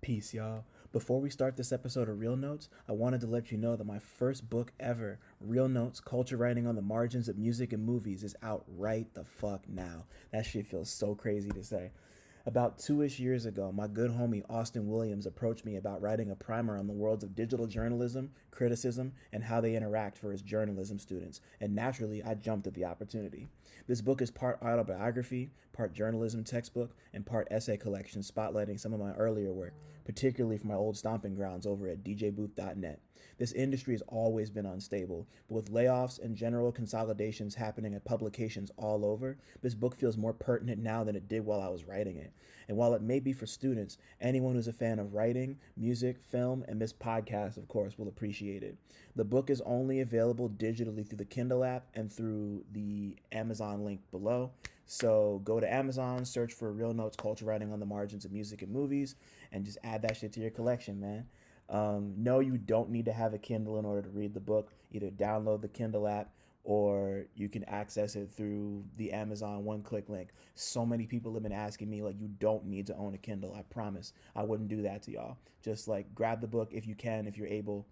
Peace, y'all. Before we start this episode of Real Notes, I wanted to let you know that my first book ever, Real Notes Culture Writing on the Margins of Music and Movies, is out right the fuck now. That shit feels so crazy to say. About 2-ish years ago, my good homie Austin Williams approached me about writing a primer on the worlds of digital journalism, criticism, and how they interact for his journalism students, and naturally, I jumped at the opportunity. This book is part autobiography, part journalism textbook, and part essay collection spotlighting some of my earlier work, particularly from my old stomping grounds over at djbooth.net. This industry has always been unstable, but with layoffs and general consolidations happening at publications all over, this book feels more pertinent now than it did while I was writing it. And while it may be for students, anyone who's a fan of writing, music, film, and this podcast, of course, will appreciate it. The book is only available digitally through the Kindle app and through the Amazon link below. So go to Amazon, search for Real Notes Culture Writing on the Margins of Music and Movies, and just add that shit to your collection, man. No, you don't need to have a Kindle in order to read the book. Either download the Kindle app or you can access it through the Amazon one-click link. So many people have been asking me, like, you don't need to own a Kindle. I promise I wouldn't do that to y'all. Just, like, grab the book if you can, if you're able.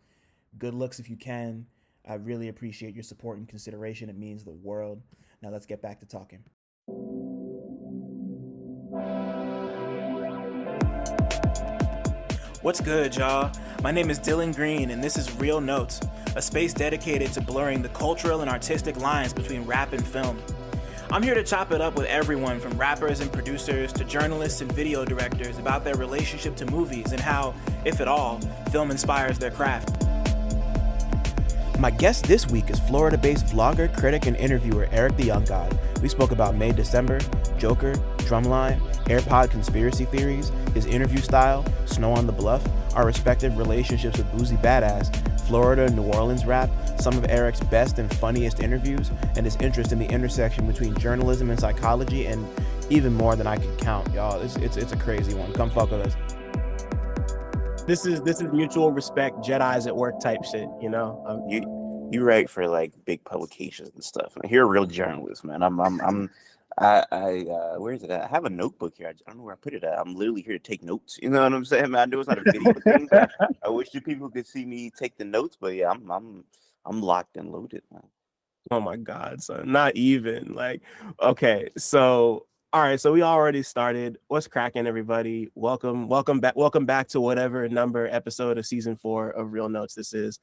Good looks if you can. I really appreciate your support and consideration. It means the world. Now let's get back to talking. What's good, y'all? My name is Dylan Green, and this is Real Notes, a space dedicated to blurring the cultural and artistic lines between rap and film. I'm here to chop it up with everyone from rappers and producers to journalists and video directors about their relationship to movies and how, if at all, film inspires their craft. My guest this week is Florida-based vlogger, critic, and interviewer Eric the Young Gawd. We spoke about May December, Joker, Drumline, AirPod conspiracy theories, his interview style, Snow on the Bluff, our respective relationships with Boosie Badazz, Florida and New Orleans rap, some of Eric's best and funniest interviews, and his interest in the intersection between journalism and psychology, and even more than I can count, y'all. It's a crazy one. Come fuck with us. This is mutual respect, Jedi's at work type shit, you know. You write for like big publications and stuff. And you're a real journalist, man. Where is it at? I have a notebook here. I don't know where I put it at. I'm literally here to take notes. You know what I'm saying, man? I know it's not a video thing. I wish you people could see me take the notes, but yeah, I'm locked and loaded, man. Oh my God, son. Not even like, okay. So, all right. So we already started. What's cracking, everybody? Welcome back to whatever number episode of season 4 of Real Notes this is.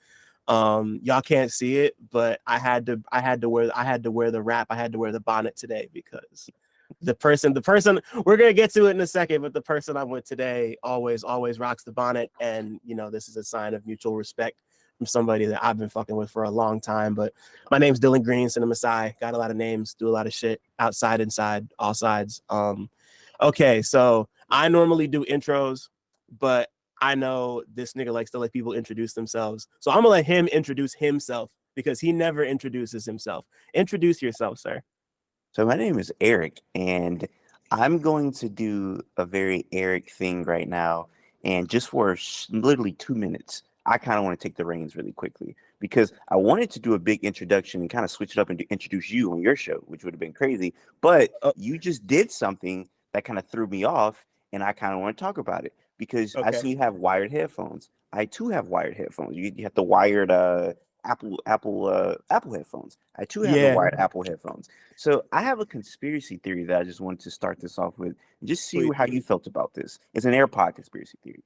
Y'all can't see it, but I had to wear the wrap. I had to wear the bonnet today because the person we're gonna get to it in a second, but the person I'm with today always rocks the bonnet, and you know this is a sign of mutual respect from somebody that I've been fucking with for a long time. But my name's Dylan Green, CineMasai. Got a lot of names, do a lot of shit outside, inside, all sides. Okay, so I normally do intros, but I know this nigga likes to let people introduce themselves. So I'm gonna let him introduce himself because he never introduces himself. Introduce yourself, sir. So my name is Eric, and I'm going to do a very Eric thing right now. And just for literally 2 minutes, I kind of want to take the reins really quickly because I wanted to do a big introduction and kind of switch it up and introduce you on your show, which would have been crazy. But you just did something that kind of threw me off, and I kind of want to talk about it because I see you have wired headphones. I too have wired headphones. You have the wired Apple headphones. I too have the wired Apple headphones. So I have a conspiracy theory that I just wanted to start this off with and just see how you felt about this. It's an AirPod conspiracy theory.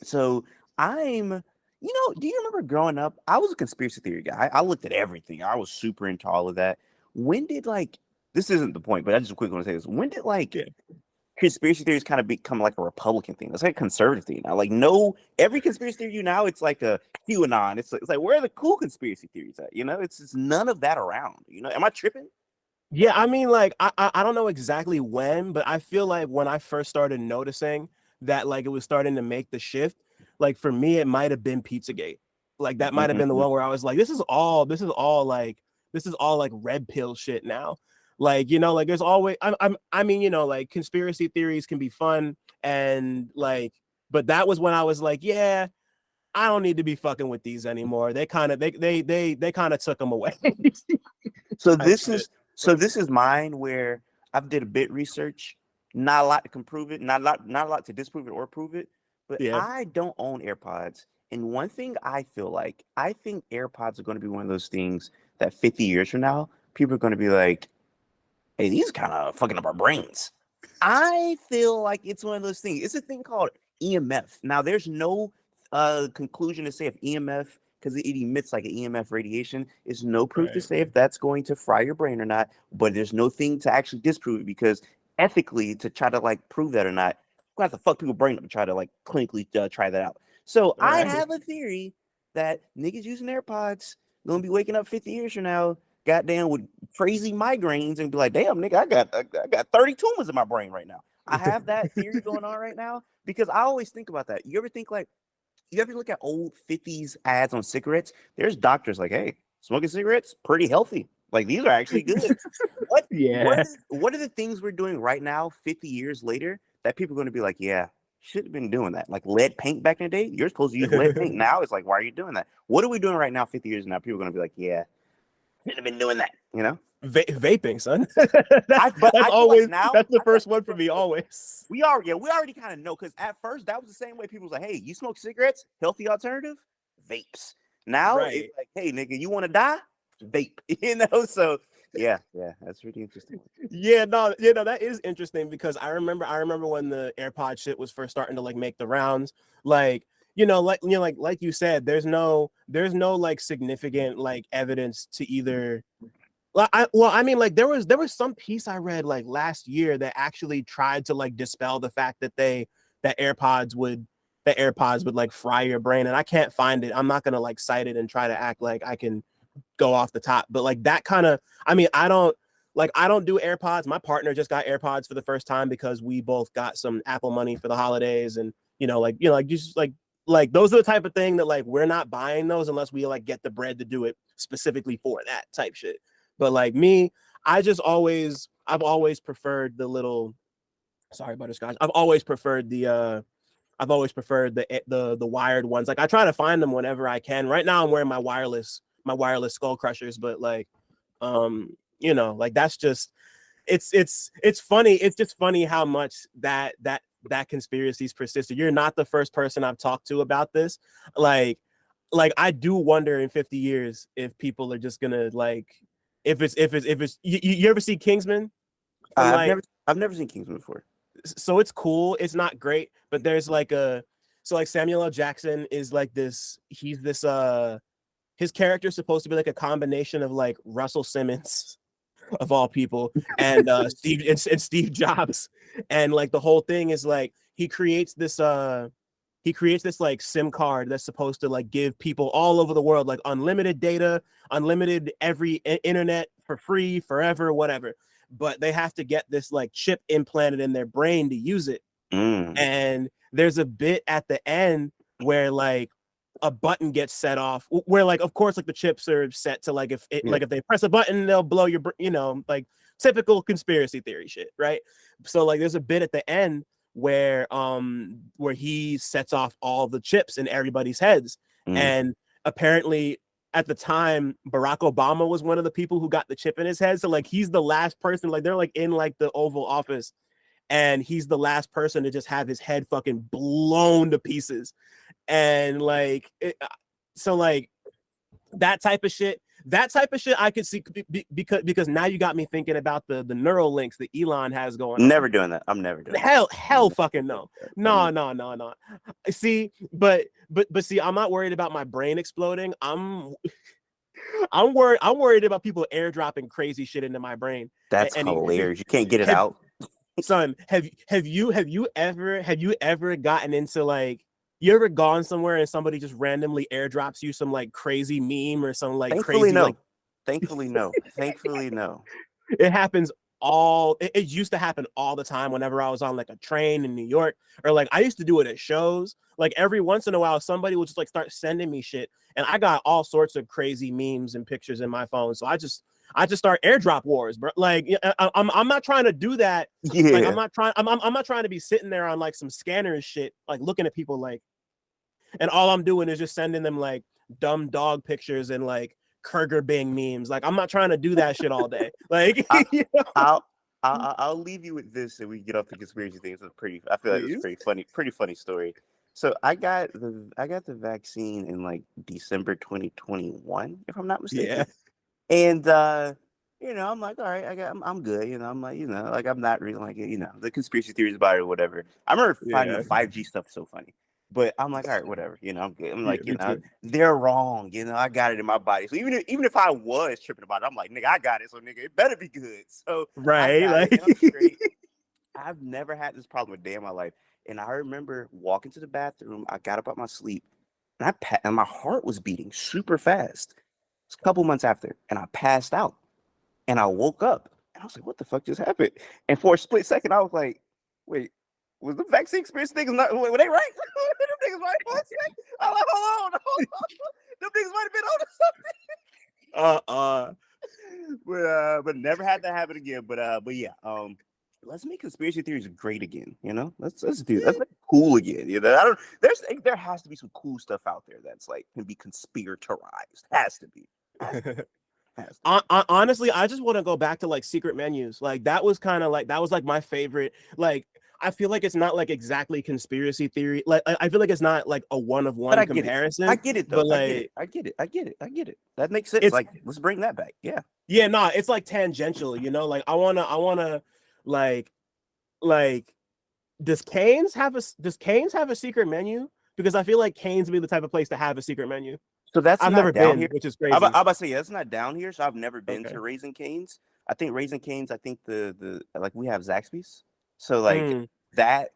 So do you remember growing up? I was a conspiracy theory guy. I looked at everything. I was super into all of that. When did this isn't the point, but I just quickly want to say this. When did conspiracy theories kind of become like a Republican thing? It's like a conservative thing now. Like, no, every conspiracy theory now, it's like a QAnon. It's like where are the cool conspiracy theories at? You know, it's none of that around. You know, am I tripping? Yeah, I mean, like, I don't know exactly when, but I feel like when I first started noticing that like it was starting to make the shift, like for me, it might have been Pizzagate. Like that might have been the one where I was like, this is all like red pill shit now. Like, you know, like there's always I mean, you know, like conspiracy theories can be fun and like, but that was when I was like, yeah, I don't need to be fucking with these anymore. They kind of took them away. So this is mine where I've did a bit research, not a lot to prove it, not a lot to disprove it or prove it, but Yeah. I don't own AirPods. And one thing I feel like, I think AirPods are going to be one of those things that 50 years from now, people are going to be like, hey, these kind of fucking up our brains. I feel like it's one of those things. It's a thing called EMF. Now, there's no conclusion to say if EMF, because it emits like an EMF radiation, is no proof to Right. say if that's going to fry your brain or not. But there's no thing to actually disprove it, because ethically, to try to like prove that or not, you have to fuck people's brain up and try to like clinically try that out. So I Right. have a theory that niggas using AirPods gonna be waking up 50 years from now, goddamn, with crazy migraines and be like, damn, nigga, I got 30 tumors in my brain right now. I have that theory going on right now because I always think about that. You ever think like, you ever look at old 50s ads on cigarettes? There's doctors like, hey, smoking cigarettes, pretty healthy. Like, these are actually good. What Yeah. what are the things we're doing right now, 50 years later, that people are going to be like, yeah, should have been doing that? Like lead paint back in the day. You're supposed to use lead paint now. It's like, why are you doing that? What are we doing right now, 50 years now? People are going to be like, yeah, should have been doing that, you know? Vaping, son. I feel Always like now that's the first one for me. Always. we already kind of know, because at first that was the same way people was like, hey, you smoke cigarettes, healthy alternative, vapes. Now Right. it's like, hey, nigga, you want to die? Vape. You know, so yeah, that's really interesting. Yeah, no, that is interesting because I remember when the AirPod shit was first starting to like make the rounds. Like, like you said, there's no like significant like evidence to either. I mean, like there was some piece I read like last year that actually tried to like dispel the fact that AirPods would like fry your brain, and I can't find it. I'm not gonna like cite it and try to act like I can go off the top, but like that kind of, I mean, I don't do AirPods. My partner just got AirPods for the first time because we both got some Apple money for the holidays, and just like those are the type of thing that like we're not buying those unless we like get the bread to do it specifically for that type shit. But like me, I've always preferred the little, sorry, butterscotch. I've always preferred the wired ones. Like I try to find them whenever I can. Right now I'm wearing my wireless skull crushers, but like like that's just it's funny. It's just funny how much that conspiracies persisted. You're not the first person I've talked to about this. Like I do wonder in 50 years if people are just gonna like, if it's you ever see Kingsman? I've never seen Kingsman before. So it's cool. It's not great, but there's like Samuel L. Jackson is like this. He's this his character is supposed to be like a combination of like Russell Simmons of all people and Steve Jobs, and like the whole thing is like he creates this like SIM card that's supposed to like give people all over the world like unlimited data, unlimited internet for free forever, whatever. But they have to get this like chip implanted in their brain to use it. And there's a bit at the end where like a button gets set off, where like of course like the chips are set to like if they press a button they'll blow your like typical conspiracy theory shit, right? So like there's a bit at the end where he sets off all the chips in everybody's heads, and apparently at the time Barack Obama was one of the people who got the chip in his head. So like he's the last person, like they're like in like the Oval Office, and he's the last person to just have his head fucking blown to pieces. And like so like that type of shit I could see, because now you got me thinking about the neural links that Elon has going on. Never doing that. I'm never doing hell fucking no. See, but see, I'm not worried about my brain exploding. I'm worried about people airdropping crazy shit into my brain. That's hilarious. You can't get it out. Son, have you ever gotten into like, you ever gone somewhere and somebody just randomly airdrops you some like crazy meme or some like Thankfully, crazy no. like... Thankfully no. It happens it used to happen all the time whenever I was on like a train in New York, or like I used to do it at shows. Like every once in a while somebody would just like start sending me shit, and I got all sorts of crazy memes and pictures in my phone. So I just start airdrop wars, bro. Like I'm not trying to do that. Yeah. Like I'm not trying to be sitting there on like some scanner shit, like looking at people like, and all I'm doing is just sending them like dumb dog pictures and like Kurger Bing memes. Like I'm not trying to do that shit all day. Like I'll leave you with this, and we get off the conspiracy things. I feel like it's a pretty funny story. So I got the vaccine in like December 2021, if I'm not Yeah. mistaken. And I'm like, all right, I'm good. I'm like, like I'm not really like, the conspiracy theories about it or whatever. I remember finding the Yeah. 5G stuff so funny. But I'm like, all right, whatever. I'm good. I'm Yeah, like, me too. they're wrong. I got it in my body. So even if I was tripping about it, I'm like, nigga, I got it. So nigga, it better be good. So I Right. got it. Like I'm straight. I've never had this problem a day in my life. And I remember walking to the bathroom. I got up out my sleep, and and my heart was beating super fast. It's a couple months after, and I passed out, and I woke up, and I was like, "What the fuck just happened?" And for a split second, I was like, "Wait, was the vaccine experience niggas not? Were they right? Them niggas right for a second? I'm like, hold on, them niggas might have been on to uh something." But never had that happen again. But yeah, let's make conspiracy theories great again. Let's do let's make it cool again. I don't. There has to be some cool stuff out there that's like can be conspiratorized. Has to be. Has to be. honestly, I just want to go back to like secret menus. Like that was like my favorite. Like I feel like it's not like exactly conspiracy theory. Like I feel like it's not like a But one-of-one I get it. comparison. I get it though. But I get it. like I get it. I get it. I get it. That makes sense. it's Like, let's bring that back. Yeah. yeah, nah, it's like tangential, like I wanna like like does Canes have a secret menu? Because I feel like Canes would be the type of place to have a secret menu. So that's I've not never down been, here. which is I'm crazy. about to say that's not down here. So I've never been Okay. to Raising Cane's. I think Raising Cane's. I think the like we have Zaxby's. So like Mm, that.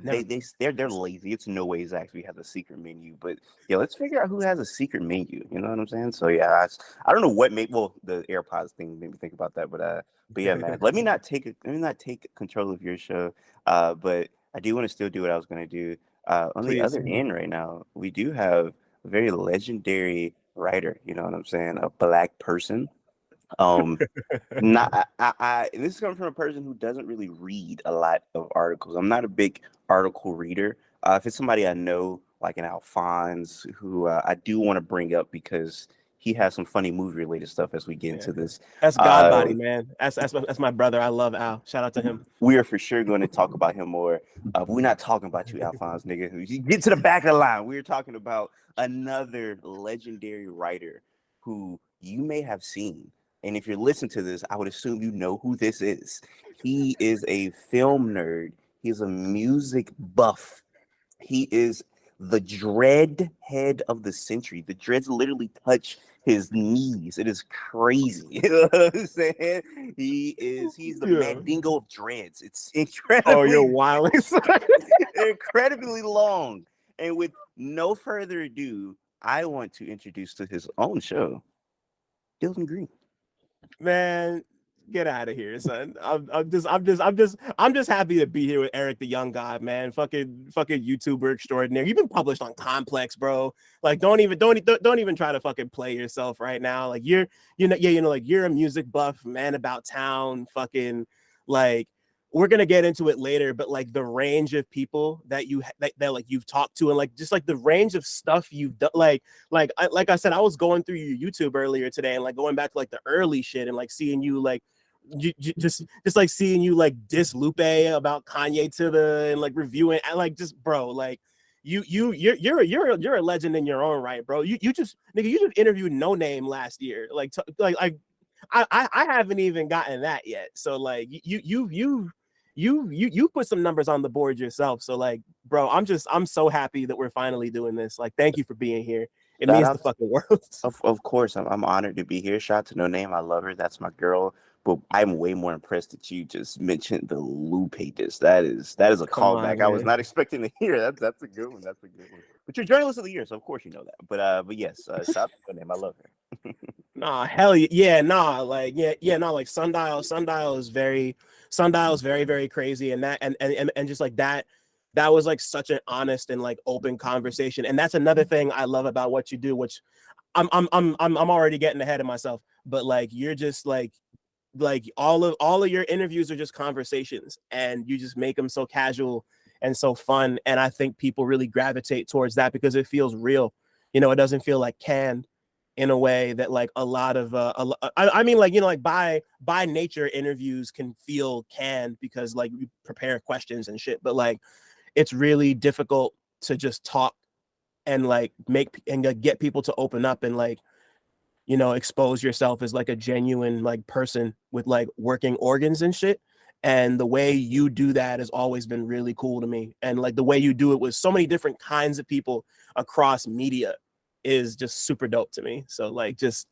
never. They're lazy. It's no way Zaxby has a secret menu. But yeah, let's figure out who has a secret menu. You know what I'm saying? So yeah, I don't know what made the AirPods thing made me think about that. But yeah, man. Let me not take control of your show. But I do want to still do what I was gonna do. On the Please. other end right now, we do have a very legendary writer. You know what I'm saying? A black person. Um, not this is coming from a person who doesn't really read a lot of articles. I'm not a big article reader. If it's somebody I know, like an Alphonse, who I do want to bring up because he has some funny movie related stuff as we get Yeah. into this. That's God Uh, body, man. That's my brother. I love Al. Shout out to him. we are for sure going to talk about him more. We're not talking about you, Alphonse, nigga. You get to the back of the line. We're talking about another legendary writer who you may have seen. And if you're listening to this, I would assume you know who this is. He is a film nerd. He's a music buff. He is the dread head of the century. The dreads literally touch his knees. It is crazy. You know what I'm saying? He's the Yeah. Mandingo of dreads. It's Oh, you're incredibly wild. incredibly long. And with no further ado, I want to introduce to his own show, Dylan Green. Man, get out of here, son. I'm just happy to be here with Eric, the Young Gawd, man. Fucking YouTuber extraordinaire. You've been published on Complex, bro. Like, don't even try to fucking play yourself right now. Like, like you're a music buff, man about town. Fucking like, we're gonna get into it later, but like the range of people that that like you've talked to, and like just like the range of stuff you've done, like I said, I was going through your YouTube earlier today and like going back to like the early shit and like seeing you like just like seeing you like diss Lupe about Kanye to the and like reviewing and like just bro like you're a legend in your own right, bro. You just interviewed No Name last year, like I haven't even gotten that yet. So like you put some numbers on the board yourself. So like, bro, I'm so happy that we're finally doing this. Like, thank you for being here. It Shout means the out, fucking world. of course, I'm honored to be here. Shout out to No Name. I love her. That's my girl. But I'm way more impressed that you just mentioned the Lupe diss. That is a Come on, callback I was man. not expecting to hear. That's a good one. That's a good one. But you're journalist of the year, so of course you know that. But yes, shout out to No Name. I love her. Nah, hell yeah, nah, like nah, like Sundial is very, very crazy, and that and just like that was like such an honest and like open conversation, and that's another thing I love about what you do, which I'm already getting ahead of myself, but like you're just like all of your interviews are just conversations, and you just make them so casual and so fun, and I think people really gravitate towards that because it feels real. It doesn't feel like canned in a way that like a lot of I mean like like by nature interviews can feel canned because like we prepare questions and shit, but like it's really difficult to just talk and like make and get people to open up and like, you know, expose yourself as like a genuine like person with like working organs and shit. And the way you do that has always been really cool to me. And like the way you do it with so many different kinds of people across media is just super dope to me. So like just,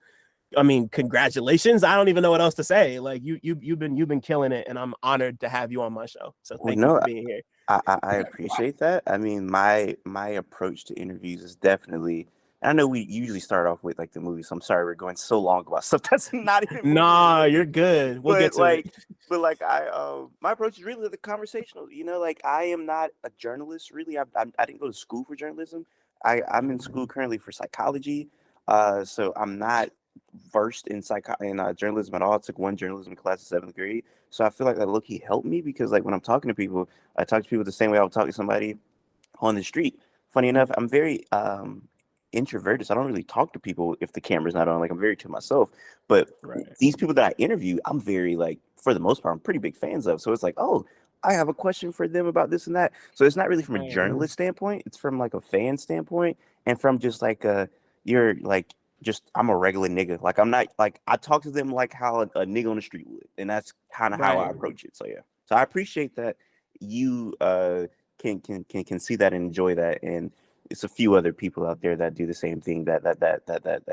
I mean, congratulations. I don't even know what else to say. Like you've been killing it, and I'm honored to have you on my show. So Well, thank you no, for being here. I appreciate that. I mean, my approach to interviews is definitely. I know we usually start off with like the movie, so I'm sorry we're going so long about stuff that's not even movie Nah, related. you're good. We'll get But to it. like my approach is really the conversational. You know, like I am not a journalist really. I didn't go to school for journalism. I'm in school currently for psychology. So I'm not versed in journalism at all. I took one journalism class in seventh grade. So I feel like that low-key helped me because like when I'm talking to people, I talk to people the same way I would talk to somebody on the street. Funny enough, I'm very introverted, so I don't really talk to people if the camera's not on. Like I'm very to myself. But Right. these people that I interview, I'm very like for the most part, I'm pretty big fans of. So it's like, oh, I have a question for them about this and that. So it's not really from a journalist standpoint. It's from like a fan standpoint, and from just like you're like just I'm a regular nigga. Like I'm not like I talk to them like how a nigga on the street would, and that's kind of how I Right. approach it. So yeah. So I appreciate that you can see that and enjoy that, and it's a few other people out there that do the same thing that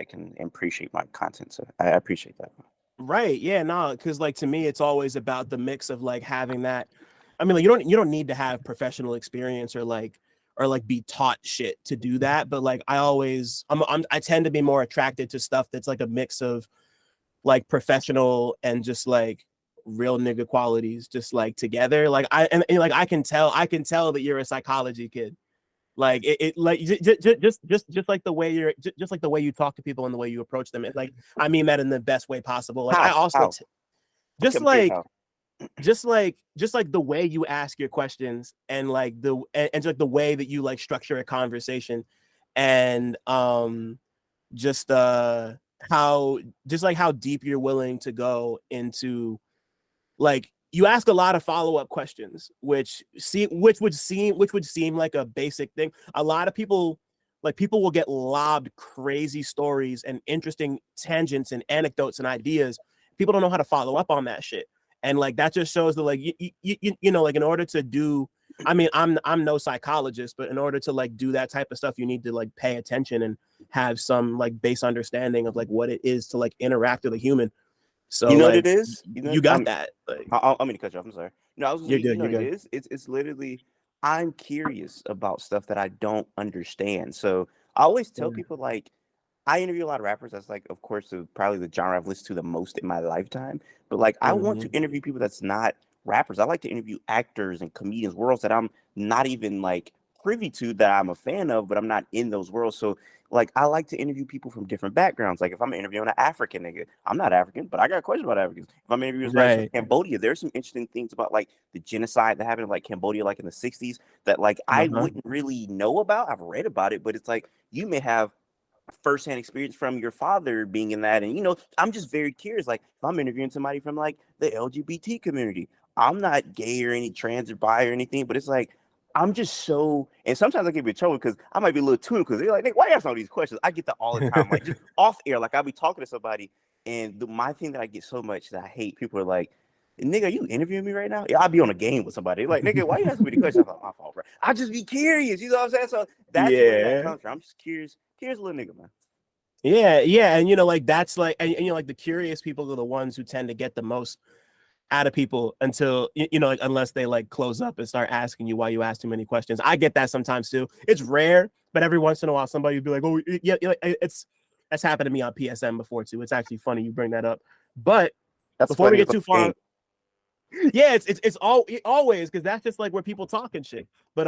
can appreciate my content. So I appreciate that. Right. Yeah, no, because like to me, it's always about the mix of like having that. I mean, like you don't need to have professional experience or like be taught shit to do that. But like I tend to be more attracted to stuff that's like a mix of like professional and just like real nigga qualities just like together. Like and like I can tell that you're a psychology kid. Like it like just like the way just like the way you talk to people and the way you approach them. And like I mean that in the best way possible. Like I also How? just I'm curious like how. just like the way you ask your questions and like and like the way that you like structure a conversation and just how just like how deep you're willing to go into like you ask a lot of follow-up questions which would seem like a basic thing. A lot of people like people will get lobbed crazy stories and interesting tangents and anecdotes and ideas. People don't know how to follow up on that shit, and like that just shows that like you know like in order to do, I mean I'm no psychologist, but in order to like do that type of stuff you need to like pay attention and have some like base understanding of like what it is to like interact with a human. So You know what like it is? You know, you got that. Like I'm gonna cut you off. I'm sorry. No, I was just you're you good. know You're what it good. is? It's literally I'm curious about stuff that I don't understand. So I always tell Yeah. people like I interview a lot of rappers. That's like, of course, probably the genre I've listened to the most in my lifetime. But like, I want to Mhm. interview people that's not rappers. I like to interview actors and comedians, worlds that I'm not even like privy to, that I'm a fan of, but I'm not in those worlds. So like, I like to interview people from different backgrounds. Like, if I'm interviewing an African nigga, I'm not African, but I got questions about Africans. If I'm interviewing somebody from Right. Cambodia, there's some interesting things about like the genocide that happened in like Cambodia, like in the '60s, that like I Uh-huh. wouldn't really know about. I've read about it, but it's like you may have firsthand experience from your father being in that. And you know, I'm just very curious. Like if I'm interviewing somebody from like the LGBT community, I'm not gay or any trans or bi or anything, but it's like I'm just so, and sometimes I get in trouble because I might be a little too, because they're like, Nick, why you asking all these questions? I get that all the time, like just off air. Like I'll be talking to somebody, and my thing that I get so much that I hate, people are like, nigga, are you interviewing me right now? Yeah, I'll be on a game with somebody. They're like, nigga, why you asking me the question? I'm like, my fault, bro. I just be curious. You know what I'm saying? So that's where that Yeah. comes from. I'm just curious, little nigga, man. Yeah, and you know, like that's like, and you know, like the curious people are the ones who tend to get the most out of people until you know, like unless they like close up and start asking you why you ask too many questions. I get that sometimes too. It's rare, but every once in a while, somebody would be like, "Oh, yeah, that's happened to me on PSM before too." It's actually funny you bring that up, but That's before we funny get as a too far, game. yeah, always because that's just like where people talk and shit. But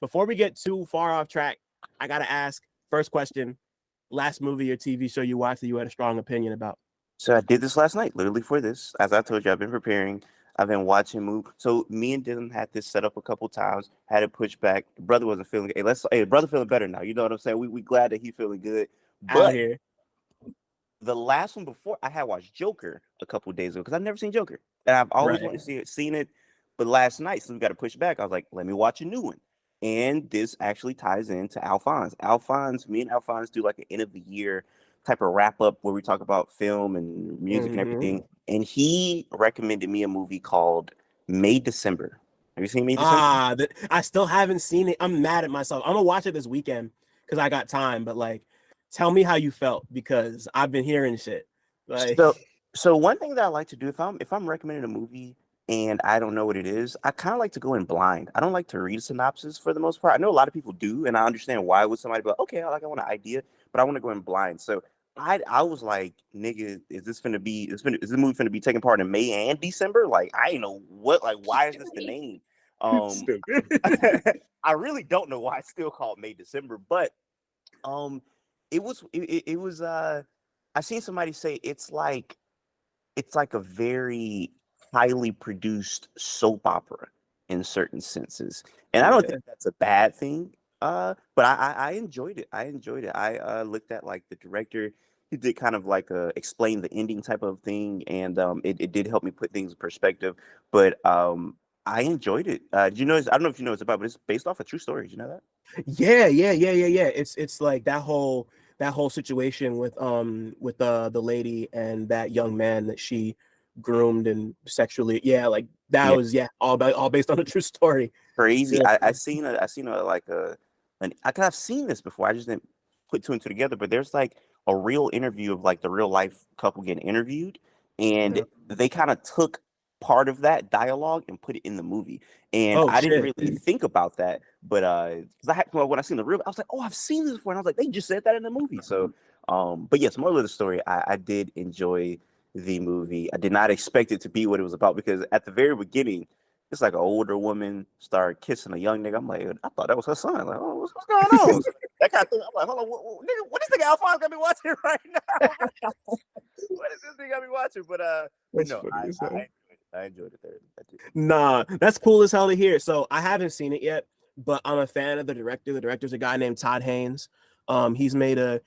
before we get too far off track, I gotta ask first question: last movie or TV show you watched that you had a strong opinion about? So I did this last night, literally for this. As I told you, I've been preparing. I've been watching move. So me and Dylan had this set up a couple times. Had it pushed back. The brother wasn't feeling. Hey, the brother feeling better now. You know what I'm saying? We glad that he feeling good. Out But here, the last one before, I had watched Joker a couple days ago because I've never seen Joker, and I've always right? wanted to see it, seen it. But last night, since we got to push back, I was like, let me watch a new one. And this actually ties into Alphonse. Me and Alphonse do like an end of the year type of wrap up where we talk about film and music and everything. And he recommended me a movie called May December. Have you seen May December? I still haven't seen it. I'm mad at myself. I'm gonna watch it this weekend because I got time. But like, tell me how you felt because I've been hearing shit. Like, So one thing that I like to do if I'm recommending a movie and I don't know what it is, I kind of like to go in blind. I don't like to read a synopsis for the most part. I know a lot of people do, and I understand why would somebody be like, okay, I want an idea, but I want to go in blind. So I was like, nigga, is this the movie finna be taking part in May and December? Like I ain't know what why is this the name? Um I really don't know why it's still called May December, but um it was I seen somebody say it's like a very highly produced soap opera in certain senses. And I don't yeah. think that's a bad thing. But I enjoyed it. I enjoyed it. I looked at like the director. He did kind of like explain the ending type of thing, and it did help me put things in perspective. But I enjoyed it. Did you know? I don't know if you know what it's about, but it's based off a true story. Did you know that? Yeah. It's like that whole situation with the lady and that young man that she groomed and sexually. Yeah, like that Yeah, was all based on a true story. crazy. Yeah. I seen a like a an I could have seen this before. I just didn't put two and two together. But there's like a real interview of like the real life couple getting interviewed, and Yeah. they kind of took part of that dialogue and put it in the movie. And Oh I didn't shit. really think about that, but because when I seen the real, I was like, oh, I've seen this before, and I was like, they just said that in the movie. So, but yes, moral of the story, I did enjoy the movie. I did not expect it to be what it was about because at the very beginning it's like an older woman started kissing a young nigga. I'm like, I thought that was her son. Like, oh, what's going on? So that kind of thing. I'm like, hold on, nigga, what is this nigga Alphonse gonna be watching right now? What is this nigga gonna be watching? But That's no, funny as hell. I enjoyed it there. I did. Nah, that's cool as hell to hear. So I haven't seen it yet, but I'm a fan of the director. The director's a guy named Todd Haynes. He's made a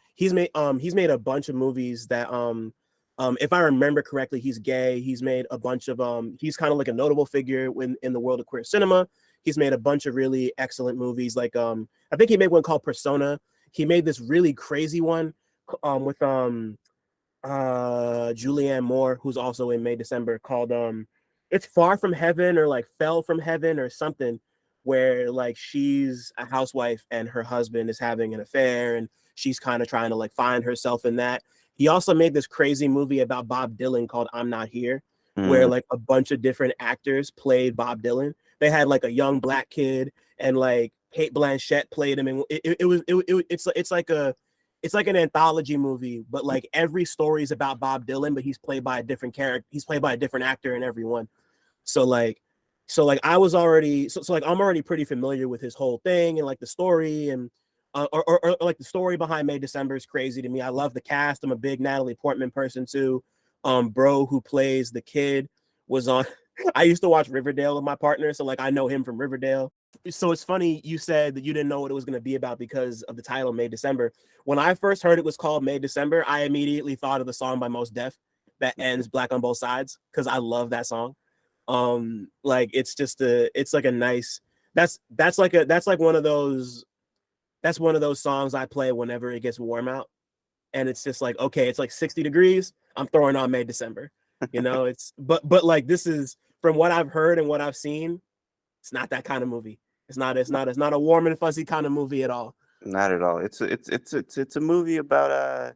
bunch of movies that if I remember correctly, he's gay. He's made a bunch of he's kind of like a notable figure in the world of queer cinema. He's made a bunch of really excellent movies. Like I think he made one called Persona. He made this really crazy one with Julianne Moore, who's also in May December, called it's Far From Heaven or like Fell From Heaven or something, where like she's a housewife and her husband is having an affair and she's kind of trying to like find herself in that. He also made this crazy movie about Bob Dylan called I'm Not Here, where Mm, like a bunch of different actors played Bob Dylan. They had like a young black kid and like Kate Blanchett played him, and it's like an anthology movie, but like every story is about Bob Dylan, but he's played by a different character. He's played by a different actor in every one. So like, I was already like I'm already pretty familiar with his whole thing and like the story and or like the story behind May December is crazy to me. I love the cast. I'm a big Natalie Portman person too. Bro who plays the kid was on. I used to watch Riverdale with my partner, so like I know him from Riverdale. So it's funny you said that you didn't know what it was going to be about because of the title May December. When I first heard it was called May December, I immediately thought of the song by Mos Def that ends Black on Both Sides because I love that song. Like it's like a nice that's like one of those songs I play whenever it gets warm out, and it's just like okay, it's like 60 degrees. I'm throwing on May December. It's but like this is from what I've heard and what I've seen, it's not that kind of movie. It's not a warm and fuzzy kind of movie at all. not at all. It's a movie about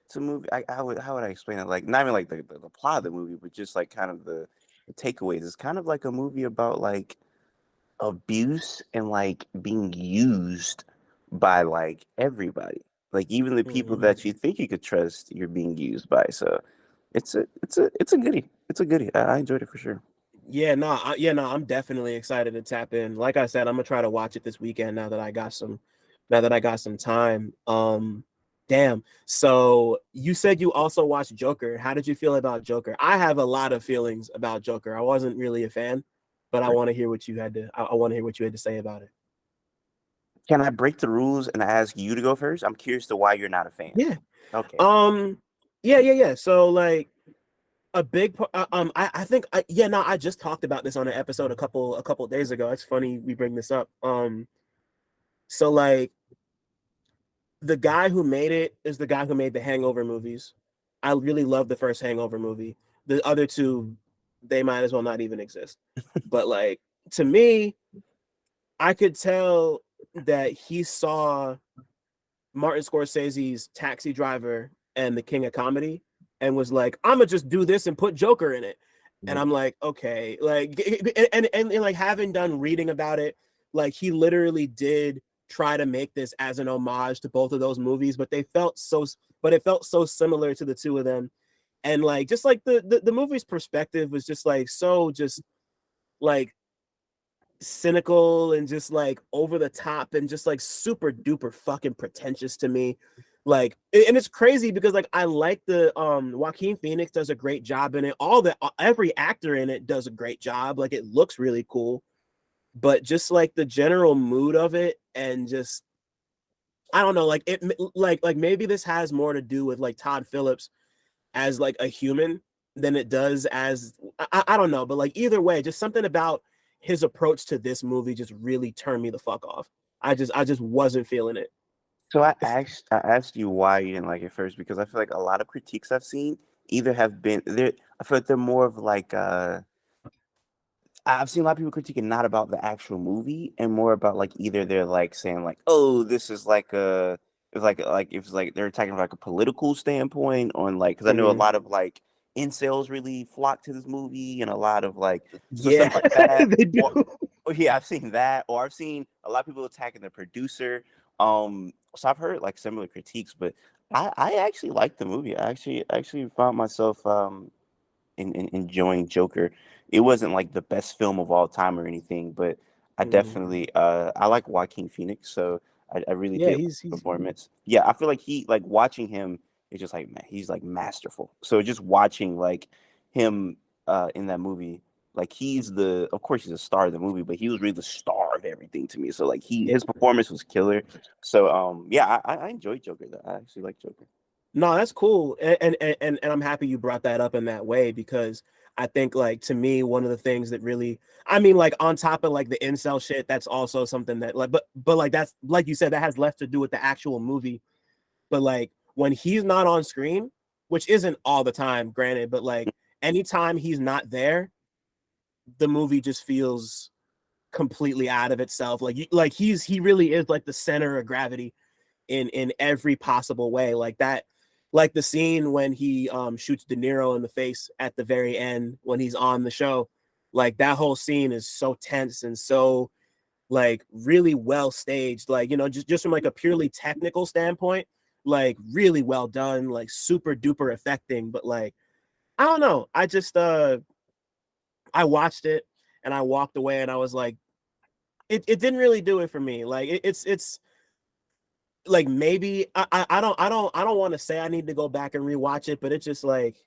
it's a movie. How would I explain it? Like not even like the plot of the movie, but just like kind of the takeaways. It's kind of like a movie about like abuse and like being used by like everybody. Like even the people Mm-hmm. that you think you could trust, you're being used by. So it's a goodie. It's a goodie. I enjoyed it for sure. I'm definitely excited to tap in. Like I said, I'm gonna try to watch it this weekend now that I got some time. Damn. So you said you also watched Joker. How did you feel about Joker? I have a lot of feelings about Joker. I wasn't really a fan, but I want to hear what you had to. I want to hear what you had to say about it. Can I break the rules and ask you to go first? I'm curious to why you're not a fan. Yeah. Okay. Um. Yeah. So like, a big I think no, I just talked about this on an episode a couple of days ago. It's funny we bring this up. So like the guy who made it is the guy who made the Hangover movies. I really love the first Hangover movie. The other two, they might as well not even exist. But like to me, I could tell that he saw Martin Scorsese's Taxi Driver and The King of Comedy and was like, I'm gonna just do this and put Joker in it. And I'm like, okay, like, and like having done reading about it, like he literally did try to make this as an homage to both of those movies, but it felt so similar to the two of them. And like, just like the movie's perspective was just like, so just like cynical and just like over the top and just like super duper fucking pretentious to me. Like, and it's crazy because like I like the Joaquin Phoenix does a great job in it. Every actor in it does a great job. Like it looks really cool, but just like the general mood of it and just I don't know, like it like maybe this has more to do with like Todd Phillips as like a human than it does as I don't know, but like either way, just something about his approach to this movie just really turned me the fuck off. I just wasn't feeling it. So I asked you why you didn't like it first because I feel like a lot of critiques I've seen either have been there. I feel like they're more of like I've seen a lot of people critiquing not about the actual movie and more about like either they're like saying like, oh, this is like a it's like they're attacking from like a political standpoint on like because I know a Mhm. lot of like incels really flock to this movie and a lot of like so Yeah, stuff like that. they do. Or yeah, I've seen that, or I've seen a lot of people attacking the producer. So I've heard like similar critiques, but I actually liked the movie. I actually found myself enjoying Joker. It wasn't like the best film of all time or anything, but I Mhm. definitely I like Joaquin Phoenix, so I really Yeah, did like he's the performance. Yeah, I feel like he like watching him is just like man, he's like masterful. So just watching like him in that movie, like he's the of course he's a star of the movie, but he was really the star of everything to me. So like yeah. his performance was killer. So yeah, I enjoyed Joker though. I actually like Joker. No, that's cool, and I'm happy you brought that up in that way because I think like to me one of the things that really I mean like on top of like the incel shit that's also something that like but like that's like you said that has less to do with the actual movie but like when he's not on screen which isn't all the time granted but like anytime he's not there the movie just feels completely out of itself like he really is like the center of gravity in every possible way like that like the scene when he shoots De Niro in the face at the very end when he's on the show like that whole scene is so tense and so like really well staged like you know just from like a purely technical standpoint like really well done like super duper affecting but like I don't know I just I watched it and I walked away and I was like it didn't really do it for me like it's like maybe I don't want to say I need to go back and rewatch it, but it's just like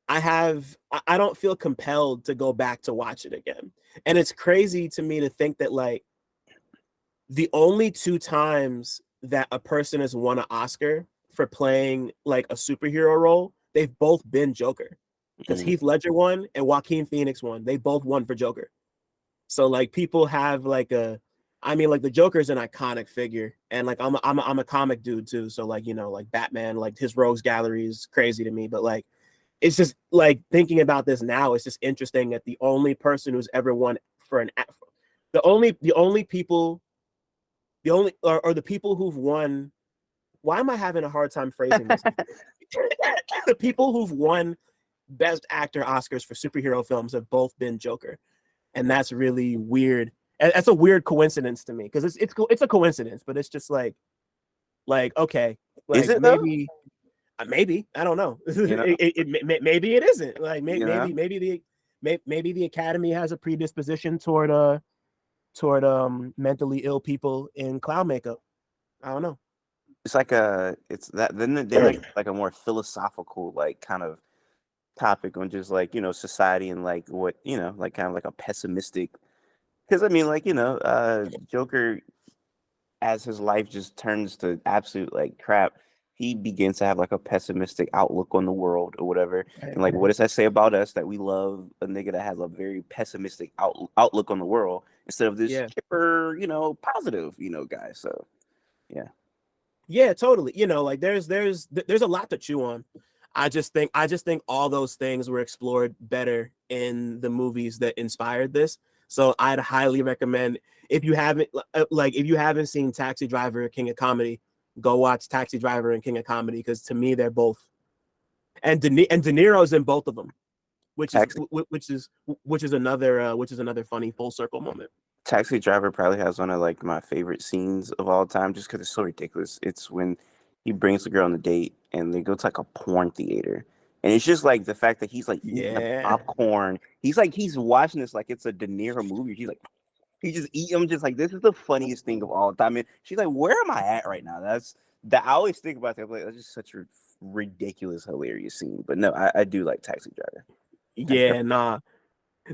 I don't feel compelled to go back to watch it again. And it's crazy to me to think that like the only two times that a person has won an Oscar for playing like a superhero role, they've both been Joker. Because Mhm. Heath Ledger won and Joaquin Phoenix won. They both won for Joker. So like people have like a I mean like the Joker is an iconic figure and like I'm a comic dude too. So like you know like Batman like his rogues gallery is crazy to me but like it's just like thinking about this now it's just interesting that the only person who's ever won for an the only people the only or the people who've won why am I having a hard time phrasing this? The people who've won best actor Oscars for superhero films have both been Joker. And that's really weird. And that's a weird coincidence to me because it's a coincidence, but it's just like okay, Is like it though? maybe I don't know. You know, Maybe it isn't. Like you know. maybe the Academy has a predisposition toward mentally ill people in clown makeup. I don't know. It's like it's that then they like a more philosophical like kind of topic on just like society and like what like kind of like a pessimistic because I mean like Joker as his life just turns to absolute like crap he begins to have like a pessimistic outlook on the world or whatever. And like, what does that say about us that we love a nigga that has a very pessimistic outlook on the world instead of this Yeah. chipper, positive, guy. So yeah. Yeah, totally. Like there's a lot to chew on. I just think all those things were explored better in the movies that inspired this. So I'd highly recommend, if you haven't seen Taxi Driver or King of Comedy, go watch Taxi Driver and King of Comedy, because to me they're both, and De Niro's in both of them, which is Taxi another funny full circle moment. Taxi Driver probably has one of like my favorite scenes of all time, just because it's so ridiculous. It's when he brings the girl on a date and they go to like a porn theater, and it's just like the fact that he's like eating the Yeah. popcorn. He's watching this like it's a De Niro movie. He's like, he just eat. I'm just like, this is the funniest thing of all time. And she's like, where am I at right now? I always think about that. I'm like, that's just such a ridiculous, hilarious scene. But no, I do like Taxi Driver. Yeah, nah.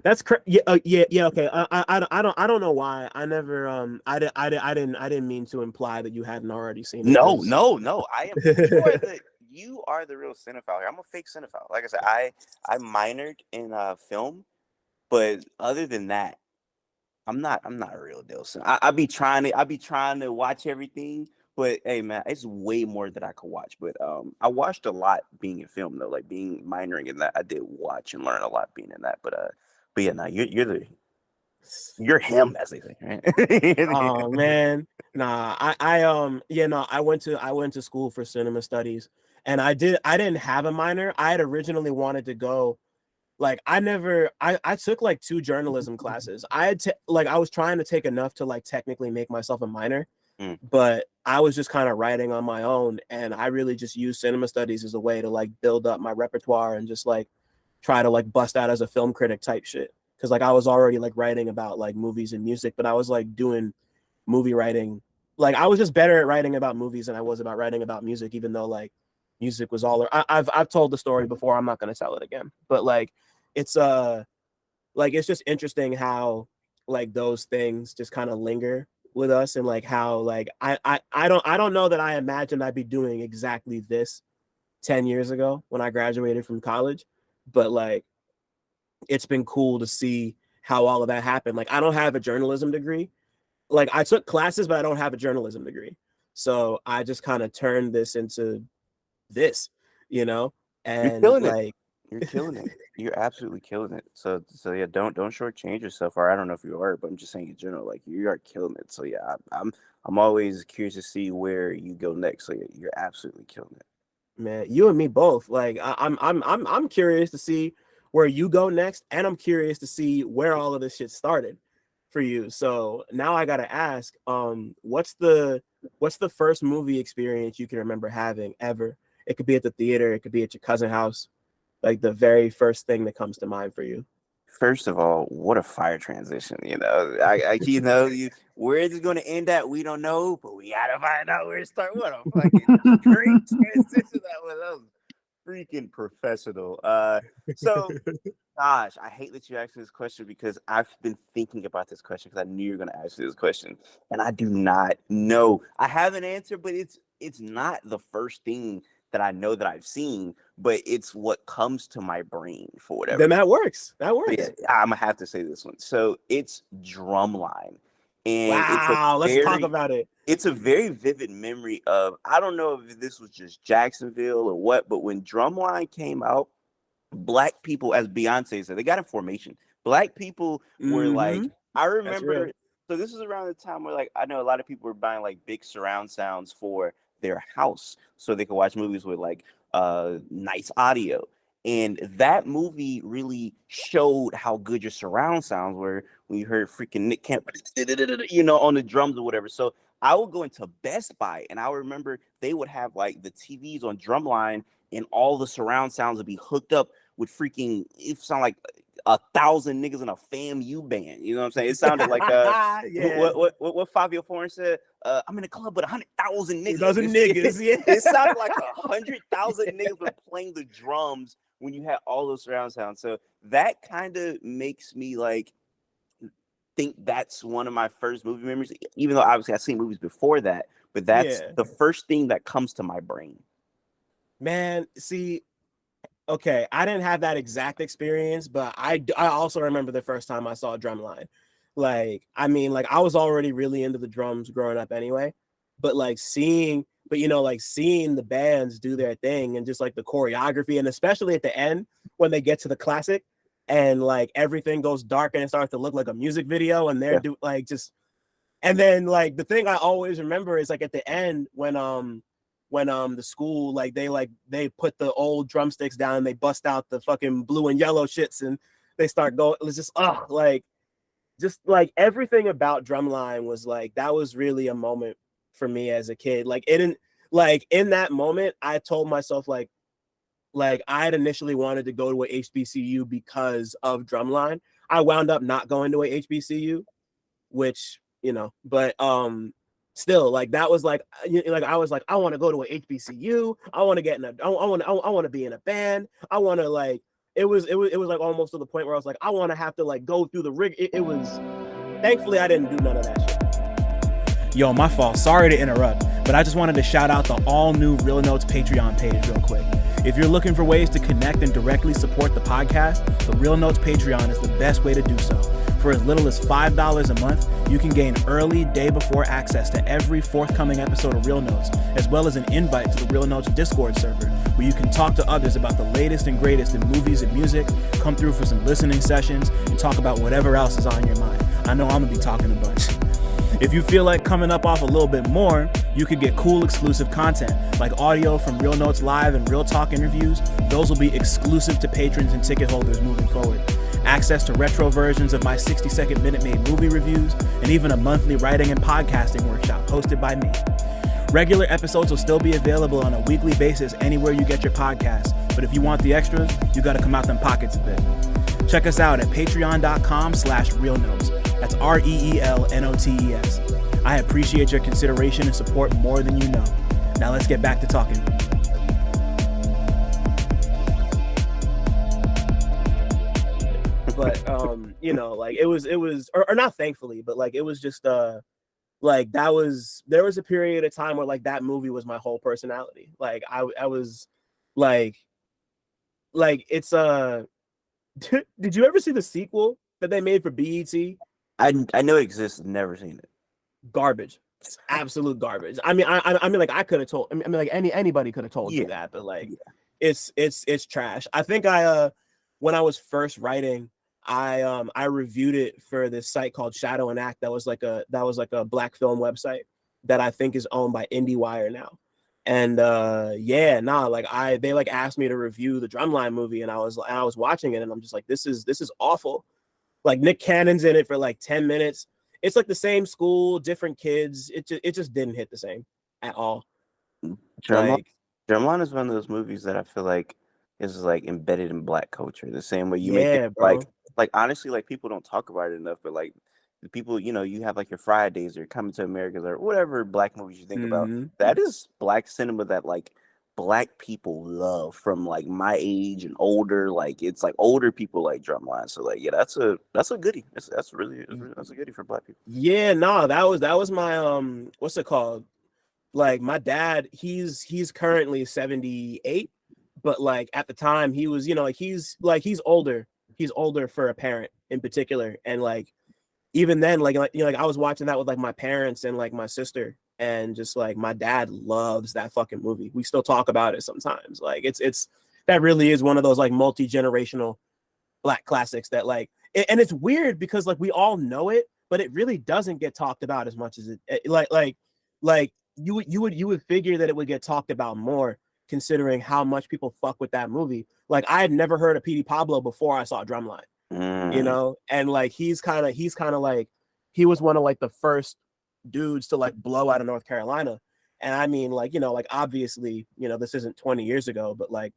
That's yeah, yeah. Okay, I don't know why. I never I didn't mean to imply that you hadn't already seen it. No. I am. You are the real cinephile here. I'm a fake cinephile. Like I said, I minored in film, but other than that, I'm not a real deal cinephile. I be trying to watch everything, but hey man, it's way more that I could watch. But I watched a lot being in film though, like being minoring in that. I did watch and learn a lot being in that. But yeah, no, you're him, as they say, right? Oh man, nah. I went to school for cinema studies, and I didn't have a minor. I had originally wanted to go, like, I took like 2 journalism classes. I was trying to take enough to like technically make myself a minor, Mm. but I was just kind of writing on my own, and I really just used cinema studies as a way to like build up my repertoire and just like try to like bust out as a film critic type shit. Because like I was already like writing about like movies and music, but I was like doing movie writing. Like I was just better at writing about movies than I was about writing about music, even though like music was all. I've told the story before. I'm not gonna tell it again. But like it's it's just interesting how like those things just kind of linger with us, and like how like I don't know that I imagined I'd be doing exactly this 10 years ago when I graduated from college, but like it's been cool to see how all of that happened. Like I don't have a journalism degree. Like I took classes, but I don't have a journalism degree. So I just kind of turned this into this, you know? You're And killing it. like You're killing it. You're absolutely killing it. So yeah, don't shortchange yourself. Or I don't know if you are, but I'm just saying in general, like you are killing it. So yeah, I'm always curious to see where you go next. So yeah, you're absolutely killing it. man, you and me both. Like I'm curious to see where you go next, and I'm curious to see where all of this shit started for you. So now I gotta ask, what's the first movie experience you can remember having ever? It could be at the theater, it could be at your cousin's house. Like the very first thing that comes to mind for you. First of all, what a fire transition. Where is it going to end at? We don't know, but we gotta find out where it starts. What a fucking great transition that was freaking professional. So gosh, I hate that you asked me this question because I've been thinking about this question because I knew you were going to ask me this question, and I do not know. I have an answer, but it's not the first thing that I know that I've seen, but it's what comes to my brain for whatever. Then that works. That So works. yeah, I'm gonna have to say this one. So it's Drumline, and Wow, let's talk about it. it's a very vivid memory of, I don't know if this was just Jacksonville or what, but when Drumline came out, Black people, as Beyonce said, they got in formation. Black people were like, I That's real. remember, so this is around the time where like I know a lot of people were buying like big surround sounds for their house so they could watch movies with like nice audio. And that movie really showed how good your surround sounds were when you heard freaking Nick Camp, on the drums or whatever. So I would go into Best Buy and I would remember they would have like the TVs on Drumline and all the surround sounds would be hooked up with freaking, it sound like 1,000 niggas in a FAMU band. You know what I'm saying? It sounded like Yeah. what Fabio Foreign said. I'm in a club with 100,000 niggas. 1,000 niggas, yeah. It sounded like 100,000 niggas were playing the drums when you had all those surround sounds. So that kind of makes me like think that's one of my first movie memories. Even though obviously I've seen movies before that, but that's Yeah. the first thing that comes to my brain. Man, see, okay, I didn't have that exact experience, but I also remember the first time I saw Drumline. Like, I mean, like I was already really into the drums growing up anyway, but like seeing the bands do their thing and just like the choreography, and especially at the end when they get to the classic and like everything goes dark and it starts to look like a music video and they're like just, and then like the thing I always remember is like at the end when the school like they put the old drumsticks down and they bust out the fucking blue and yellow shits and they start going. It was just like everything about Drumline was like that was really a moment for me as a kid. Like it didn't like in that moment I told myself like I had initially wanted to go to a HBCU because of Drumline. I wound up not going to a HBCU, which but still like that was like I was like I want to go to a HBCU. I want to get in I want to be in a band. I want to like it was like almost to the point where I was like I want to have to like go through the rig. It was thankfully I didn't do none of that shit. Yo, my fault. Sorry to interrupt, but I just wanted to shout out the all new Real Notes Patreon page real quick. If you're looking for ways to connect and directly support the podcast, the Real Notes Patreon is the best way to do so. For as little as $5 a month, you can gain early day before access to every forthcoming episode of Real Notes, as well as an invite to the Real Notes Discord server, where you can talk to others about the latest and greatest in movies and music, come through for some listening sessions, and talk about whatever else is on your mind. I know I'm gonna be talking a bunch. If you feel like coming up off a little bit more, you could get cool exclusive content like audio from Real Notes Live and Real Talk interviews. Those will be exclusive to patrons and ticket holders moving forward. Access to retro versions of my 60-second Minute Maid movie reviews, and even a monthly writing and podcasting workshop hosted by me. Regular episodes will still be available on a weekly basis anywhere you get your podcasts, but if you want the extras, you gotta come out them pockets a bit. Check us out at patreon.com/realnotes. That's REELNOTES. I appreciate your consideration and support more than you know. Now let's get back to talking. But like it was or not thankfully, but like it was just like there was a period of time where like that movie was my whole personality. Like I was like it's did you ever see the sequel that they made for BET? I know it exists, never seen it. Garbage. It's absolute garbage. I mean, I mean, like I could have told. I mean, like anybody could have told you that, but like, it's trash. I think when I was first writing, I reviewed it for this site called Shadow and Act. That was like a black film website that I think is owned by IndieWire now. And they like asked me to review the Drumline movie, and I was watching it, and I'm just like, this is awful. Like Nick Cannon's in it for like 10 minutes. It's like the same school, different kids. It just didn't hit the same at all. Drumline is one of those movies that I feel like is like embedded in black culture. The same way you make it, bro. Like honestly, like people don't talk about it enough, but like the people, you have like your Fridays or Coming to America or whatever black movies you think about. That is black cinema that like black people love from like my age and older. Like it's like older people like Drumline. So like that's a goodie. That's a goodie for black people. Yeah, no, that was my what's it called? Like my dad, he's currently 78, but like at the time he was, he's older. He's older for a parent in particular, and like even then, like I was watching that with like my parents and like my sister. And just like my dad loves that fucking movie. We still talk about it sometimes. Like it's that really is one of those like multi-generational black classics that like and it's weird because like we all know it, but it really doesn't get talked about as much as it like you would figure that it would get talked about more considering how much people fuck with that movie. Like I had never heard of P.D. Pablo before I saw Drumline. And like he's kind of like he was one of like the first dudes to like blow out of North Carolina. And I mean like like obviously this isn't 20 years ago, but like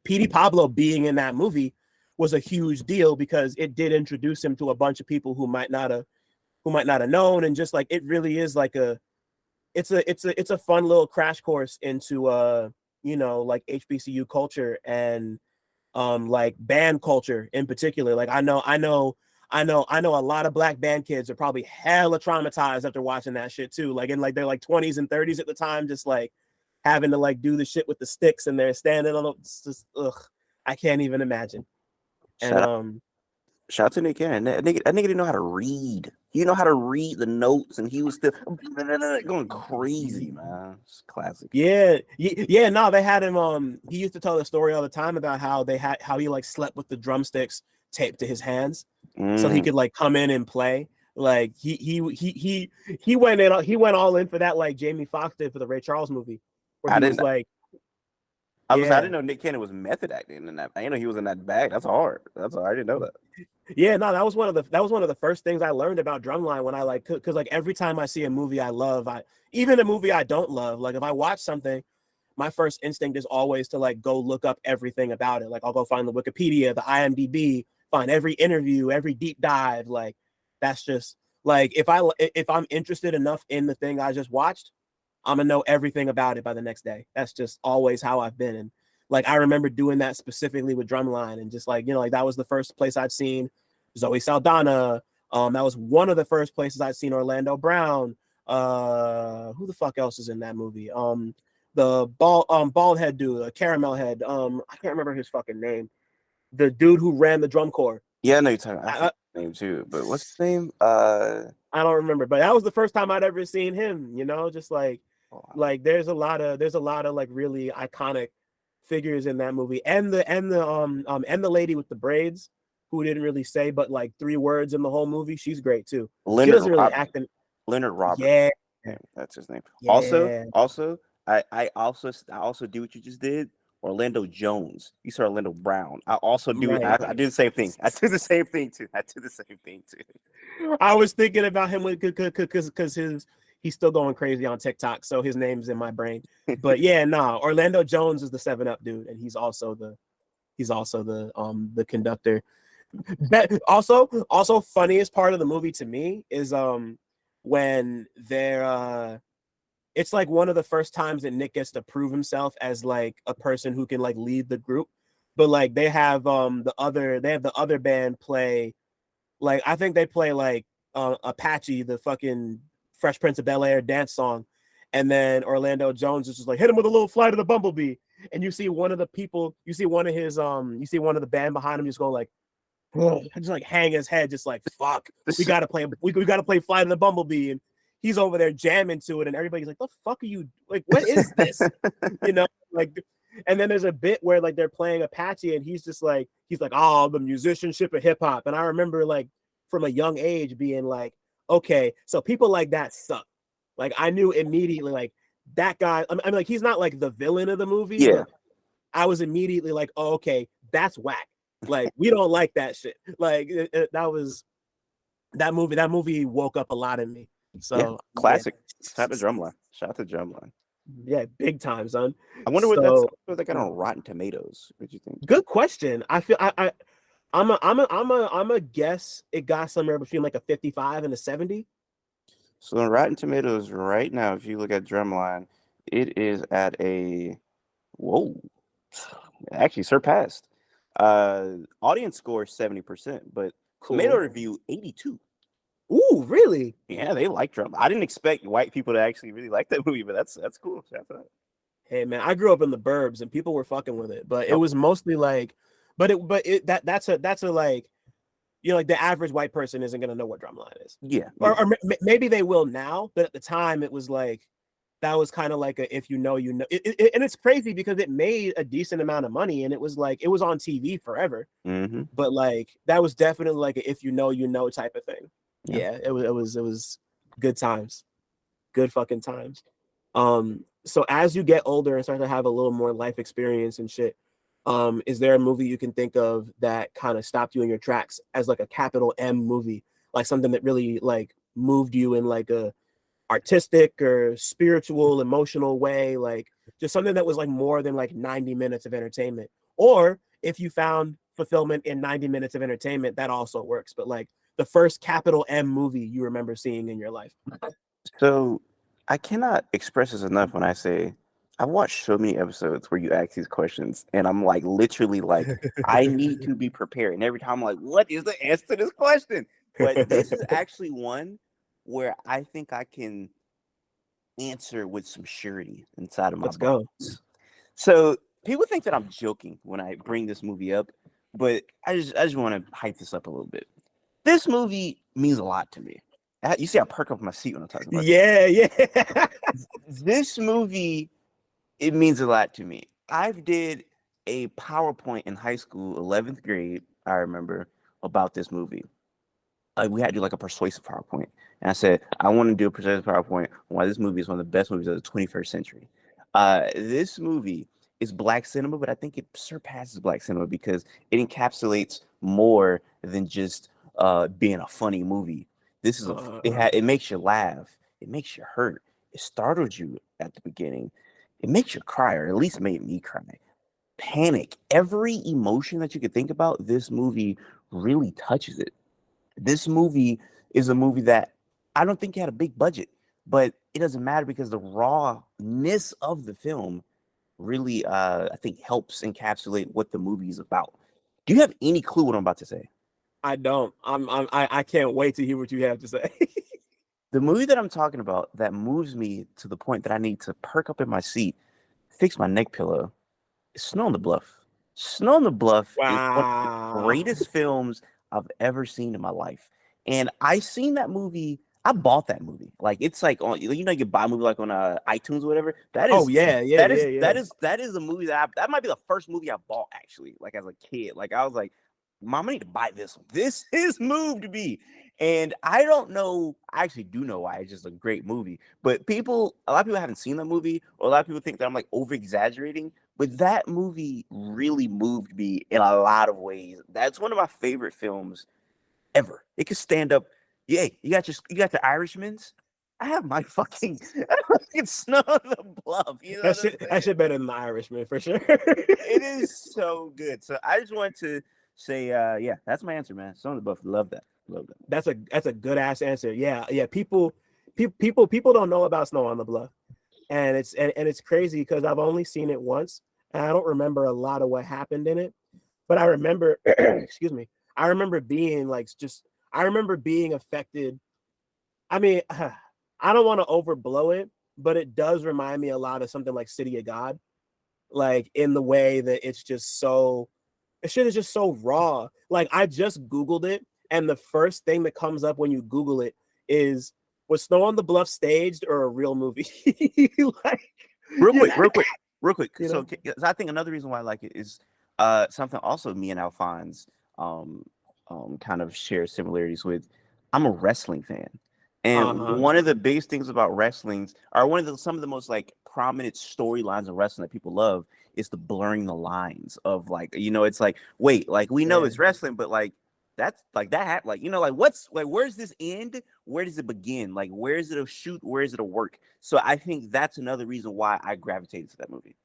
P.D. Pablo being in that movie was a huge deal because it did introduce him to a bunch of people who might not have known. And just like it really is like it's a fun little crash course into like HBCU culture and like band culture in particular. Like I know a lot of black band kids are probably hella traumatized after watching that shit too. Like in like their like 20s and 30s at the time, just like having to like do the shit with the sticks and they're standing on it's just I can't even imagine. Shout out, shout out to Nick Cannon. That nigga didn't know how to read. He know how to read the notes, and he was still going crazy, man. It's classic. Yeah. No, they had him. He used to tell the story all the time about how he like slept with the drumsticks taped to his hands, so he could like come in and play. Like he went all in for that, like Jamie Foxx did for the Ray Charles movie, where he was like, I didn't know Nick Cannon was method acting in that. I didn't know he was in that bag. That's hard. I didn't know that. Yeah, no, that was one of the first things I learned about Drumline when I like, because like every time I see a movie I love, even a movie I don't love, like if I watch something, my first instinct is always to like go look up everything about it. Like I'll go find the Wikipedia, the IMDb, find every interview, every deep dive. Like that's just like if I'm interested enough in the thing I just watched, I'm gonna know everything about it by the next day. That's just always how I've been. And like I remember doing that specifically with Drumline, and just like, you know, like that was the first place I'd seen Zoe Saldana. That was one of the first places I'd seen Orlando Brown. Who the fuck else is in that movie? The bald head dude, caramel head. I can't remember his fucking name. The dude who ran the drum corps. Yeah, I know you're talking. I forget his name too, but what's his name? I don't remember, but that was the first time I'd ever seen him. You know, just like there's a lot of like really iconic figures in that movie, and the lady with the braids who didn't really say but like 3 words in the whole movie. She's great too. She doesn't really act in Leonard Roberts. Yeah, that's his name. Yeah. Also, I also do what you just did. Orlando Jones. You saw Orlando Brown. I also do. Right. I do the same thing. I do the same thing too. I was thinking about him because he's still going crazy on TikTok, so his name's in my brain. But yeah, Orlando Jones is the 7-Up dude, and he's also the conductor. That also funniest part of the movie to me is when they're it's like one of the first times that Nick gets to prove himself as like a person who can like lead the group. But like they have the other band play, like I think they play like Apache, the fucking Fresh Prince of Bel-Air dance song, and then Orlando Jones is just like hit him with a little Flight of the Bumblebee, and you see one of the band behind him just go like, just like hang his head, just like fuck, we gotta play Flight of the Bumblebee, and he's over there jamming to it, and everybody's like, the fuck are you, like, what is this? You know, like, and then there's a bit where like they're playing Apache, and he's like, oh, the musicianship of hip hop. And I remember like from a young age being like, okay, so people like that suck. Like I knew immediately, like that guy, I mean like he's not like the villain of the movie. Yeah. I was immediately like, oh, okay, that's whack. Like we don't like that shit. Like that movie woke up a lot in me. So yeah, classic. Shout out to Drumline. Yeah, big time, son. I wonder what that got on Rotten Tomatoes. What do you think? Good question. I feel I'm a guess it got somewhere between like a 55 and a 70. So on Rotten Tomatoes right now, if you look at Drumline, it is at a actually surpassed. Audience score 70%, but Cool. tomato review 82. Ooh, really? Yeah, they like Drum. I didn't expect white people to actually really like that movie, but that's cool. Shout out to that. Hey man, I grew up in the burbs and people were fucking with it, but it was mostly like, that's a like, you know, like the average white person isn't gonna know what Drumline is. Yeah, or maybe they will now, but at the time it was like that was kind of like a if you know you know. And it's crazy because it made a decent amount of money, and it was like it was on TV forever. Mm-hmm. But like that was definitely like a if you know you know type of thing. Yeah, it was good times, good fucking times. So as you get older and start to have a little more life experience and shit, is there a movie you can think of that kind of stopped you in your tracks as like a capital M movie, like something that really like moved you in like a artistic or spiritual, emotional way, like just something that was like more than like 90 minutes of entertainment? Or if you found fulfillment in 90 minutes of entertainment, that also works. But like the first capital M movie you remember seeing in your life. So I cannot express this enough when I say I've watched so many episodes where you ask these questions, and I'm like literally like I need to be prepared. And every time I'm like, what is the answer to this question? But this is actually one where I think I can answer with some surety inside of my Let's go. bones. So people think that I'm joking when I bring this movie up, but I just want to hype this up a little bit. This movie means a lot to me. You see, I perk up my seat when I'm talking about Yeah. this movie. It means a lot to me. I've did a PowerPoint in high school, 11th grade. I remember about this movie. We had to do like a persuasive PowerPoint, and I said I want to do a persuasive PowerPoint on why this movie is one of the best movies of the 21st century. This movie is black cinema, but I think it surpasses black cinema because it encapsulates more than just being a funny movie. This is it makes you laugh, it makes you hurt, it startled you at the beginning, it makes you cry, or at least made me cry. Panic, every emotion that you could think about, this movie really touches it. This movie is a movie that I don't think had a big budget, but it doesn't matter because the rawness of the film really, I think, helps encapsulate what the movie is about. Do you have any clue what I'm about to say? I don't. I can't wait to hear what you have to say. The movie that I'm talking about that moves me to the point that I need to perk up in my seat, fix my neck pillow, is Snow on the Bluff. Snow on the Bluff is one of the Wow. greatest films I've ever seen in my life. And I seen that movie. I bought that movie. Like it's like on you can buy a movie like on iTunes or whatever. That is that is a movie that might be the first movie I bought actually. Like as a kid, like I was like, Mom, I need to buy this one. This is moved me. And I don't know. I actually do know why. It's just a great movie. But a lot of people haven't seen that movie, or a lot of people think that I'm like over exaggerating. But that movie really moved me in a lot of ways. That's one of my favorite films ever. It could stand up. Yeah, you got the Irishmans. I have my fucking Snow on the Bluff. You know that shit better than The Irishman for sure. It is so good. So I just want to say, yeah, that's my answer, man. Snow on the Bluff. Love that. That's a good ass answer. Yeah. People don't know about Snow on the Bluff, and it's crazy because I've only seen it once, and I don't remember a lot of what happened in it. But I remember, excuse me, I remember being affected. I mean, I don't want to overblow it, but it does remind me a lot of something like City of God, like in the way that it's just so, it shit is just so raw. Like I just Googled it, and the first thing that comes up when you Google it is, was Snow on the Bluff staged or a real movie? Like, real quick. You So know? I think another reason why I like it is something also me and Alphonse kind of share similarities with. I'm a wrestling fan. And one of the biggest things about wrestlings, or some of the most like prominent storylines of wrestling that people love, is the blurring the lines of like, it's like, wait, like we know it's wrestling, but like that's like that, like, like what's like, where's this end? Where does it begin? Like, where is it a shoot? Where is it a work? So I think that's another reason why I gravitated to that movie.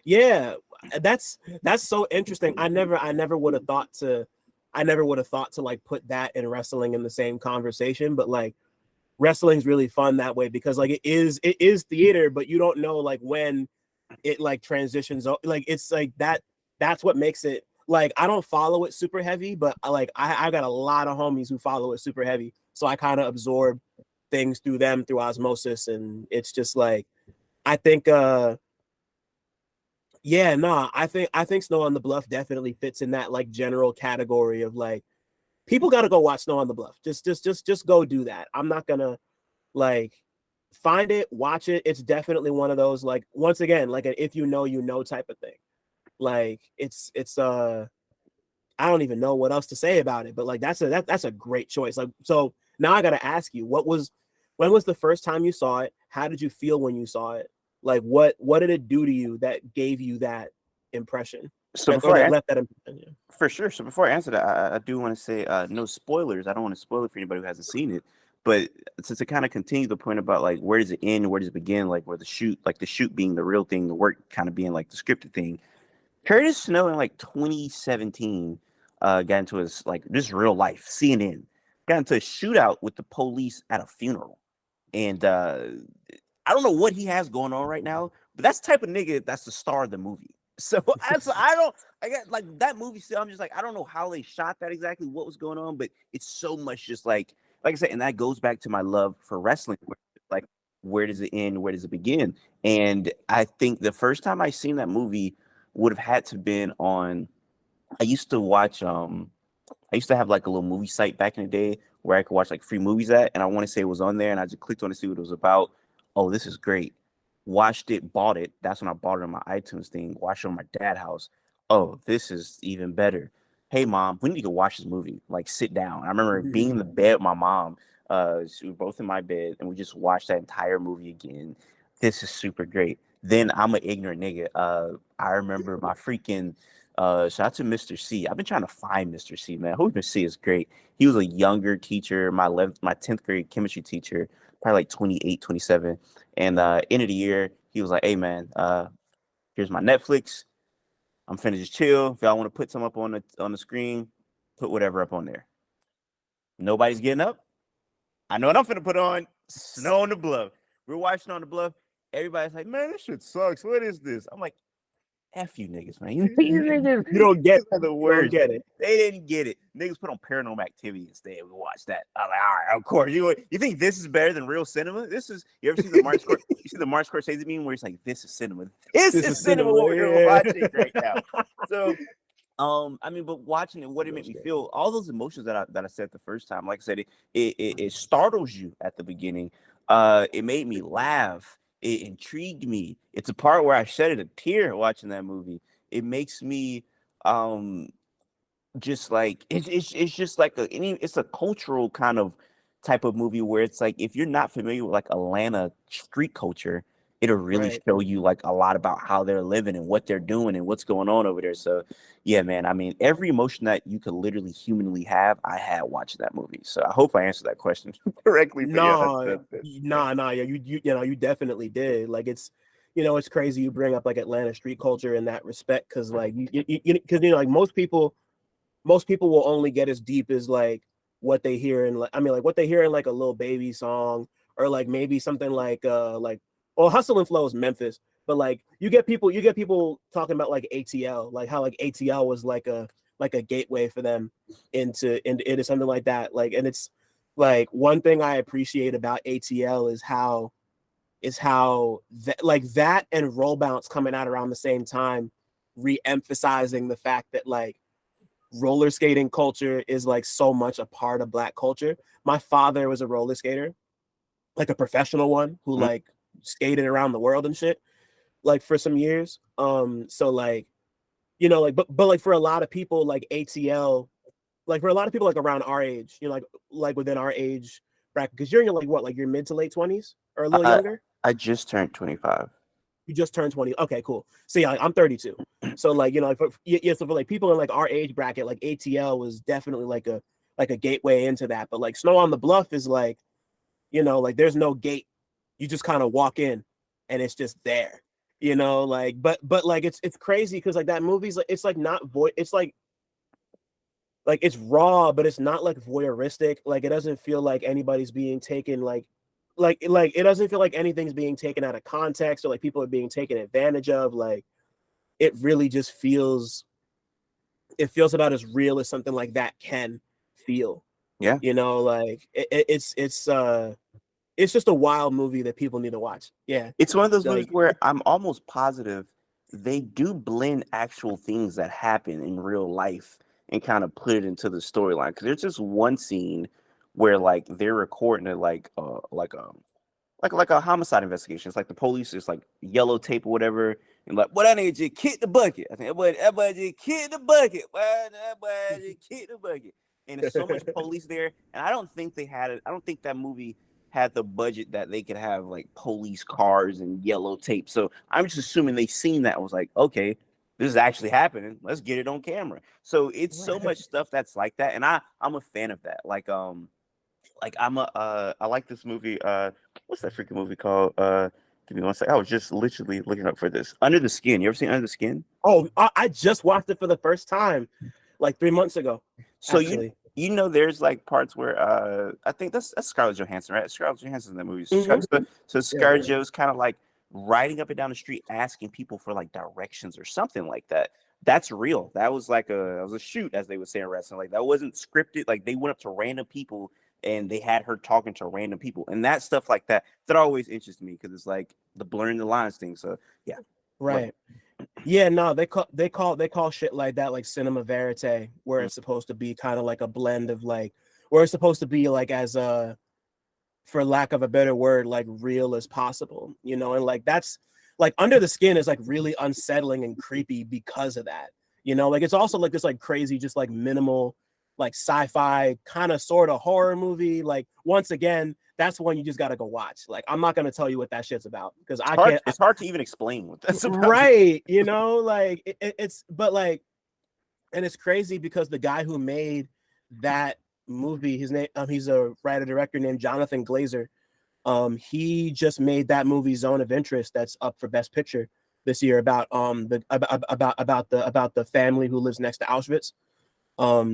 Yeah, that's so interesting. I never would have thought to like put that and wrestling in the same conversation, but like wrestling's really fun that way because like it is theater, but you don't know like when it like transitions. Like it's like that's what makes it, like I don't follow it super heavy, but like I got a lot of homies who follow it super heavy, so I kind of absorb things through them through osmosis, and it's just like I think yeah, no, I think Snow on the Bluff definitely fits in that like general category of like people got to go watch Snow on the Bluff. Just go do that. I'm not gonna like find it, watch it. It's definitely one of those like, once again, like an if you know type of thing. Like it's I don't even know what else to say about it, but like that's a great choice. Like, so now I got to ask you, when was the first time you saw it? How did you feel when you saw it? Like what did it do to you that gave you that impression? So Left that impression? for sure. So before I answer that, I do want to say no spoilers. I don't want to spoil it for anybody who hasn't seen it. But to kind of continue the point about like where does it end, where does it begin, like where the shoot being the real thing, the work kind of being like the scripted thing. Curtis Snow in like 2017 got into his like this real life CNN got into a shootout with the police at a funeral, and I don't know what he has going on right now, but that's the type of nigga that's the star of the movie. So I got like that movie still. I'm just like, I don't know how they shot that exactly, what was going on, but it's so much just like I said, and that goes back to my love for wrestling. Where, like where does it end, where does it begin? And I think the first time I seen that movie would have had to been on. I used to watch I used to have like a little movie site back in the day where I could watch like free movies at, and I want to say it was on there, and I just clicked on to see what it was about. Oh, this is great. Watched it, bought it. That's when I bought it on my iTunes thing. Watched it on my dad's house. Oh, this is even better. Hey, mom, we need to watch this movie. Like, sit down. I remember being in the bed with my mom. We were both in my bed, and we just watched that entire movie again. This is super great. Then I'm an ignorant nigga. I remember my freaking shout out to Mr. C. I've been trying to find Mr. C, man. Mr. C is great. He was a younger teacher, my 10th grade chemistry teacher, probably like 28, 27. And end of the year, he was like, hey man, here's my Netflix. I'm finna just chill. If y'all want to put some up on the screen, put whatever up on there. Nobody's getting up. I know what I'm finna put on. Snow on the Bluff. We're watching on the Bluff. Everybody's like, man, this shit sucks. What is this? I'm like, F you niggas, man. You don't get the You worst. don't get it. They didn't get it. Niggas put on Paranormal Activity instead. We watched that. I'm like, all right, of course. You think this is better than real cinema? This is, you ever see the Martin Scorsese meme where it's like, this is cinema. This is cinema what we're watching right now. So I mean, but watching it, what it made me feel, all those emotions that I said the first time, like I said, it startles you at the beginning. It made me laugh. It intrigued me. It's a part where I shedded a tear watching that movie. It makes me just like it's just like it's a cultural kind of type of movie where it's like if you're not familiar with like Atlanta street culture, it'll really show you like a lot about how they're living and what they're doing and what's going on over there. So yeah, man, I mean, every emotion that you could literally humanly have, I had watching that movie. So I hope I answered that question correctly. Nah, yeah, you definitely did. Like it's crazy you bring up like Atlanta street culture in that respect because like because like most people will only get as deep as like what they hear in like what they hear in like a Lil Baby song or like maybe something like well, Hustle and Flow is Memphis, but like you get people talking about like ATL, like how like ATL was like a gateway for them into something like that. Like, and it's like one thing I appreciate about ATL is how that like that and Roll Bounce coming out around the same time, re-emphasizing the fact that like roller skating culture is like so much a part of Black culture. My father was a roller skater, like a professional one who like skated around the world and shit, like for some years. So like, like, but like for a lot of people, like ATL, like for a lot of people like around our age, like within our age bracket, because you're in like what, like your mid to late 20s or a little younger. I just turned 25. You just turned 20. Okay, cool. So yeah, I'm 32. So like, so for like people in like our age bracket, like ATL was definitely like a gateway into that. But like Snow on the Bluff is like, like there's no gate. You just kind of walk in and it's just there. Like, but like it's crazy because like that movie's like it's like not it's like it's raw, but it's not like voyeuristic. Like it doesn't feel like anybody's being taken like it doesn't feel like anything's being taken out of context or like people are being taken advantage of. Like it really just feels about as real as something like that can feel. Yeah. Like it's just a wild movie that people need to watch. Yeah. It's one of those movies where I'm almost positive they do blend actual things that happen in real life and kind of put it into the storyline. Because there's just one scene where like they're recording it like a homicide investigation. It's like the police is like yellow tape or whatever, and like, what I need to kick the bucket. I think everybody just kick the bucket. Everybody just kick the bucket. And there's so much police there, and I don't think they had it. I don't think that movie had the budget that they could have like police cars and yellow tape. So I'm just assuming they seen that and was like, okay, this is actually happening. Let's get it on camera. So it's so much stuff that's like that, and I'm a fan of that. Like I like this movie. What's that freaking movie called? Give me one second. I was just literally looking up for this. Under the Skin. You ever seen Under the Skin? Oh, I just watched it for the first time like 3 months ago. So there's like parts where I think that's Scarlett Johansson, right? Scarlett Johansson in that movie. So Scarlett Jo's kind of like riding up and down the street asking people for like directions or something like that. That's real. That was like a shoot, as they would say in wrestling. Like that wasn't scripted. Like they went up to random people and they had her talking to random people, and that stuff like that always interests me because it's like the blurring the lines thing. So yeah, Right. Yeah, no, they call shit like that like cinema verite, where it's supposed to be kind of like a blend of like, where it's supposed to be like as a, for lack of a better word, like real as possible, you know, and like that's like Under the Skin is like really unsettling and creepy because of that, you know, like it's also like this like crazy, just like minimal, like sci-fi kind of sort of horror movie. Like once again, that's one you just got to go watch. Like I'm not gonna tell you what that shit's about because I can't. It's hard to even explain what that's about. Right, you know, like it's but like, and it's crazy because the guy who made that movie, his name, he's a writer director named Jonathan Glazer. He just made that movie Zone of Interest that's up for Best Picture this year about the family who lives next to Auschwitz,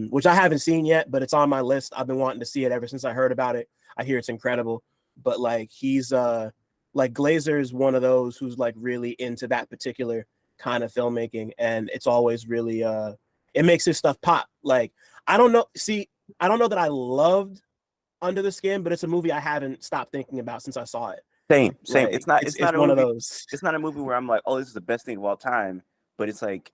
which I haven't seen yet, but it's on my list. I've been wanting to see it ever since I heard about it. I hear it's incredible, but like he's like Glazer is one of those who's like really into that particular kind of filmmaking, and it's always really it makes his stuff pop. Like I don't know that I loved Under the Skin, but it's a movie I haven't stopped thinking about since I saw it. Same. Like, It's not a one movie, of those. It's not a movie where I'm like, oh, this is the best thing of all time, but it's like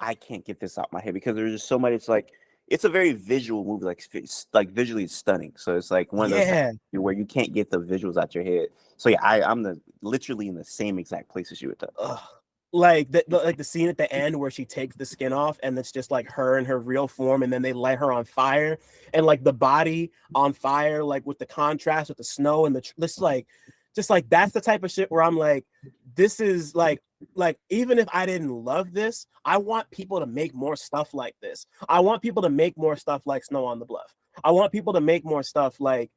I can't get this out my head because there's just so much. It's like it's a very visual movie, like visually it's stunning. So it's like one of those where you can't get the visuals out your head. So yeah, I'm literally in the same exact place as you with that. Like the scene at the end where she takes the skin off and it's just like her in her real form, and then they light her on fire, and like the body on fire, like with the contrast with the snow and this like just like that's the type of shit where I'm like, this is like even if I didn't love this, I want people to make more stuff like this. I want people to make more stuff like Snow on the Bluff. I want people to make more stuff like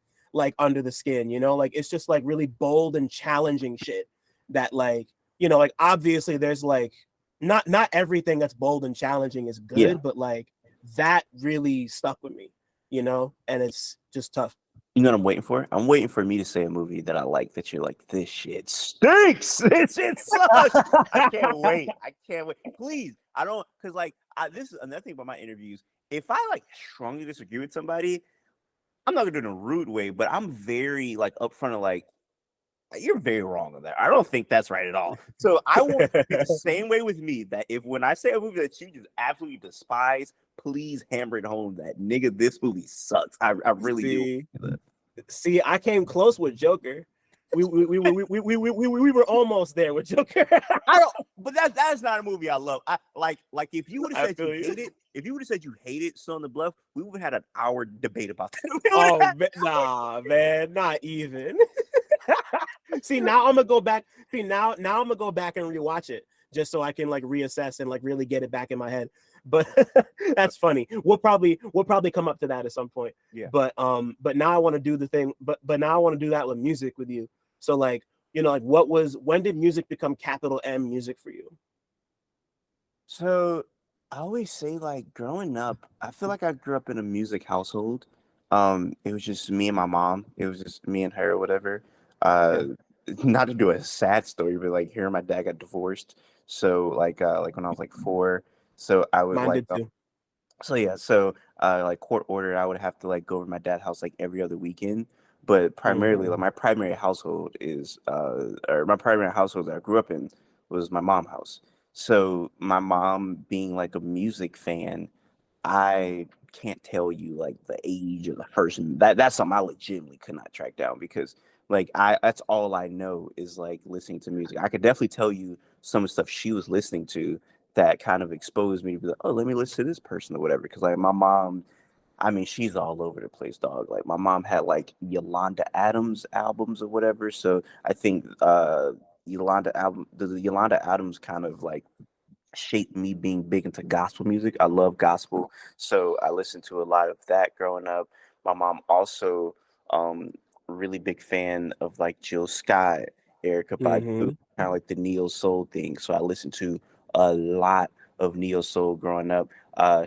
Under the Skin, you know, like it's just like really bold and challenging shit that like, you know, like obviously there's like not everything that's bold and challenging is good, but like that really stuck with me, you know, and it's just tough. You know what I'm waiting for? I'm waiting for me to say a movie that I like that you're like, this shit stinks. This shit sucks. I can't wait. Please. I don't, because like, this is another thing about my interviews. If I like strongly disagree with somebody, I'm not gonna do it in a rude way, but I'm very like upfront of like, you're very wrong on that. I don't think that's right at all. So I want to be the same way with me, that if when I say a movie that you just absolutely despise, please hammer it home that nigga, this movie sucks. I really do. See, I came close with Joker. We were almost there with Joker. But that's not a movie I love. I like if you would have said you hate it, if you would have said you hated Snow on the Bluff, we would have had an hour debate about that. Nah, man, not even. See, now I'm gonna go back. See, now I'm gonna go back and rewatch it just so I can like reassess and like really get it back in my head. But that's funny. We'll probably come up to that at some point. Yeah. But now I want to do the thing. But now I want to do that with music with you. So like, you know, like when did music become capital M music for you? So I always say like growing up, I feel like I grew up in a music household. It was just me and my mom. It was just me and her or whatever. Not to do a sad story, but like here my dad got divorced. So like when I was like 4, so I would Mine did too. So like court ordered, I would have to like go over to my dad's house like every other weekend. But primarily, like my primary household is or my primary household that I grew up in was my mom's house. So my mom being like a music fan, I can't tell you like the age of the person. That's something I legitimately could not track down because like that's all I know is like listening to music. I could definitely tell you some of the stuff she was listening to that kind of exposed me to be like, oh, let me listen to this person or whatever. Because like my mom, I mean, she's all over the place, dog. Like my mom had like Yolanda Adams albums or whatever. So I think the Yolanda Adams kind of like shaped me being big into gospel music. I love gospel, so I listened to a lot of that growing up. My mom also really big fan of like Jill Scott, Erica Badu, kind of like the neo soul thing. So I listened to a lot of neo soul growing up. I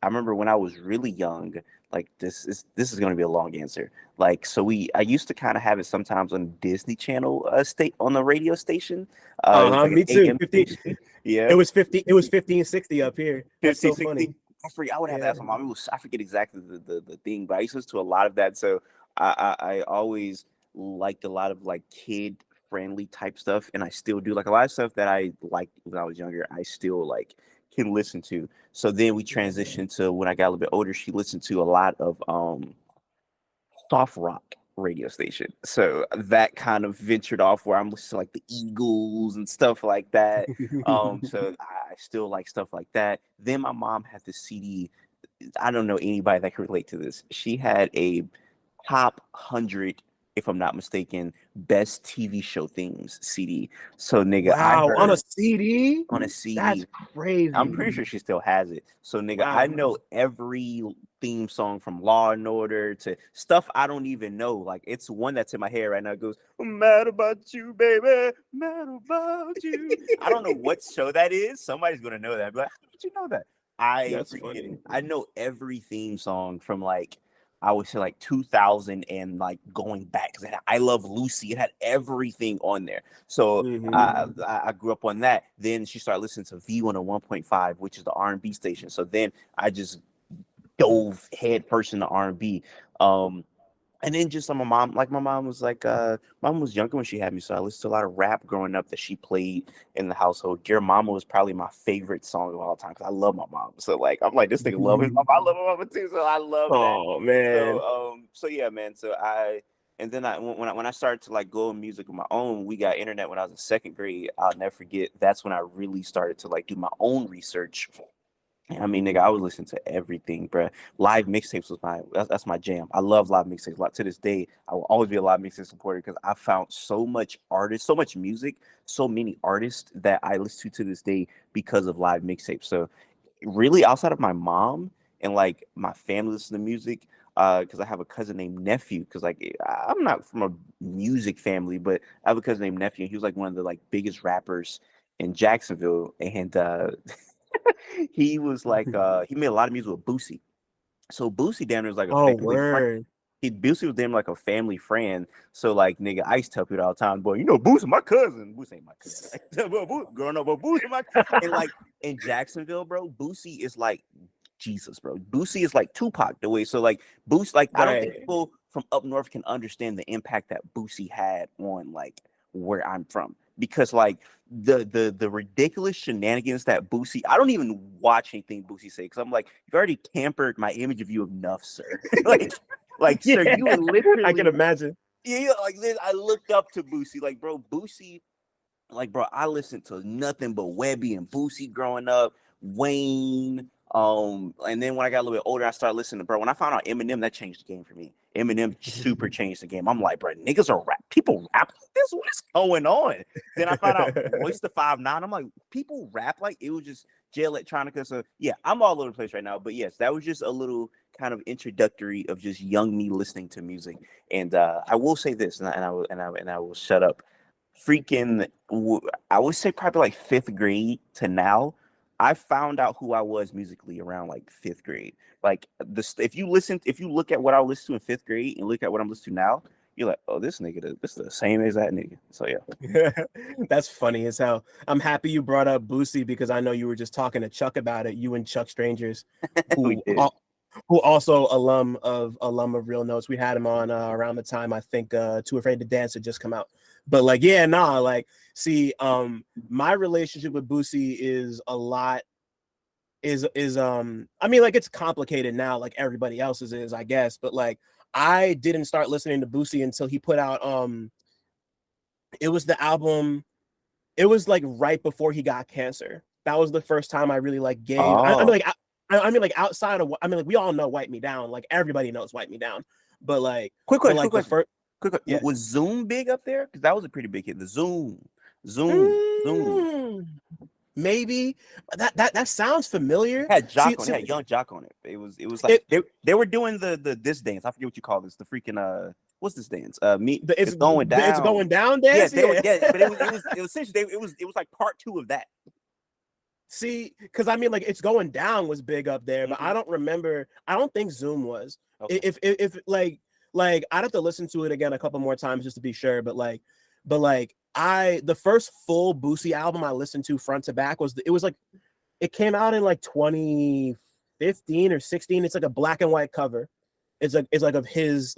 remember when I was really young, like this is going to be a long answer. Like, so I used to kind of have it sometimes on Disney Channel state on the radio station. Me too. 50, yeah. It was 1560 up here. That's so funny. I would have Yeah. asked my mom. I forget exactly the thing, but I used to listen to a lot of that. So I always liked a lot of like kid friendly type stuff, and I still do. Like a lot of stuff that I liked when I was younger, I still like can listen to. So then we Yeah. transitioned to when I got a little bit older. She listened to a lot of soft rock radio station. So that kind of ventured off where I'm listening to like the Eagles and stuff like that. So I still like stuff like that. Then my mom had the CD. I don't know anybody that can relate to this. She had a top 100, if I'm not mistaken, best TV show things CD. So nigga, I Wow, on a heard CD? on a That's CD. I'm crazy. pretty sure she still has it. So nigga, I Wow. know every theme song from Law and Order to stuff I don't even know. Like it's one that's in my head right now. It goes, I'm mad about you, baby. Mad about you. I don't know what show that is. Somebody's gonna know that. But how did you know that? I That's freaking funny. I know every theme song from like I would say like 2000 and like going back because I Love Lucy. It had everything on there. So I grew up on that. Then she started listening to V101.5, which is the R&B station. So then I just dove head first into R&B. And then just my mom was like, mom was younger when she had me, so I listened to a lot of rap growing up that she played in the household. Dear Mama was probably my favorite song of all time because I love my mom. So like, I'm like, this nigga love his mom. I love my mama too, so I love that. Oh man. So yeah, man. And then when I started to like go in music on my own, we got internet when I was in second grade. I'll never forget. That's when I really started to like do my own research. I mean, nigga, I was listening to everything, bro. Live mixtapes was that's my jam. I love live mixtapes. Like to this day, I will always be a live mixtape supporter because I found so much artists, so much music, so many artists that I listen to this day because of live mixtapes. So really, outside of my mom and like my family listen to music, because I have a cousin named Nephew. Because like I'm not from a music family, but I have a cousin named Nephew, and he was like one of the like biggest rappers in Jacksonville, and he was like he made a lot of music with Boosie. So Boosie damn near was like a Oh family friend. word. Boosie was damn near like a family friend. So like nigga, I used to tell people all the time, boy, you know Boosie my cousin. Boosie ain't my cousin. Growing up, but Boosie my and like in Jacksonville, bro, Boosie is like Jesus, bro. Boosie is like Tupac the way. So like Boosie, like I don't think Right. people from up north can understand the impact that Boosie had on like where I'm from. Because like the ridiculous shenanigans that Boosie, I don't even watch anything Boosie say because I'm like, you've already tampered my image of you enough, sir. like, sir, Yeah, you would I can literally, imagine. yeah, like this. I looked up to Boosie, like, bro, Boosie, like, bro, I listened to nothing but Webby and Boosie growing up, Wayne. And then when I got a little bit older, I started listening to bro. When I found out Eminem, that changed the game for me. Eminem super changed the game. I'm like, bro, niggas are people rap like this. What is going on? Then I found out Royce the 5'9". I'm like, people rap like it was just Jay Electronica. So yeah, I'm all over the place right now. But yes, that was just a little kind of introductory of just young me listening to music. And I will say this, and I will shut up. Freaking, I would say probably like fifth grade to now. I found out who I was musically around like fifth grade. Like this, if you look at what I listened to in fifth grade and look at what I'm listening to now, you're like, oh, this nigga, this is the same as that nigga. So yeah. That's funny as hell. I'm happy you brought up Boosie because I know you were just talking to Chuck about it. You and Chuck Strangers, We who did. who also alum of Real Notes. We had him on around the time I think Too Afraid to Dance had just come out. But like, yeah, nah, like, see, my relationship with Boosie is a lot. I mean, like, it's complicated now, like everybody else's is, I guess. But like, I didn't start listening to Boosie until he put out it was the album. It was like right before he got cancer. That was the first time I really like gave. Oh, I mean, like outside of, I mean, like we all know "Wipe Me Down." Like everybody knows "Wipe Me Down," but like, quick but question, like the first, quick question. yeah. Was Zoom big up there? Because that was a pretty big hit. The Zoom. Mm, maybe that sounds familiar. It had See, Jock on it. see, It had Young Jock on it. It was like it they were doing the this dance. I forget what you call this. The freaking what's this dance? it's It's going it's down. going down Yeah, dance. they were. Yeah. Yeah, but it was essentially it was like part two of that. See, because I mean, like, it's going down was big up there, but I Mhm. don't remember. I don't think Zoom was. Okay. If like I'd have to listen to it again a couple more times just to be sure. But like the first full Boosie album I listened to front to back was it was like it came out in like 2015 15 or 16. It's like a black and white cover. It's like of his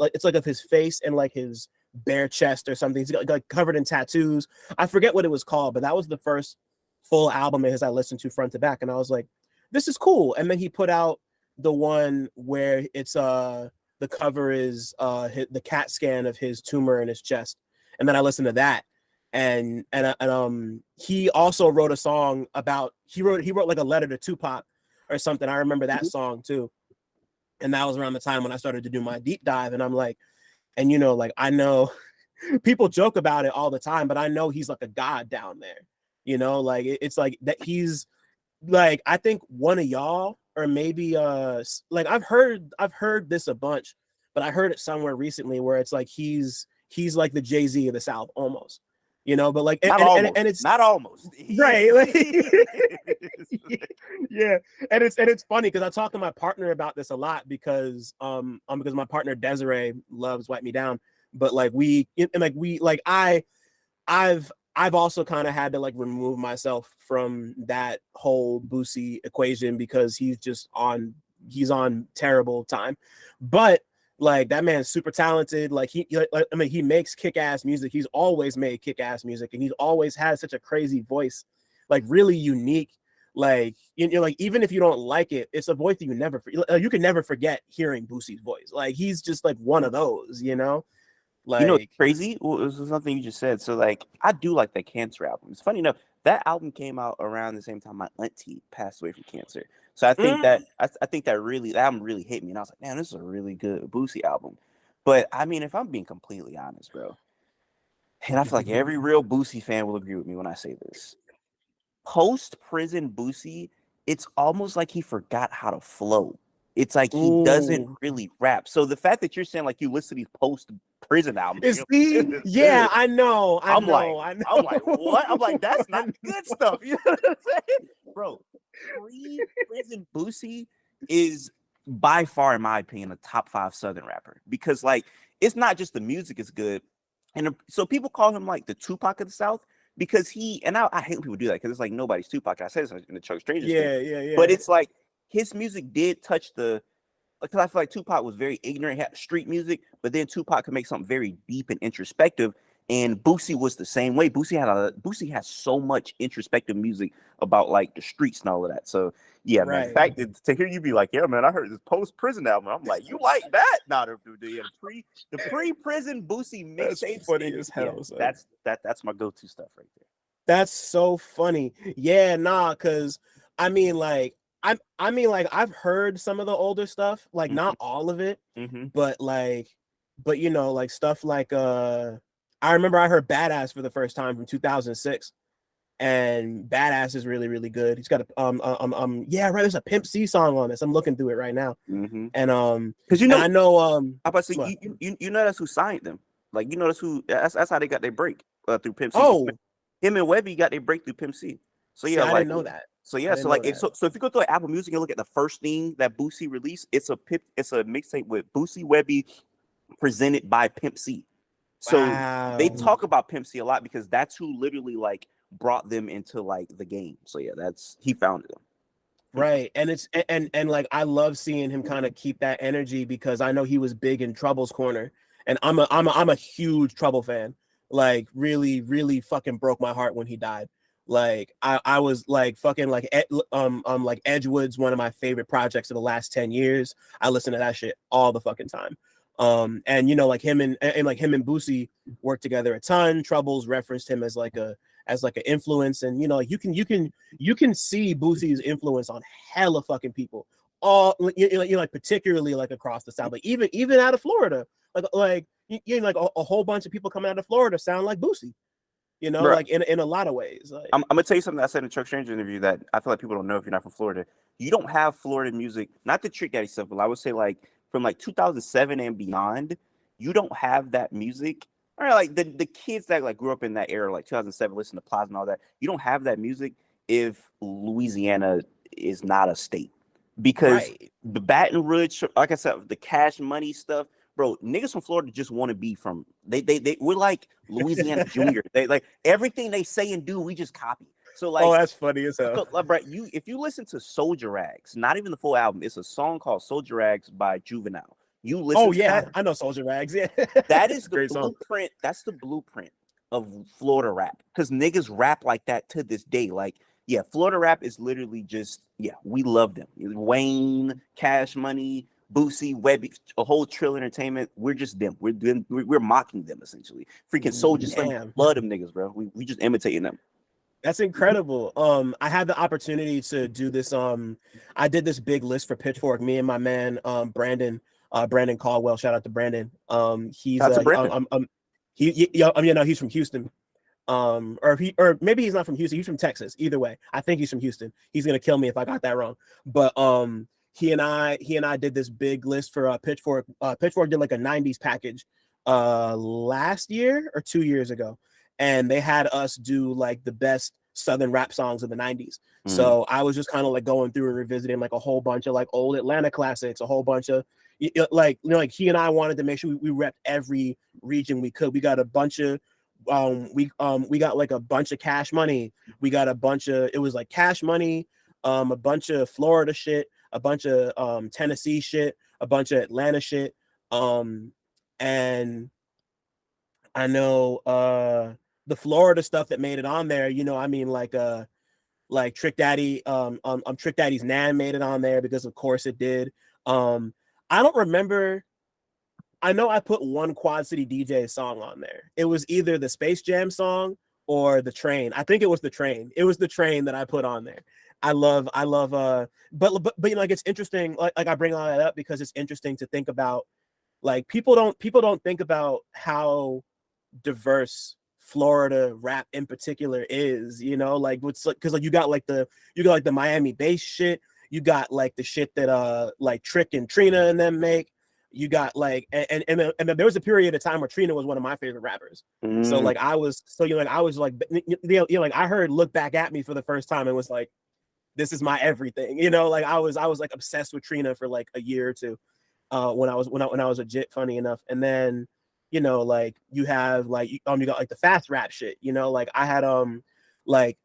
face and like his bare chest or something. He's got like covered in tattoos. I forget what it was called, but that was the first full album of his I listened to front to back, and I was like, this is cool. And then he put out the one where it's the cover is the CAT scan of his tumor in his chest, and then I listened to that. And he also wrote a song about he wrote like a letter to Tupac or something. I remember that song too. And that was around the time when I started to do my deep dive. And I'm like, and you know, like I know people joke about it all the time, but I know he's like a god down there. You know, like it's like that he's like, I think one of y'all, or maybe like I've heard this a bunch, but I heard it somewhere recently where it's like he's like the Jay-Z of the South almost. You know, but like and it's not almost right. Like, yeah, and it's funny because I talk to my partner about this a lot because my partner Desiree loves Wipe Me Down, but like I've also kind of had to like remove myself from that whole Boosie equation because he's on terrible time, but like that man's super talented. Like he makes kick-ass music. He's always made kick-ass music, and he's always had such a crazy voice, like really unique. Like like even if you don't like it, it's a voice that you can never forget hearing Boosie's voice. Like he's just like one of those, you know. Like what's crazy? Well, this is something you just said. So like I do like that Cancer album. It's funny enough that album came out around the same time my auntie passed away from cancer. So I think that that album really hit me, and I was like, man, this is a really good Boosie album. But I mean, if I'm being completely honest, bro, and I feel like every real Boosie fan will agree with me when I say this. Post-prison Boosie, it's almost like he forgot how to flow. It's like he doesn't really rap. So the fact that you're saying like you listen to these post-prison albums, yeah, I know. I'm like, what? I'm like, that's not good stuff. You know what I'm saying? Bro, pre-prison Boosie is by far, in my opinion, a top 5 Southern rapper because like it's not just the music is good, and so people call him like the Tupac of the South because I hate when people do that because it's like nobody's Tupac. I said this in the Chuck Strangers thing. Yeah. But it's like his music did touch because I feel like Tupac was very ignorant, had street music, but then Tupac could make something very deep and introspective. And Boosie was the same way. Boosie has so much introspective music about like the streets and all of that. So yeah, right. Man. In fact, to hear you be like, yeah, man, I heard this post-prison album. I'm like, you like that? Nah, the pre-prison Boosie mixtape. Funny as hell. Yeah, that's my go-to stuff right there. That's so funny. Yeah, nah, because I mean, like I've heard some of the older stuff, like not all of it, but you know, like stuff like I remember I heard Badazz for the first time from 2006, and Badazz is really, really good. He's got a yeah, right. There's a Pimp C song on this. I'm looking through it right now, and because you know, I know I'm about to say you know that's who signed them. Like you know that's how they got their break through Pimp C. Oh, him and Webby got their break through Pimp C. So yeah, I didn't know that. So yeah, so like so if you go through Apple Music and look at the first thing that Boosie released, it's a mixtape with Boosie Webby presented by Pimp C. So they talk about Pimp C a lot because that's who literally like brought them into like the game. So yeah, he founded them. Right. And it's and like I love seeing him kind of keep that energy because I know he was big in Trouble's corner, and I'm a huge Trouble fan. Like really, really fucking broke my heart when he died. Like I was like fucking like like Edgewood's one of my favorite projects of the last 10 years. I listen to that shit all the fucking time. And you know, like him and Boosie worked together a ton. Troubles referenced him as like an influence, and you know, like you can see Boosie's influence on hella fucking people. All you know, like particularly like across the South, like even out of Florida, like you know, like a whole bunch of people coming out of Florida sound like Boosie. You know, right. Like in a lot of ways. Like, I'm gonna tell you something I said in a Chuck Stranger interview that I feel like people don't know if you're not from Florida. You don't have Florida music, not the Trick Daddy stuff, but I would say like from like 2007 and beyond, you don't have that music. Or like the kids that like grew up in that era, like 2007, listen to Plaza and all that. You don't have that music if Louisiana is not a state, because the Baton Rouge, like I said, the Cash Money stuff. Bro, niggas from Florida just want to be from we're like Louisiana Junior. They like everything they say and do, we just copy. So like, Oh, that's funny as hell. Brett, if you listen to Soldier Rags, not even the full album, it's a song called Soldier Rags by Juvenile. You listen Oh to yeah, that, I know Soldier Rags. Yeah, that is the great song. blueprint. That's the blueprint of Florida rap. Because niggas rap like that to this day. Like, yeah, Florida rap is literally just, yeah, we love them. Wayne, Cash Money, Boosie, Webby, a whole Trill Entertainment. We're just them. We're mocking them essentially. Freaking Soldier Slim, Damn. love them niggas, bro. We just imitating them. That's incredible. I had the opportunity to do this. I did this big list for Pitchfork. Me and my man, Brandon Caldwell. Shout out to Brandon. He's Shout out to Brandon. he's from Houston. Or maybe he's not from Houston. He's from Texas. Either way, I think he's from Houston. He's gonna kill me if I got that wrong. But he and I did this big list for Pitchfork. Pitchfork did like a '90s package last year or 2 years ago. And they had us do like the best Southern rap songs of the 90s. So I was just kind of like going through and revisiting like a whole bunch of like old Atlanta classics, a whole bunch of like he and I wanted to make sure we repped every region we could. We got a bunch of we got like a bunch of Cash Money. We got a bunch of, it was like Cash Money, a bunch of Florida shit, a bunch of Tennessee shit, a bunch of Atlanta shit. And I know the Florida stuff that made it on there, I mean, like Trick Daddy, Trick Daddy's Nan made it on there because of course it did. I don't remember. I know I put one Quad City DJ song on there. It was either the Space Jam song or the Train. I think it was the Train. It was the Train that I put on there. I love but like it's interesting, like I bring all that up because it's interesting to think about, like people don't think about how diverse Florida rap in particular is, like what's like, because like you got like the Miami bass shit, you got like the shit that like Trick and Trina and them make, you got like and then there was a period of time where Trina was one of my favorite rappers. So like I was like I heard Look Back at Me for the first time and was like, this is my everything, like I was like obsessed with Trina for like a year or two when I was a jit, funny enough. And then like you have like you got like the fast rap shit, like I had like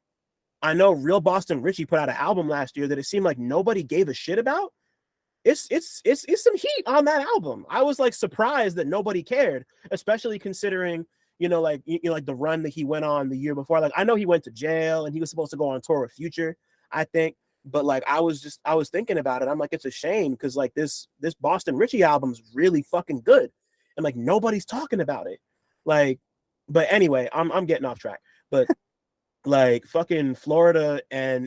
I know Real Boston Richie put out an album last year that it seemed like nobody gave a shit about. It's some heat on that album. I was like surprised that nobody cared, especially considering like like the run that he went on the year before. Like I know he went to jail and he was supposed to go on tour with Future, I think. But like I was thinking about it. I'm like, it's a shame because like this Boston Richie album is really fucking good. And like nobody's talking about it. Like, but anyway, I'm getting off track. But like fucking Florida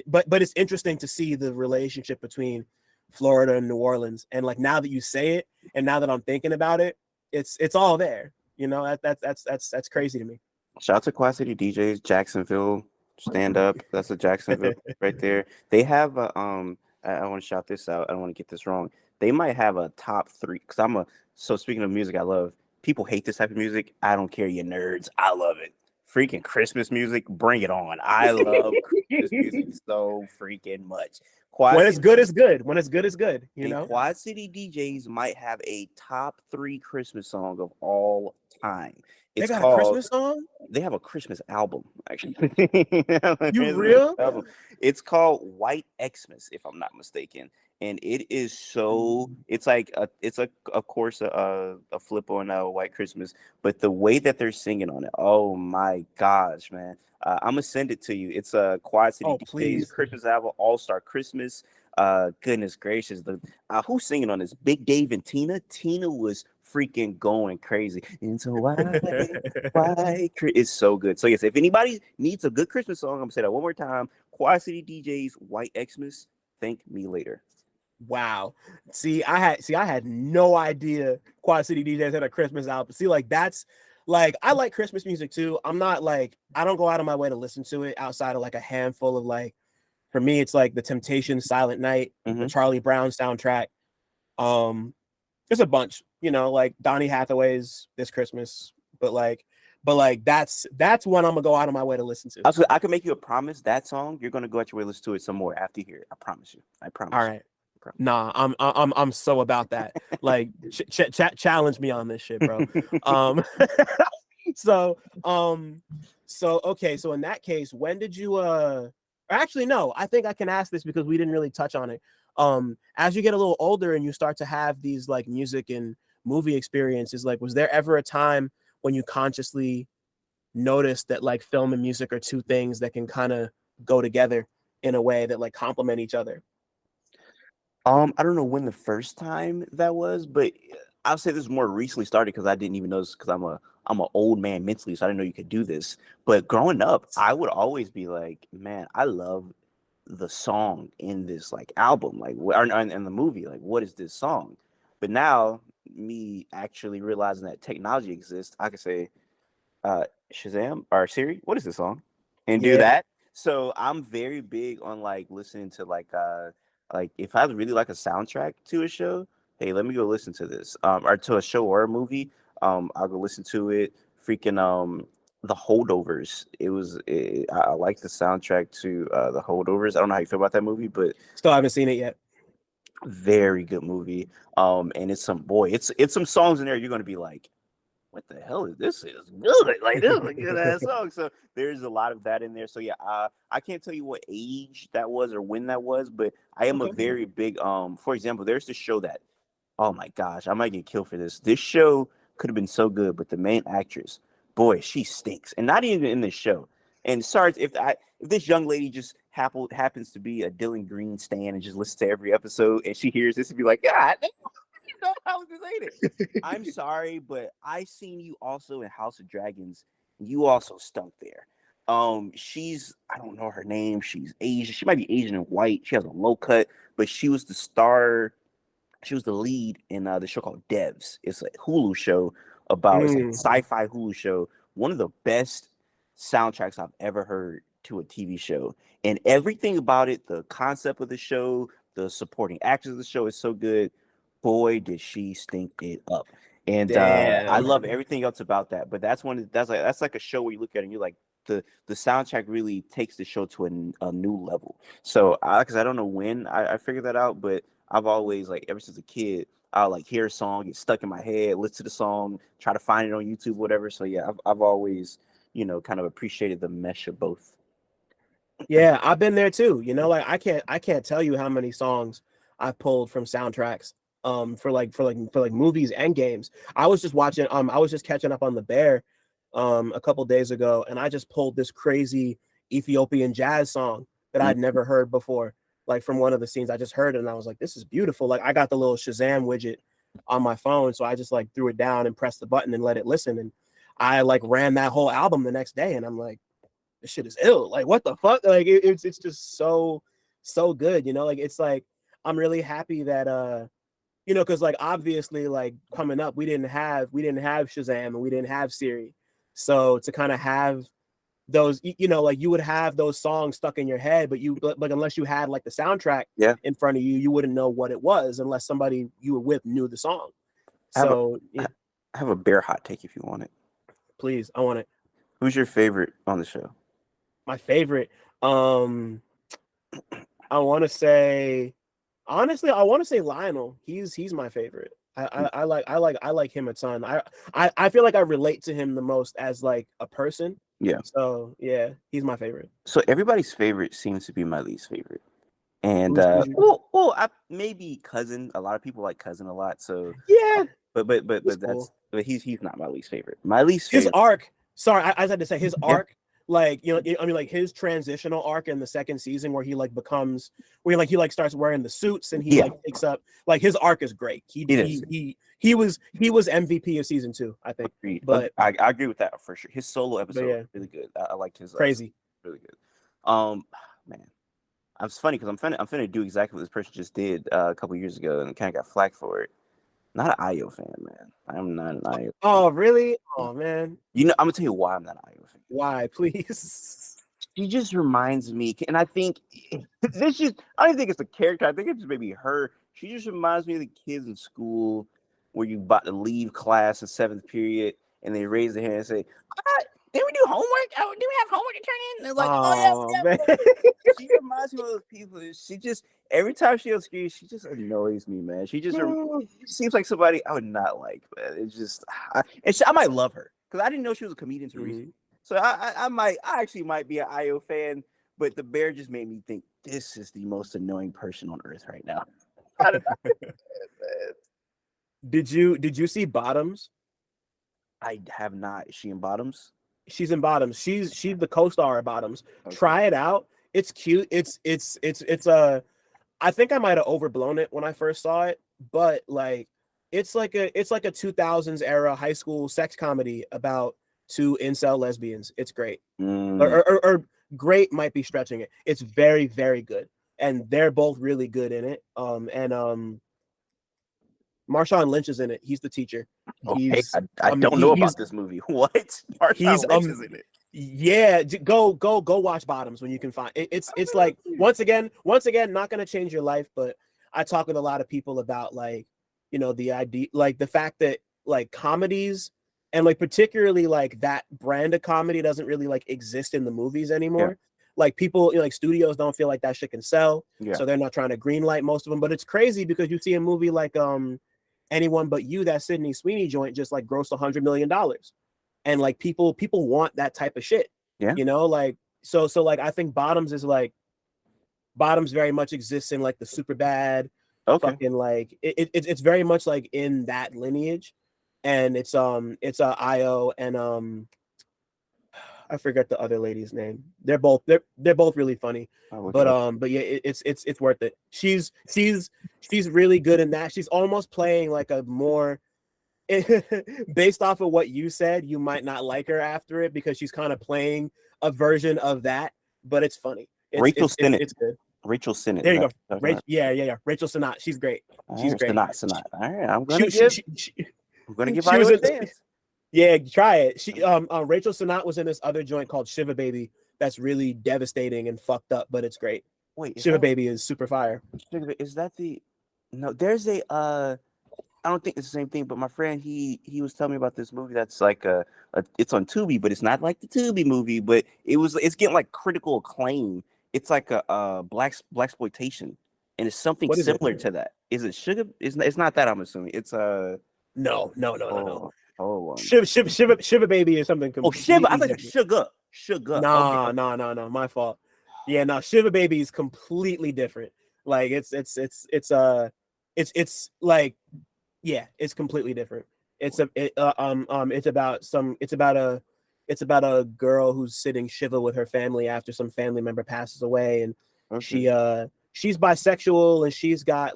but it's interesting to see the relationship between Florida and New Orleans. And like now that you say it, and now that I'm thinking about it, it's all there. That's crazy to me. Shout out to Quad City DJs, Jacksonville, stand up. That's a Jacksonville right there. They have a I want to shout this out. I don't want to get this wrong. They might have a top 3 because so speaking of music, I love, people hate this type of music. I don't care, you nerds. I love it. Freaking Christmas music, bring it on. I love Christmas music so freaking much. When it's good, it's good. When it's good, it's good. Quad City DJs might have a top 3 Christmas song of all time. They got a Christmas song? They have a Christmas album, actually. You real? Album. It's called White Xmas, if I'm not mistaken. And it is so, it's like of course a flip on White Christmas, but the way that they're singing on it, oh my gosh, man. I'm gonna send it to you. It's a Quad City DJ's Christmas album, All Star Christmas. Goodness gracious, who's singing on this? Big Dave and Tina. Tina was freaking going crazy. And so it's so good. So yes, if anybody needs a good Christmas song, I'm gonna say that one more time. Quad City DJ's White Xmas. Thank me later. Wow. See, I had no idea Quad City DJs had a Christmas album. See, like that's like, I like Christmas music too. I'm not like, I don't go out of my way to listen to it outside of like a handful of like, for me, it's like the Temptations, Silent Night, the Charlie Brown soundtrack. There's a bunch, like Donny Hathaway's This Christmas, but that's one I'm gonna go out of my way to listen to. I can make you a promise. That song, you're gonna go out your way to listen to it some more after you hear it. I promise you. I promise. All right. Nah, I'm so about that. Like, challenge me on this shit, bro. So So okay, so in that case, when did you actually no, I think I can ask this because we didn't really touch on it. As you get a little older and you start to have these like music and movie experiences, like was there ever a time when you consciously noticed that like film and music are two things that can kind of go together in a way that like complement each other? I don't know when the first time that was, but I'll say this more recently started because I didn't even notice because I'm an old man mentally, so I didn't know you could do this. But growing up, I would always be like, man, I love the song in this like album, like or in the movie, like what is this song? But now, me actually realizing that technology exists, I could say, uh, Shazam or Siri, what is this song? And do Yeah. that. So I'm very big on like listening to like if I really like a soundtrack to a show, hey, let me go listen to this. Or to a show or a movie, I'll go listen to it. Freaking The Holdovers. I like the soundtrack to The Holdovers. I don't know how you feel about that movie, but Still haven't seen it yet. very good movie. And it's some songs in there you're gonna be like, what the hell is this? Is good. Like this is a good ass song. So there's a lot of that in there. So yeah, I can't tell you what age that was or when that was, but I am a Okay. very big for example, there's this show that, oh my gosh, I might get killed for this. This show could have been so good, but the main actress, boy, she stinks. And not even in this show. And sorry if this young lady just happens to be a Dylan Green stan and just listens to every episode and she hears this and be like, God, you know how to say it. I'm sorry, but I seen you also in House of Dragons. You also stunk there. I don't know her name. She's Asian. She might be Asian and white. She has a low cut, but she was the star. She was the lead in the show called Devs. It's a Hulu show it's like a sci-fi Hulu show. One of the best soundtracks I've ever heard to a TV show, and everything about it, the concept of the show, the supporting actors of the show is so good. Boy, did she stink it up. And I Damn. love everything else about that. But that's like a show where you look at it and you're like, the soundtrack really takes the show to a new level. So because I don't know when I figured that out, but I've always like ever since a kid, I'll like hear a song, get stuck in my head, listen to the song, try to find it on YouTube, whatever. So yeah, I've always, kind of appreciated the mesh of both. Yeah, I've been there too. You know, like I can't tell you how many songs I've pulled from soundtracks for movies and games. I was just watching I was just catching up on The Bear a couple days ago, and I just pulled this crazy Ethiopian jazz song that I'd never heard before. Like from one of the scenes, I just heard it and I was like, this is beautiful. Like I got the little Shazam widget on my phone, so I just like threw it down and pressed the button and let it listen, and I like ran that whole album the next day, and I'm like, this shit is ill. Like what the fuck? Like it's just so good. You know, like it's like I'm really happy that because like obviously like coming up we didn't have Shazam and we didn't have Siri, so to kind of have those, like you would have those songs stuck in your head, but like unless you had like the soundtrack Yeah, in front of you, you wouldn't know what it was unless somebody you were with knew the song. I have a So yeah, I have a bear hot take if you want it. please, I want it. Who's your favorite on the show? My favorite, um, I want to say, honestly, I want to say Lionel. He's my favorite. I like him a ton. I feel like I relate to him the most as like a person. Yeah. So yeah, he's my favorite. So everybody's favorite seems to be my least favorite. And maybe Cousin. A lot of people like Cousin a lot. So Yeah, but but he's not my least favorite. My least his favorite. arc. Sorry, I had to say his arc. Like I mean, like his transitional arc in the second season where he like becomes where he like starts wearing the suits and he like takes up like his arc is great. He was MVP of season 2, I think. Agreed. But I agree with that for sure. His solo episode was really good. I liked his crazy, really good. Man, it's funny because I'm finna do exactly what this person just did a couple years ago and kind of got flack for it. Not an IO fan, man. I'm not an IO. Oh, really? Oh, man. I'm gonna tell you why I'm not an IO fan. Why, please? She just reminds me, and I think I don't think it's the character. I think it's just maybe her. She just reminds me of the kids in school where you about to leave class in 7th period and they raise their hand and say, did we do homework? Oh, do we have homework to turn in? And they're like, man. She reminds me of those people. She just, every time she on screen, she just annoys me, man. She just seems like somebody I would not like, man. It's just, I might love her because I didn't know she was a comedian until recently. So I actually might be an IO fan, but the bear just made me think this is the most annoying person on earth right now. I don't know. Did you see Bottoms? I have not. Is she in Bottoms? She's in Bottoms. She's the co-star of Bottoms. Okay. Try it out. It's cute. It's I think I might have overblown it when I first saw it, but like it's like a 2000s era high school sex comedy about two incel lesbians. It's great. Or great might be stretching it. It's very, very good. And they're both really good in it. Marshawn Lynch is in it. He's the teacher. Okay, I don't know about this movie. What? Marshawn Lynch is in it. Yeah, go watch Bottoms when you can find it. It's like once again, not gonna change your life, but I talk with a lot of people about like, you know, the idea, like the fact that like comedies and like particularly like that brand of comedy doesn't really like exist in the movies anymore. Yeah. Like people, you know, like studios don't feel like that shit can sell, Yeah. so they're not trying to greenlight most of them. But it's crazy because you see a movie like Anyone But You, that Sydney Sweeney joint just like grossed $100 million. And like people want that type of shit. Yeah. You know, like so like I think Bottoms very much exists in like the super bad fucking like it's very much like in that lineage. And it's IO and I forget the other lady's name. They're both really funny. But yeah, it's worth it. She's really good in that. She's almost playing like a more based off of what you said, you might not like her after it because she's kind of playing a version of that, but it's funny. Rachel Sennett. It's good. Rachel Sennett. There you go. Yeah. Rachel Sennett. She's great. She's great. Sennett. All right, I'm gonna give her a chance. Yeah, try it. Rachel Sennett was in this other joint called Shiva Baby that's really devastating and fucked up, but it's great. Wait, Shiva Baby is super fire. Is that the? No, there's a. I don't think it's the same thing, but my friend he was telling me about this movie that's like it's on Tubi, but it's not like the Tubi movie, but it's getting like critical acclaim. It's like a blaxploitation, and it's something similar to that. Is it Sugar? It's not that, I'm assuming. It's No. Oh, Shiva Baby is something completely Shiva. I thought Sugar. No. My fault. Yeah, no. Shiva Baby is completely different. Like it's like, yeah, it's completely different. It's about a girl who's sitting Shiva with her family after some family member passes away, and she's bisexual, and she's got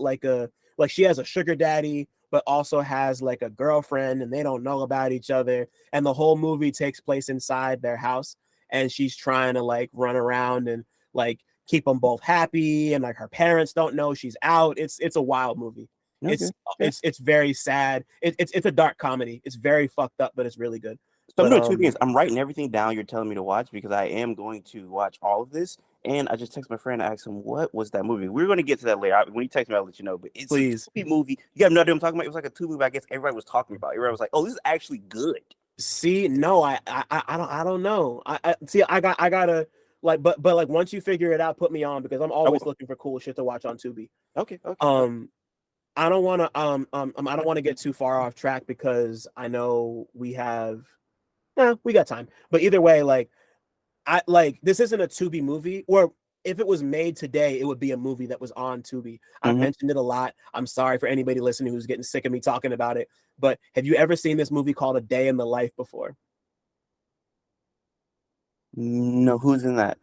she has a sugar daddy, but also has like a girlfriend, and they don't know about each other, and the whole movie takes place inside their house, and she's trying to like run around and like keep them both happy, and like her parents don't know she's out. It's a wild movie. It's very sad. It's a dark comedy. It's very fucked up, but it's really good. So I'm doing two things. I'm writing everything down you're telling me to watch because I am going to watch all of this. And I just text my friend and asked him, what was that movie? We're going to get to that later. When you text me, I'll let you know. But it's a Tubi movie. You have no idea what I'm talking about? It was like a Tubi movie I guess everybody was talking about. Everybody was like, oh, this is actually good. See, no, I don't know. I gotta like, but like once you figure it out, put me on because I'm always looking for cool shit to watch on Tubi. Okay. I don't want to get too far off track because I know we got time. But either way, like this isn't a Tubi movie, or if it was made today, it would be a movie that was on Tubi. I've mentioned it a lot. I'm sorry for anybody listening who's getting sick of me talking about it. But have you ever seen this movie called A Day in the Life before? No, who's in that?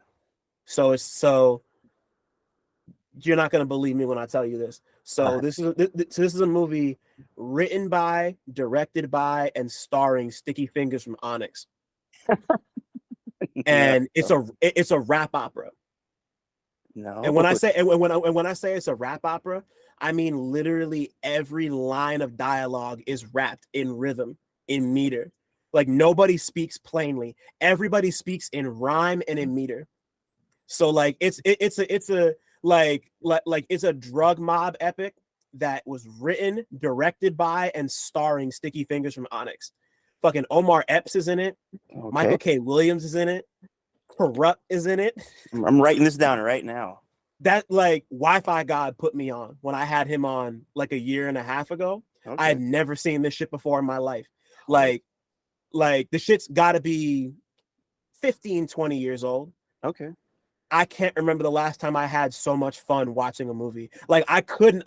So you're not gonna believe me when I tell you this. So this is a movie written by, directed by, and starring Sticky Fingers from Onyx. And it's a rap opera. No. And when I say it's a rap opera, I mean literally every line of dialogue is rapped in rhythm, in meter. Like nobody speaks plainly. Everybody speaks in rhyme and in meter. So like it's a drug mob epic that was written, directed by, and starring Sticky Fingers from Onyx. Fucking Omar Epps is in it. Okay. Michael K. Williams is in it. Corrupt is in it. I'm writing this down right now. That like Wi-Fi God put me on when I had him on like a year and a half ago. Okay. I had never seen this shit before in my life. Like the shit's gotta be 15, 20 years old. Okay. I can't remember the last time I had so much fun watching a movie. Like I couldn't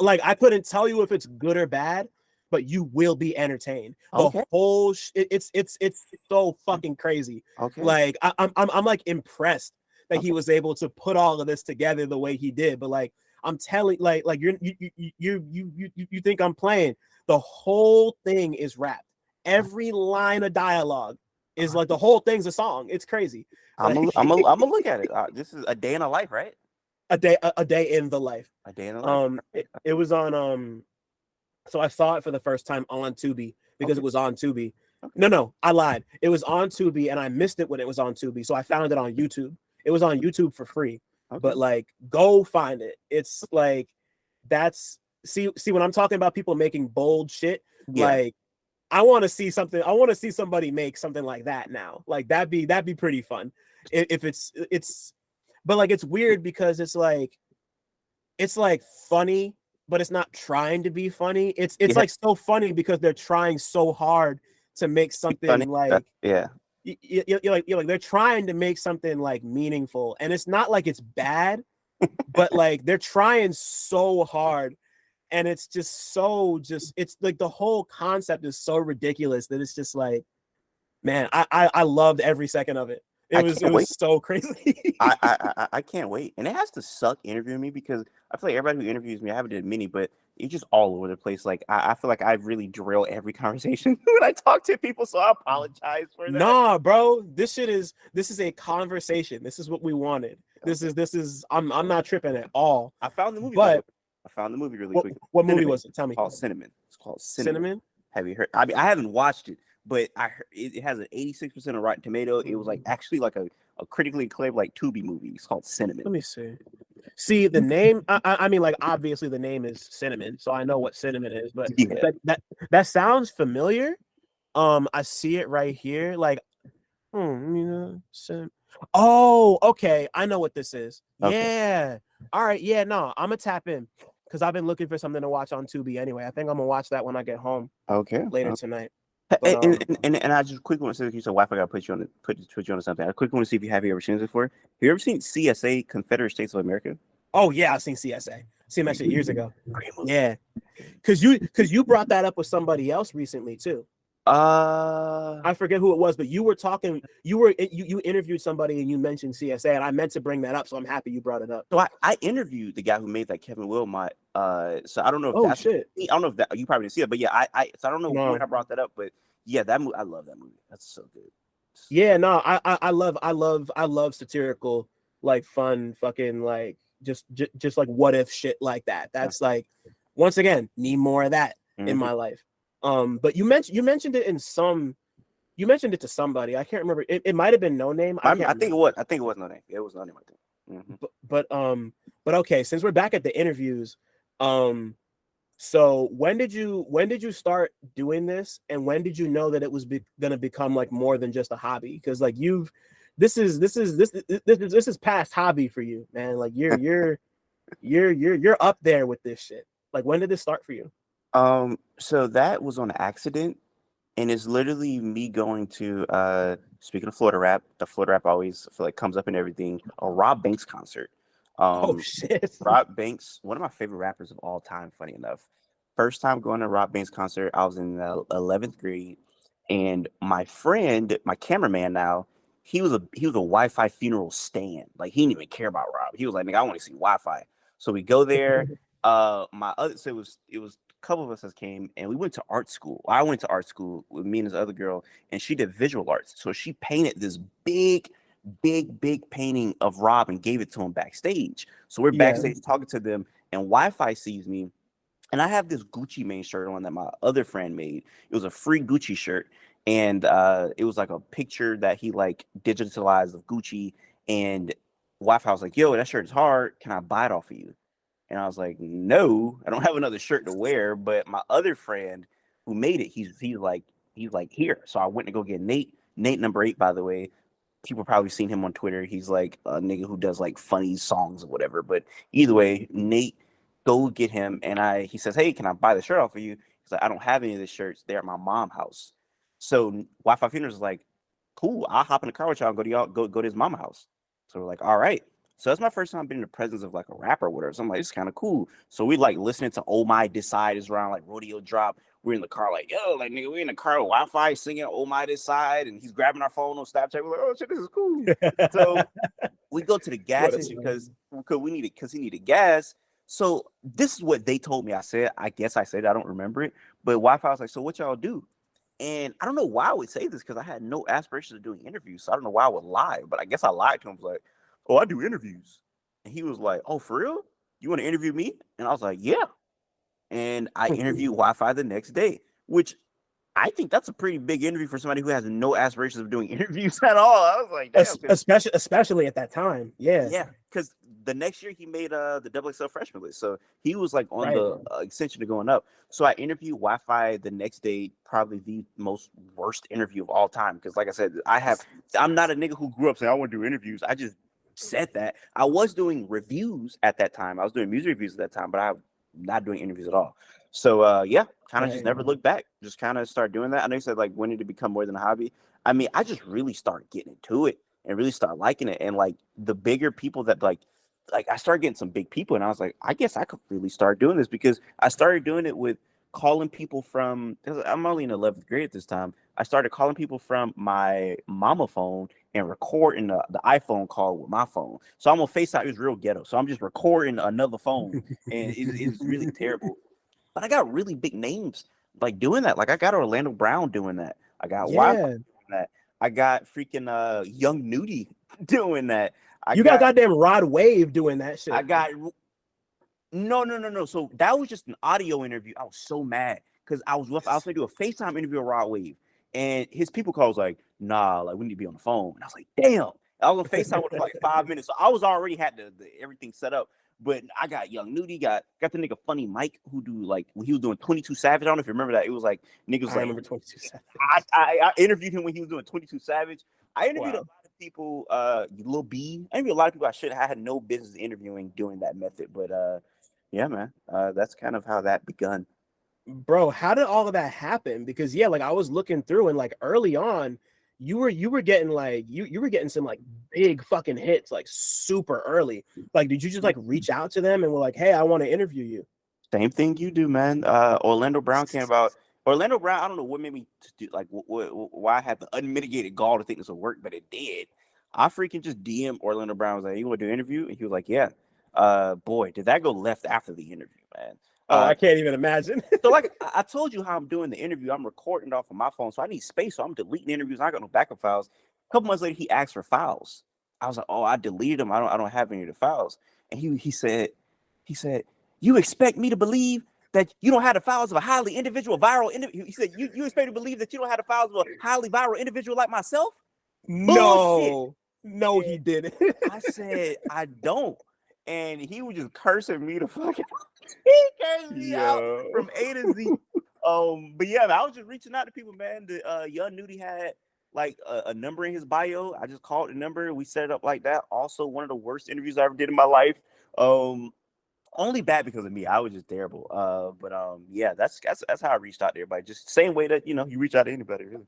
tell you if it's good or bad, but you will be entertained. The Okay. whole it's so fucking crazy. Okay. Like I'm like impressed that he Okay. was able to put all of this together the way he did. But like I'm telling, like you think I'm playing? The whole thing is rapped. Every line of dialogue is like the whole thing's a song. It's crazy. I'm Like, gonna look at it. This is a day in a life, right? a day in the life. A day in a life. It was on so I saw it for the first time on Tubi because Okay. it was on Tubi. Okay. No, I lied. It was on Tubi and I missed it when it was on Tubi. So I found it on YouTube. It was on YouTube for free. Okay. But like go find it. It's like that's see when I'm talking about people making bold shit, Yeah. like I want to see something. I want to see somebody make something like that now. Like that'd be pretty fun. If it's but like it's weird because it's like funny, but it's not trying to be funny. It's Yeah. like so funny because they're trying so hard to make something Funny. like Yeah. you're like they're trying to make something like meaningful, and it's not like it's bad, but like they're trying so hard, and it's just so it's like the whole concept is so ridiculous that it's just like, man, I loved every second of it. It was so crazy. I can't wait, and it has to suck interviewing me because I feel like everybody who interviews me, I haven't done many, but it's just all over the place. Like I feel like I really derail every conversation when I talk to people, so I apologize for that. Nah, bro, this is a conversation. This is what we wanted. This is I'm not tripping at all. I found the movie, but I found the movie really quick. What movie was it? Tell me. Called Cinnamon. It's called Cinnamon. Have you heard? I mean, I haven't watched it, but I heard it has an 86% of Rotten Tomato. It was like actually like a critically acclaimed like Tubi movie. It's called Cinnamon. Let me see. See the name. I mean, like obviously the name is Cinnamon, so I know what cinnamon is. But Yeah. that sounds familiar. I see it right here. Like, oh, okay. I know what this is. Okay. Yeah. All right. Yeah. No, I'm gonna tap in because I've been looking for something to watch on Tubi anyway. I think I'm gonna watch that when I get home. Okay. Later tonight. But, and I just quickly want to say, you said Wi-Fi got to put you on something. I quickly want to see if you have ever seen this before. Have you ever seen CSA, Confederate States of America? Oh yeah, I've seen CSA. Seen that shit years ago. Great movie. Yeah, because you brought that up with somebody else recently too. I forget who it was, but you were talking. You interviewed somebody and you mentioned CSA, and I meant to bring that up, so I'm happy you brought it up. So I interviewed the guy who made that, Kevin Wilmot. So I don't know if shit. I don't know if that you probably didn't see it, but yeah, I don't know when I brought that up, but yeah, that movie, I love that movie. That's so good. Yeah, no, I love satirical, like fun, fucking like just like what if shit like that. That's like, once again, need more of that in my life. But you mentioned it to somebody. I can't remember. It might have been No Name. I think it was No Name. It was No Name, I think. But okay, since we're back at the interviews, so when did you start doing this, and when did you know that it was gonna become like more than just a hobby? Because like this is past hobby for you, man. Like you're up there with this shit. Like when did this start for you? So that was on accident, and it's literally me going to speaking of Florida rap, the Florida rap always feel like comes up in everything, a Rob Banks concert. Oh shit. Rob Banks, one of my favorite rappers of all time, funny enough. First time going to Rob Banks concert, I was in the 11th grade, and my friend, my cameraman now, he was a Wi-Fi funeral stan. Like he didn't even care about Rob. He was like, nigga, I want to see Wi-Fi. So we go there. So it was a couple of us that came, and we went to art school. I went to art school with me and this other girl, and she did visual arts. So she painted this big painting of Rob and gave it to him backstage. So we're backstage talking to them, and Wi-Fi sees me, and I have this Gucci Mane shirt on that my other friend made. It was a free Gucci shirt, and it was like a picture that he like digitalized of Gucci, and Wi-Fi was like, yo, that shirt is hard. Can I buy it off of you? And I was like, no, I don't have another shirt to wear. But my other friend who made it, he's like here. So I went to go get Nate number 8, by the way. People probably seen him on Twitter. He's like a nigga who does like funny songs or whatever. But either way, Nate, go get him. And he says, hey, can I buy the shirt off of you? He's like, I don't have any of the shirts. They're at my mom's house. So Wi-Fi Funerals is like, cool. I'll hop in the car with y'all and go to his mama house. So we're like, all right. So that's my first time being in the presence of like a rapper or whatever. So I'm like, it's kind of cool. So we like listening to Oh My Decide is around like Rodeo Drop. We're in the car like, yo, like nigga, we in the car with Wi-Fi singing Oh My Decide, and he's grabbing our phone on Snapchat. We're like, oh shit, this is cool. So we go to the gas station because he needed gas. So this is what they told me. I said, I don't remember it. But Wi-Fi was like, so what y'all do? And I don't know why I would say this because I had no aspirations of doing interviews. So I don't know why I would lie, but I guess I lied to him. I was like, oh, I do interviews. And he was like, oh, for real? You want to interview me? And I was like, yeah. And I interviewed Wi-Fi the next day, which I think that's a pretty big interview for somebody who has no aspirations of doing interviews at all. I was like, damn. Especially at that time. Yeah. Yeah, because the next year he made the XXL freshman list. So he was like on the extension to going up. So I interviewed Wi-Fi the next day, probably the most worst interview of all time. Because like I said, I'm not a nigga who grew up saying I want to do interviews. I just said that. I was doing reviews at that time. I was doing music reviews at that time, but I'm not doing interviews at all. So yeah, kind of just never looked back. Just kind of start doing that. I know you said like when did it become more than a hobby? I mean, I just really started getting into it and really start liking it. And like the bigger people that like I started getting some big people, and I was like, I guess I could really start doing this because I started doing it with calling people from. I'm only in 11th grade at this time. I started calling people from my mama phone and recording the iPhone call with my phone. So I'm on FaceTime. It was real ghetto. So I'm just recording another phone, and it's really terrible. But I got really big names like doing that. Like I got Orlando Brown doing that. I got Wi-Fi doing that. I got freaking Young Nudie doing that. You got goddamn Rod Wave doing that shit. I got no. So that was just an audio interview. I was so mad because I was gonna do a FaceTime interview with Rod Wave, and his people calls like, nah, like we need to be on the phone. And I was like, damn. I was on FaceTime with him for like 5 minutes. So I was already had the everything set up. But I got Young Nudie, got the nigga Funny Mike who do like when he was doing 22 Savage. I don't know if you remember that. It was like niggas I remember 22 Savage. I interviewed him when he was doing 22 Savage. I interviewed a lot of people, Lil B. I interviewed a lot of people I had no business interviewing doing that method. But yeah, man. That's kind of how that begun. Bro, how did all of that happen? Because yeah, like I was looking through and like early on, you were getting like you were getting some like big fucking hits like super early. Like, did you just like reach out to them and were like, hey, I want to interview you? Same thing you do, man. Orlando Brown came about. Orlando Brown, I don't know what made me do like why I had the unmitigated gall to think this would work, but it did. I freaking just DM Orlando Brown. I was like, you want to do an interview? And he was like, yeah. Boy, did that go left after the interview, man. I can't even imagine. So like I told you how I'm doing the interview. I'm recording it off of my phone, so I need space. So I'm deleting interviews. I got no backup files. A couple months later, he asked for files. I was like, oh, I deleted them. I don't have any of the files. And he said, you expect me to believe that you don't have the files of a highly individual viral individual? He said, you expect me to believe that you don't have the files of a highly viral individual like myself? No, he didn't. I said, I don't. And he was just cursing me to fucking. He cursed me out from A to Z. But yeah, I was just reaching out to people, man. The Young Nudie had like a number in his bio. I just called the number. We set it up like that. Also, one of the worst interviews I ever did in my life. Only bad because of me. I was just terrible. But yeah, that's how I reached out to everybody. Just same way that you reach out to anybody, really.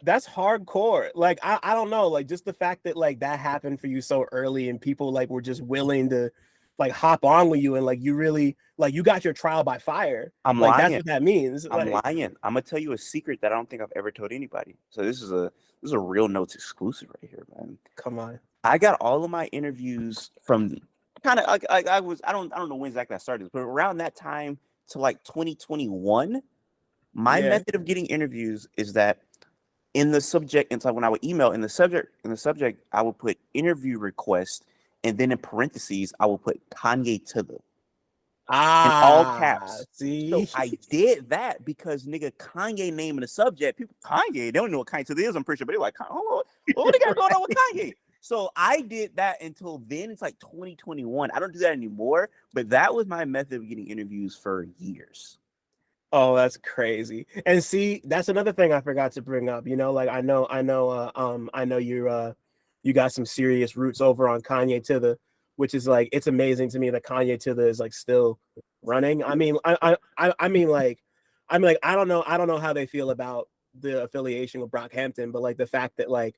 That's hardcore. Like I don't know, like just the fact that like that happened for you so early and people like were just willing to like hop on with you and like you really like you got your trial by fire. I'm like lying. That's what that means. I'm lying. I'm gonna tell you a secret that I don't think I've ever told anybody. So this is a Real Notes exclusive right here, man. Come on. I got all of my interviews from kind of I don't know when exactly I started, but around that time to like 2021. My method of getting interviews is that in the subject, and so when I would email in the subject, I would put interview request, and then in parentheses, I would put Kanye to the in all caps. See? So I did that because nigga Kanye name in the subject. People Kanye, they don't know what Kanye to the is. I'm pretty sure, but they're like, hold on, what they got going on with Kanye? So I did that until then. It's like 2021. I don't do that anymore, but that was my method of getting interviews for years. Oh, that's crazy. And see, that's another thing I forgot to bring up. Like I know you got some serious roots over on Kanye to the, which is like it's amazing to me that Kanye to the is like still running. I mean, I don't know how they feel about the affiliation with Brockhampton, but like the fact that like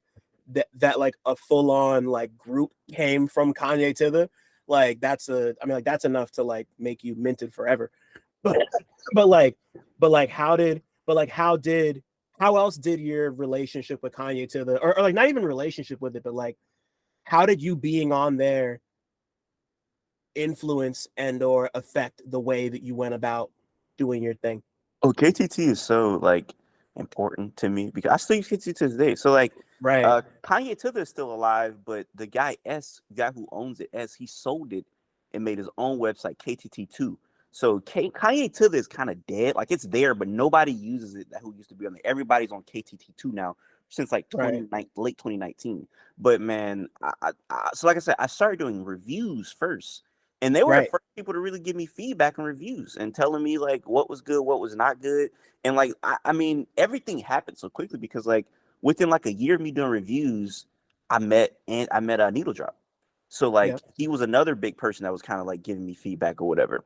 that like a full on like group came from Kanye to the like that's that's enough to like make you minted forever. But but like but like how else did your relationship with Kanye to the or like not even relationship with it, but like how did you being on there influence and or affect the way that you went about doing your thing? Oh, KTT is so like important to me because I still use KTT to this day. So like, Right. Kanye Tither is still alive, but the guy who owns it, he sold it and made his own website, KTT2. So Kanye Tither is kind of dead. Like it's there, but nobody uses it. Who used to be on there? Everybody's on KTT2 now since like late 2019. But man, so like I said, I started doing reviews first. And they were the first people to really give me feedback and reviews and telling me like what was good, what was not good. And like, I mean, everything happened so quickly because like within like a year of me doing reviews, I met a Needle Drop. So like he was another big person that was kind of like giving me feedback or whatever.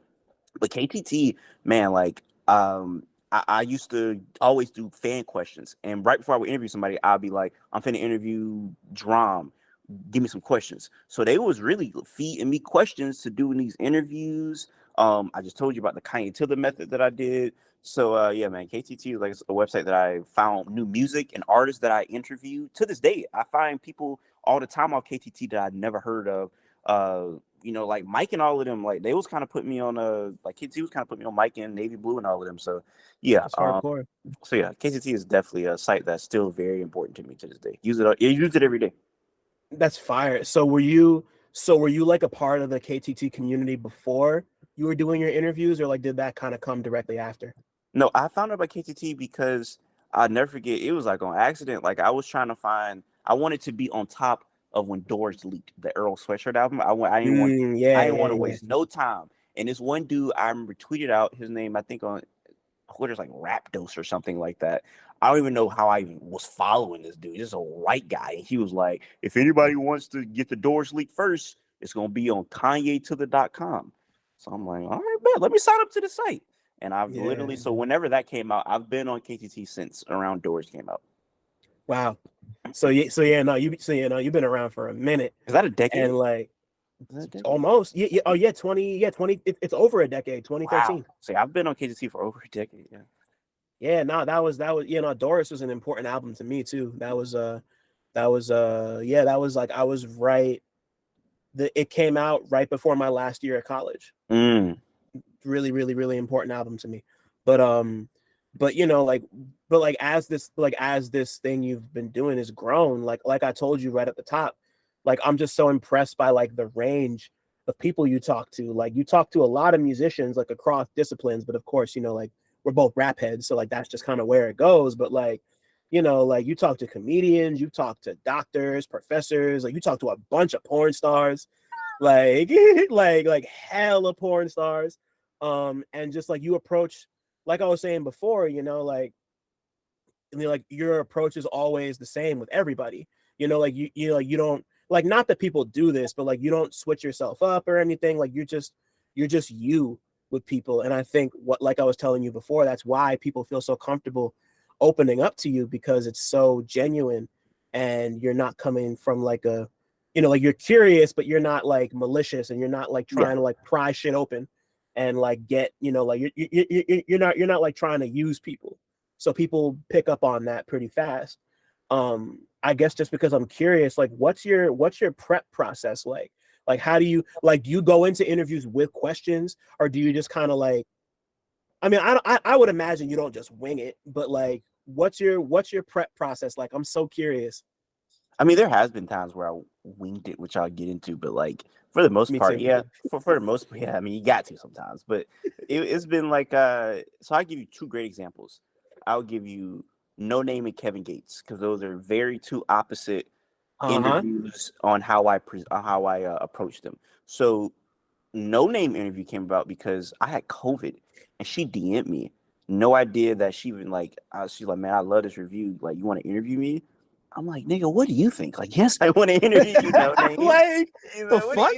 But KTT, man, like I used to always do fan questions. And right before I would interview somebody, I'll be like, I'm finna interview Drum. Give me some questions. So they was really feeding me questions to do in these interviews. I just told you about the Kanye Tiller method that I did. So yeah, man, KTT is like a website that I found new music and artists that I interview. To this day, I find people all the time on KTT that I'd never heard of. Like Mike and all of them, like they was kind of putting me on like KTT was kind of putting me on Mike and Navy Blue and all of them. So yeah, That's hardcore. So yeah, KTT is definitely a site that's still very important to me to this day. Use it every day. That's fire. So were you like a part of the KTT community before you were doing your interviews, or like did that kind of come directly after? No, I found out about KTT because I'll never forget. It was like on accident. Like I wanted to be on top of when Doors leaked the Earl Sweatshirt album. I didn't want to waste no time. And this one dude I remember tweeted out his name, I think on Twitter's like Rapdos or something like that. I don't even know how I even was following this dude. This is a white guy. And he was like, if anybody wants to get the Doors leak first, it's going to be on KanyeTother.com. So I'm like, all right, man, let me sign up to the site. And I've literally, so whenever that came out, I've been on KTT since around Doors came out. Wow. You've been around for a minute. Is that a decade? And like, almost. Yeah, 20. It's over a decade. 2013. Wow. See, I've been on KTT for over a decade. Yeah. Yeah, no, that was Doris was an important album to me too. That was like I was right. It came out right before my last year of college. Really, really, really important album to me. But as this thing you've been doing has grown, like I told you right at the top, like I'm just so impressed by like the range of people you talk to. Like you talk to a lot of musicians like across disciplines, but of course, like we're both rap heads, so like that's just kind of where it goes. But like, like you talk to comedians, you talk to doctors, professors, like you talk to a bunch of porn stars, like like hella porn stars. And just like you approach, like I was saying before, like your approach is always the same with everybody. Like you don't, like, not that people do this, but like you don't switch yourself up or anything. Like you're just you with people. And I think like I was telling you before, that's why people feel so comfortable opening up to you, because it's so genuine and you're not coming from like a, like you're curious, but you're not like malicious, and you're not like trying to like pry shit open and like get, like you're not like trying to use people. So people pick up on that pretty fast. I guess just because I'm curious, like what's your prep process like? Like, how do you go into interviews with questions, or do you just kind of like, I mean, I would imagine you don't just wing it, but like, what's your prep process like? I'm so curious. I mean, there has been times where I winged it, which I'll get into, but like for the most part, yeah, for the most part, yeah. I mean, you got to sometimes, but it's been like, so I'll give you two great examples. I'll give you No Name and Kevin Gates, because those are very two opposite interviews on how I approached them. So No Name interview came about because I had COVID and she DM'd me. No idea that she even like, she's like, man, I love this review. Like, you want to interview me? I'm like, nigga, what do you think? Like, yes, I want to interview you. No Name. Like, the fuck?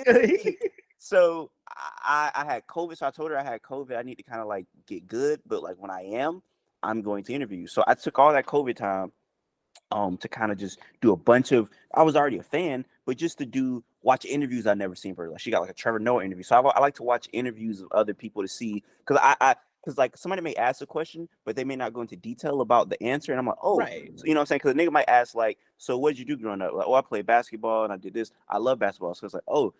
So I had COVID. So I told her I had COVID. I need to kind of like get good. But like when I am, I'm going to interview you. So I took all that COVID time to kind of just do a bunch of. I was already a fan, but just to watch interviews I've never seen for her. Like she got like a Trevor Noah interview, so I like to watch interviews of other people to see because because like somebody may ask a question, but they may not go into detail about the answer, and I'm like, oh, Right. so, you know what I'm saying? Because a nigga might ask like, so what did you do growing up? Like, oh, I played basketball and I did this. I love basketball, so it's like, oh,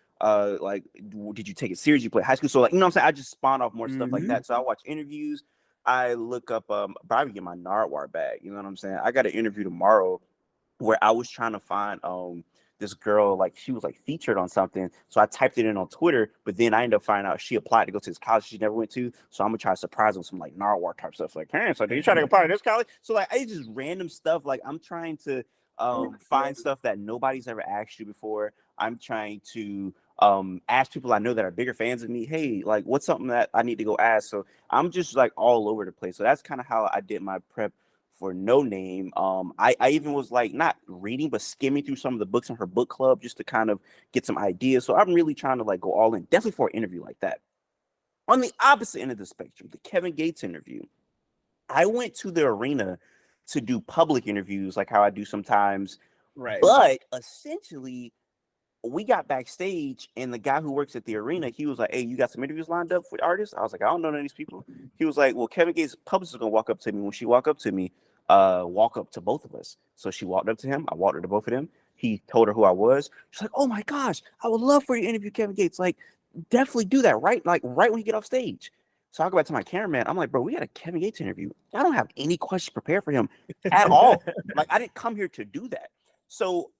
like, did you take it serious? You play high school, so like, you know what I'm saying? I just spawn off more stuff like Mm-hmm. that. So I watch interviews. I look up, probably get my Nardwar bag. You know what I'm saying? I got an interview tomorrow where I was trying to find this girl, like she was like featured on something. So I typed it in on Twitter, but then I ended up finding out she applied to go to this college she never went to. So I'm gonna try to surprise her with some like Narwhal type stuff. Like, hey, so do you try to apply to this college? So like it's just random stuff. Like I'm trying to find stuff that nobody's ever asked you before. I'm trying to ask people I know that are bigger fans of me, hey, like what's something that I need to go ask? So I'm just like all over the place. So that's kind of how I did my prep for No Name. I even was like not reading but skimming through some of the books in her book club just to kind of get some ideas. So I'm really trying to like go all in, definitely for an interview like that. On the opposite end of the spectrum, the Kevin Gates interview, I went to the arena to do public interviews like how I do sometimes, Right. but essentially we got backstage and the guy who works at the arena, he was like, hey, you got some interviews lined up for artists? I was like, I don't know none of these people. He was like, well, Kevin Gates' publicist is gonna walk up to me. When she walk up to me, walk up to both of us. So she walked up to him. I walked up to both of them. He told her who I was. She's like, oh my gosh, I would love for you to interview Kevin Gates. Like, definitely do that, right? Like right when you get off stage. So I go back to my cameraman. I'm like, bro, we got a Kevin Gates interview. I don't have any questions prepared for him at all. Like, I didn't come here to do that. So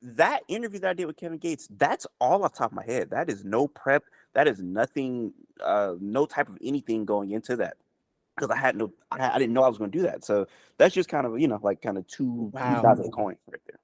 that interview that I did with Kevin Gates, that's all off the top of my head. That is no prep. That is nothing, no type of anything going into that. Because I didn't know I was going to do that. So that's just kind of, like kind of two Wow. sides of the coin right there.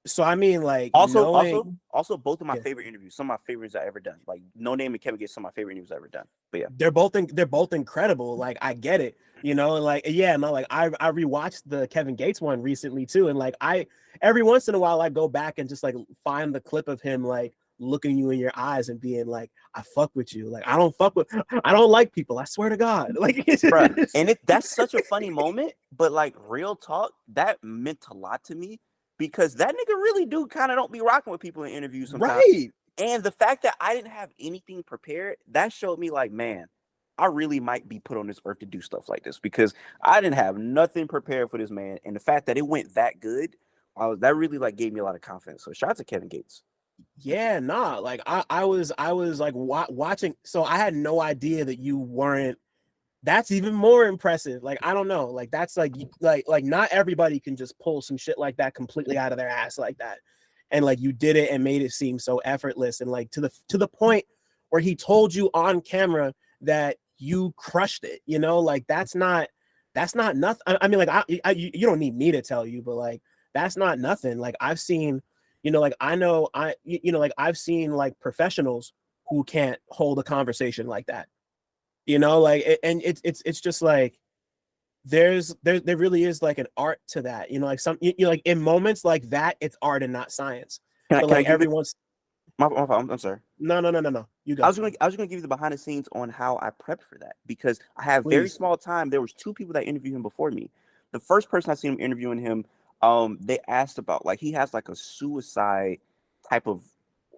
So I mean, like Also, both of my Yeah. favorite interviews, some of my favorites I've ever done. Like No Name and Kevin Gates, some of my favorite interviews I've ever done. But yeah, they're both incredible. Like I get it, and like like I rewatched the Kevin Gates one recently too, and like I every once in a while I go back and just like find the clip of him like looking you in your eyes and being like, I fuck with you. Like I don't like people. I swear to God. Like bruh. And that's such a funny moment, but like real talk, that meant a lot to me because that nigga really do kind of don't be rocking with people in interviews sometimes. Right. And the fact that I didn't have anything prepared, that showed me like, man, I really might be put on this earth to do stuff like this because I didn't have nothing prepared for this man. And the fact that it went that good, that really like gave me a lot of confidence. So shout out to Kevin Gates. Yeah, nah. Like I was like watching. So I had no idea that you weren't. That's even more impressive. Like I don't know. Like that's like not everybody can just pull some shit like that completely out of their ass like that. And like you did it and made it seem so effortless and like to the point where he told you on camera that you crushed it. Like that's not nothing. I mean, like you don't need me to tell you, but like that's not nothing. Like I've seen, like I know like I've seen like professionals who can't hold a conversation like that. Like and it's just like there really is like an art to that. Like some like in moments like that, it's art and not science. But like everyone's I'm sorry. No. You go. I was gonna give you the behind the scenes on how I prepped for that because I have very small time. There was two people that interviewed him before me. The first person I seen him interviewing him, they asked about like he has like a suicide type of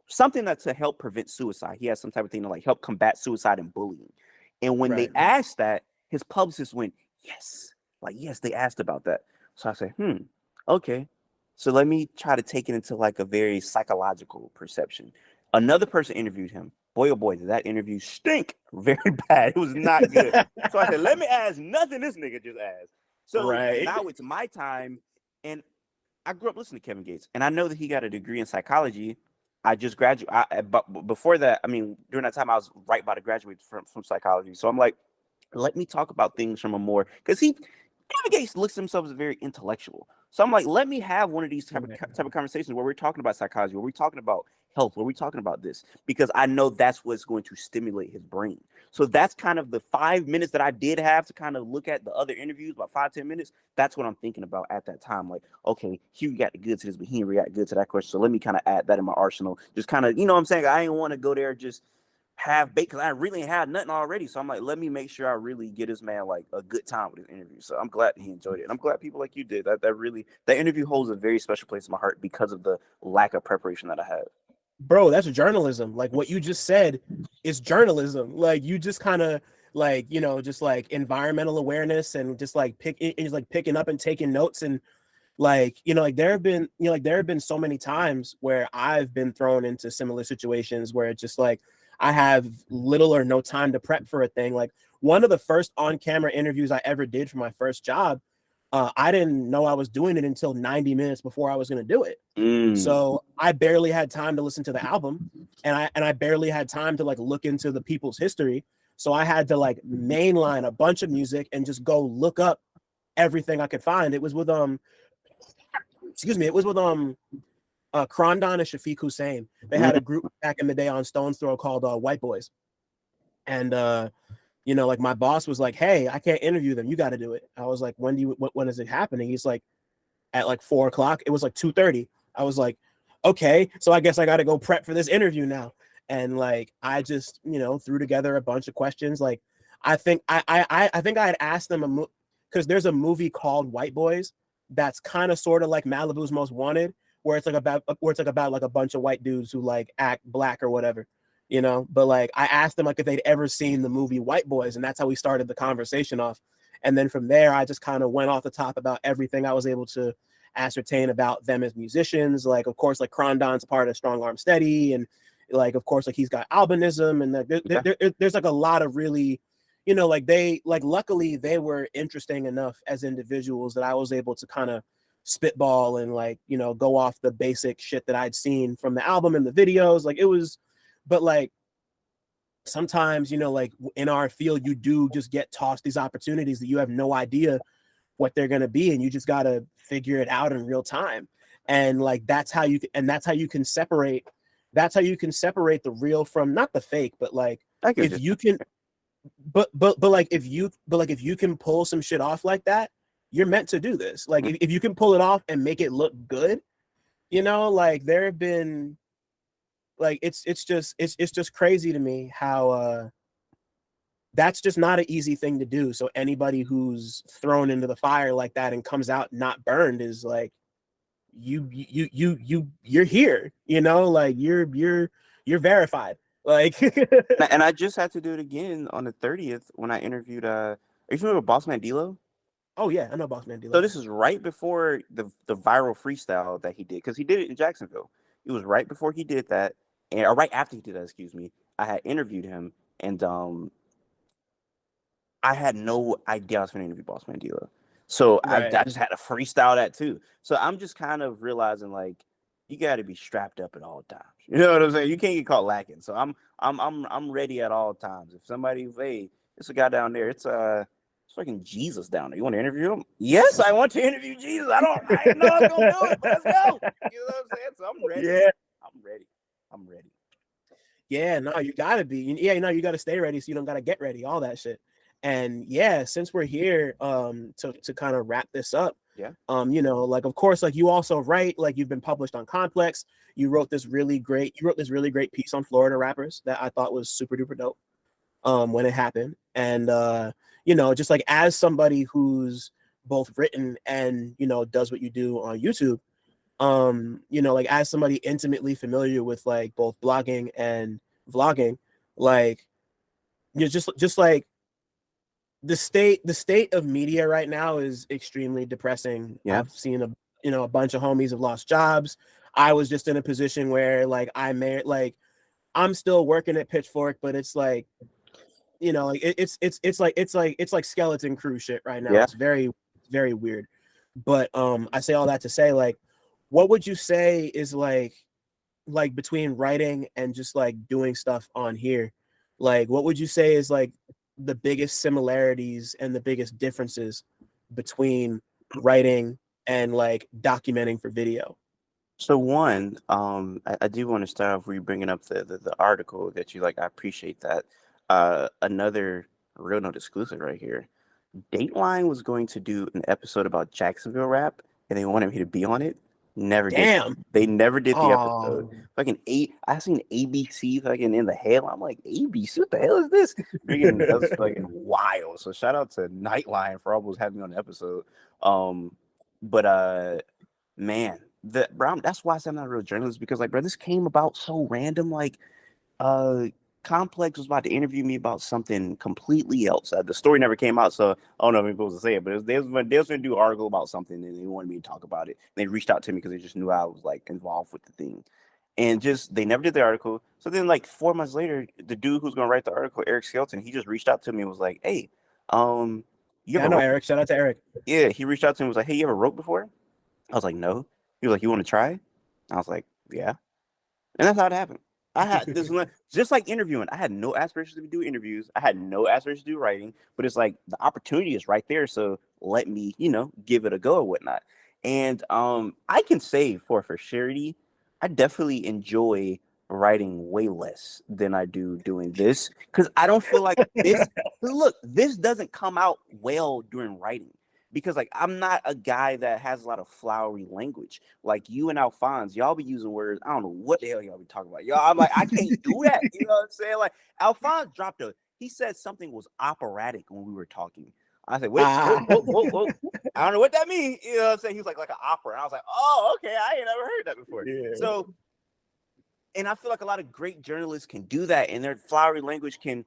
something that to help prevent suicide. He has some type of thing to like help combat suicide and bullying. And when they asked that, his publicist went, yes, like yes, they asked about that. So I said, okay. So let me try to take it into like a very psychological perception. Another person interviewed him. Boy, oh boy, did that interview stink very bad. It was not good. So I said, let me ask nothing this nigga just asked. So now it's my time. And I grew up listening to Kevin Gates. And I know that he got a degree in psychology. I just graduated. But before that, I mean, during that time, I was right about to graduate from psychology. So I'm like, let me talk about things from a more, because Kevin Gates looks at himself as very intellectual. So I'm like, let me have one of these type of conversations where we're talking about psychology, where we're talking about health, where we're talking about this, because I know that's what's going to stimulate his brain. So that's kind of the 5 minutes that I did have to kind of look at the other interviews, about 5-10 minutes. That's what I'm thinking about at that time. Like, okay, Hugh got the good to this, but he didn't react good to that question. So let me kind of add that in my arsenal. Just kind of, you know what I'm saying? I didn't want to go there just half baked because I really had nothing already. So I'm like, let me make sure I really get this man like a good time with his interview. So I'm glad he enjoyed it. And I'm glad people like you did. That interview holds a very special place in my heart because of the lack of preparation that I had. Bro, that's journalism. Like what you just said is journalism. Like you just kind of like, just like environmental awareness and just like picking up and taking notes. And like, like there have been so many times where I've been thrown into similar situations where it's just like I have little or no time to prep for a thing. Like one of the first on-camera interviews I ever did for my first job, I didn't know I was doing it until 90 minutes before I was going to do it. So I barely had time to listen to the album, and I barely had time to like look into the people's history. So I had to like mainline a bunch of music and just go look up everything I could find. It was with Krondon and Shafiq Hussein. They had a group back in the day on Stone's Throw called White Boys. And like my boss was like, "Hey, I can't interview them. You got to do it." I was like, "When is it happening?" He's like, "At like 4:00." It was like 2:30. I was like, "Okay, so I guess I got to go prep for this interview now." And like I just threw together a bunch of questions. Like I think I had asked them because there's a movie called White Boys that's kind of sort of like Malibu's Most Wanted, where it's like about like a bunch of white dudes who like act black or whatever. But like I asked them like if they'd ever seen the movie White Boys, and that's how we started the conversation off. And then from there, I just kind of went off the top about everything I was able to ascertain about them as musicians. Like, of course, like Krondon's a part of Strong Arm Steady, and like, of course, like he's got albinism, and there's like a lot of really, luckily they were interesting enough as individuals that I was able to kind of spitball and like, go off the basic shit that I'd seen from the album and the videos. Like it was, but like sometimes, like in our field, you do just get tossed these opportunities that you have no idea what they're going to be. And you just got to figure it out in real time. And like, that's how you can separate the real from not the fake, but like, if you can, but if you can pull some shit off like that, you're meant to do this. Like if you can pull it off and make it look good, like there have been, like it's just crazy to me how that's just not an easy thing to do. So anybody who's thrown into the fire like that and comes out not burned is like you're here, like you're verified. Like and I just had to do it again on the 30th when I interviewed are you familiar with Boss Man D-Lo? Oh yeah, I know Boss Man D-Lo. So this is right before the viral freestyle that he did, because he did it in Jacksonville. It was right before he did that, or right after he did that, excuse me. I had interviewed him, and I had no idea I was going to interview Boss Man D-Lo. So right. I just had to freestyle that too. So I'm just kind of realizing like you got to be strapped up at all times. You know what I'm saying? You can't get caught lacking. So I'm ready at all times. If somebody, hey, it's a guy down there. It's fucking Jesus down there. You want to interview him? Yes, I want to interview Jesus. I didn't know I was gonna do it, but let's go. You know what I'm saying? So I'm ready. Yeah, I'm ready. Yeah, no, you gotta be. Yeah, you gotta stay ready, so you don't gotta get ready. All that shit. And yeah, since we're here, to kind of wrap this up. Yeah. Like of course, like you also write. Like you've been published on Complex. You wrote this really great piece on Florida rappers that I thought was super duper dope. When it happened, and just like as somebody who's both written and does what you do on YouTube, like as somebody intimately familiar with like both blogging and vlogging, like you're just like the state of media right now is extremely depressing. Yeah. I've seen a bunch of homies have lost jobs. I was just in a position where like I'm still working at Pitchfork, but it's like like it's like skeleton crew shit right now. Yeah. It's very, very weird. But I say all that to say, like, what would you say is like between writing and just like doing stuff on here? Like, what would you say is like the biggest similarities and the biggest differences between writing and like documenting for video? So one, I do want to start off where you bringing up the article that you like. I appreciate that. Another Real Note exclusive right here. Dateline was going to do an episode about Jacksonville rap, and they wanted me to be on it. Never did. Damn. They never did the Oh. episode. Fucking I seen ABC fucking in the hell. I'm like, ABC, what the hell is this? Freaking, that's fucking wild. So shout out to Nightline for almost having me on the episode. But man, that's why I said I'm not a real journalist, because like, bro, this came about so random. Like, Complex was about to interview me about something completely else. The story never came out, so I don't know if I'm supposed to say it, but they was going to do an article about something, and they wanted me to talk about it. And they reached out to me because they just knew I was like involved with the thing, and just they never did the article. So then, like 4 months later, the dude who's going to write the article, Eric Skelton, he just reached out to me and was like, "Hey, you Yeah, I ever know wrote?" Eric. Shout out to Eric. Yeah, he reached out to me and was like, "Hey, you ever wrote before?" I was like, "No." He was like, "You want to try?" I was like, "Yeah." And that's how it happened. I had this just like interviewing. I had no aspirations to do interviews. I had no aspirations to do writing, but it's like the opportunity is right there. So let me, give it a go or whatnot. And I can say for surety, I definitely enjoy writing way less than I do doing this, because I don't feel like this. Look, this doesn't come out well during writing, because like I'm not a guy that has a lot of flowery language. Like you and Alphonse, y'all be using words. I don't know what the hell y'all be talking about. Y'all, I'm like, I can't do that. You know what I'm saying? Like Alphonse he said something was operatic when we were talking. I said, wait, whoa. I don't know what that means. You know what I'm saying? He was like an opera. And I was like, oh, okay. I ain't never heard that before. Yeah. So, and I feel like a lot of great journalists can do that, and their flowery language can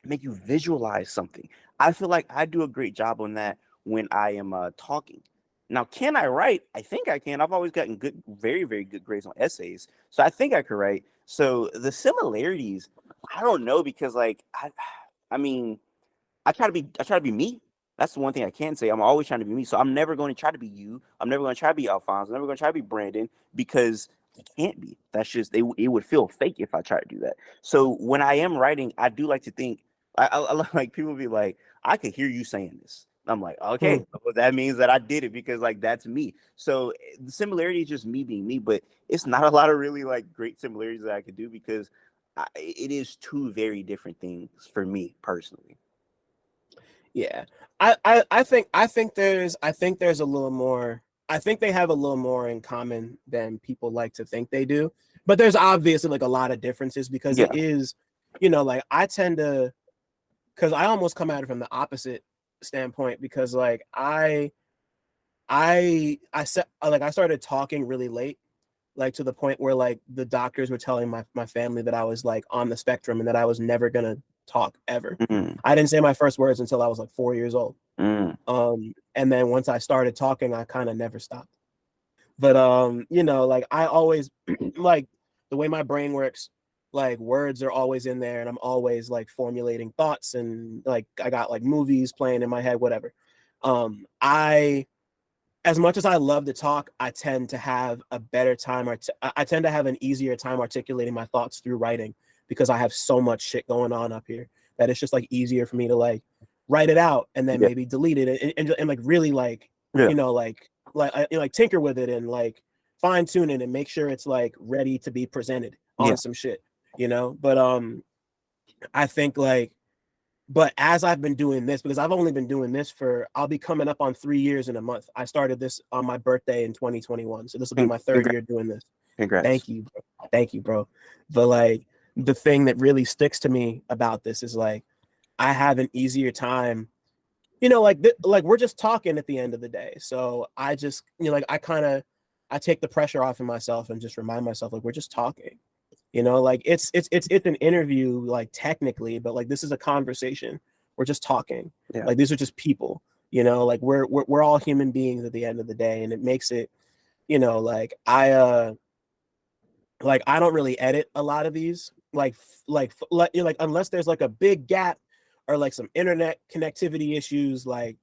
make you visualize something. I feel like I do a great job on that when I am talking. Now, can I write? I think I can. I've always gotten good, very, very good grades on essays, so I think I could write. So the similarities, I don't know, because like I mean, I try to be me. That's the one thing I can say. I'm always trying to be me. So I'm never going to try to be you. I'm never going to try to be Alphonse. I'm never going to try to be Brandon, because I can't be. That's just it would feel fake if I try to do that. So when I am writing, I do like to think. I like people be like, I could hear you saying this. I'm like, okay, well, that means that I did it, because like that's me. So the similarity is just me being me, but it's not a lot of really like great similarities that I could do, because it is two very different things for me personally. Yeah. I think there's a little more. I think they have a little more in common than people like to think they do. But there's obviously like a lot of differences, because Yeah. it is, like I tend to, because I almost come at it from the opposite standpoint, because like I started talking really late, like to the point where like the doctors were telling my family that I was like on the spectrum and that I was never gonna talk ever. Mm, I didn't say my first words until I was like 4 years old. mm, And then once I started talking, I kind of never stopped. But like I always like the way my brain works, like words are always in there and I'm always like formulating thoughts, and like I got like movies playing in my head, whatever. I As much as I love to talk, I tend to have a better time, or I tend to have an easier time articulating my thoughts through writing, because I have so much shit going on up here that it's just like easier for me to like write it out and then yeah. maybe delete it and like really like, Yeah. like tinker with it and like fine tune it and make sure it's like ready to be presented on Yeah. some shit, But I think like, but as I've been doing this, because I've only been doing this I'll be coming up on 3 years in a month. I started this on my birthday in 2021. So this will be my third year doing this. Congrats. Thank you. Thank you, bro. But like the thing that really sticks to me about this is like, I have an easier time, like we're just talking at the end of the day. So I just, like I take the pressure off of myself and just remind myself, like, we're just talking. Like it's an interview, like technically, but like this is a conversation. We're just talking. Yeah. Like these are just people. Like we're all human beings at the end of the day, and it makes it, like I don't really edit a lot of these, like unless there's like a big gap or like some internet connectivity issues, like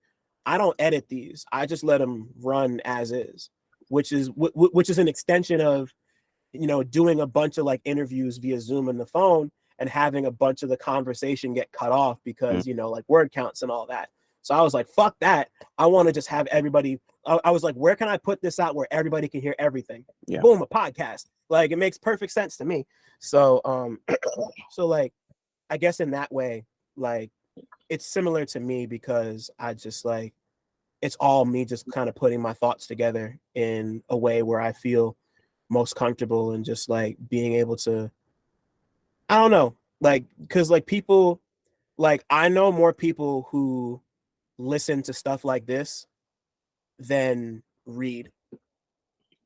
I don't edit these. I just let them run as is, which is an extension of doing a bunch of like interviews via Zoom and the phone and having a bunch of the conversation get cut off because, like word counts and all that. So I was like, fuck that. I want to just have everybody. I was like, where can I put this out where everybody can hear everything? Yeah. Boom, a podcast. Like it makes perfect sense to me. So, so like, I guess in that way, like it's similar to me because I just like, it's all me just kind of putting my thoughts together in a way where I feel most comfortable and just like being able to, I don't know, like, because like people, like I know more people who listen to stuff like this than read,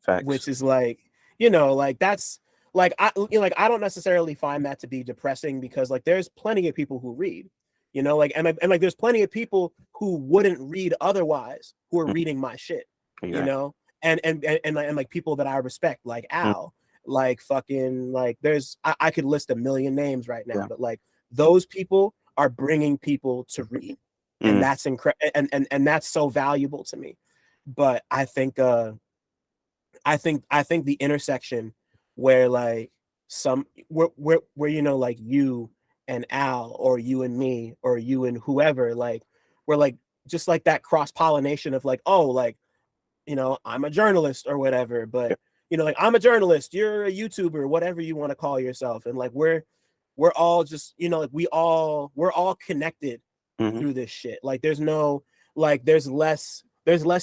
Facts. which is like, like that's like like I don't necessarily find that to be depressing because like there's plenty of people who read, like and like there's plenty of people who wouldn't read otherwise who are Mm, reading my shit, exactly. and like people that I respect like Mm, Al, like fucking like there's I could list a million names right now, yeah. but like those people are bringing people to read, and Mm, that's incredible, and that's so valuable to me. But I think the intersection where like where like you and Al or you and me or you and whoever, like we're like just like that cross pollination of like, oh, like, I'm a journalist or whatever, yeah. but like I'm a journalist, you're a YouTuber, whatever you want to call yourself, and like we're all just like we're all connected Hmm. through this shit. Like there's no, like there's less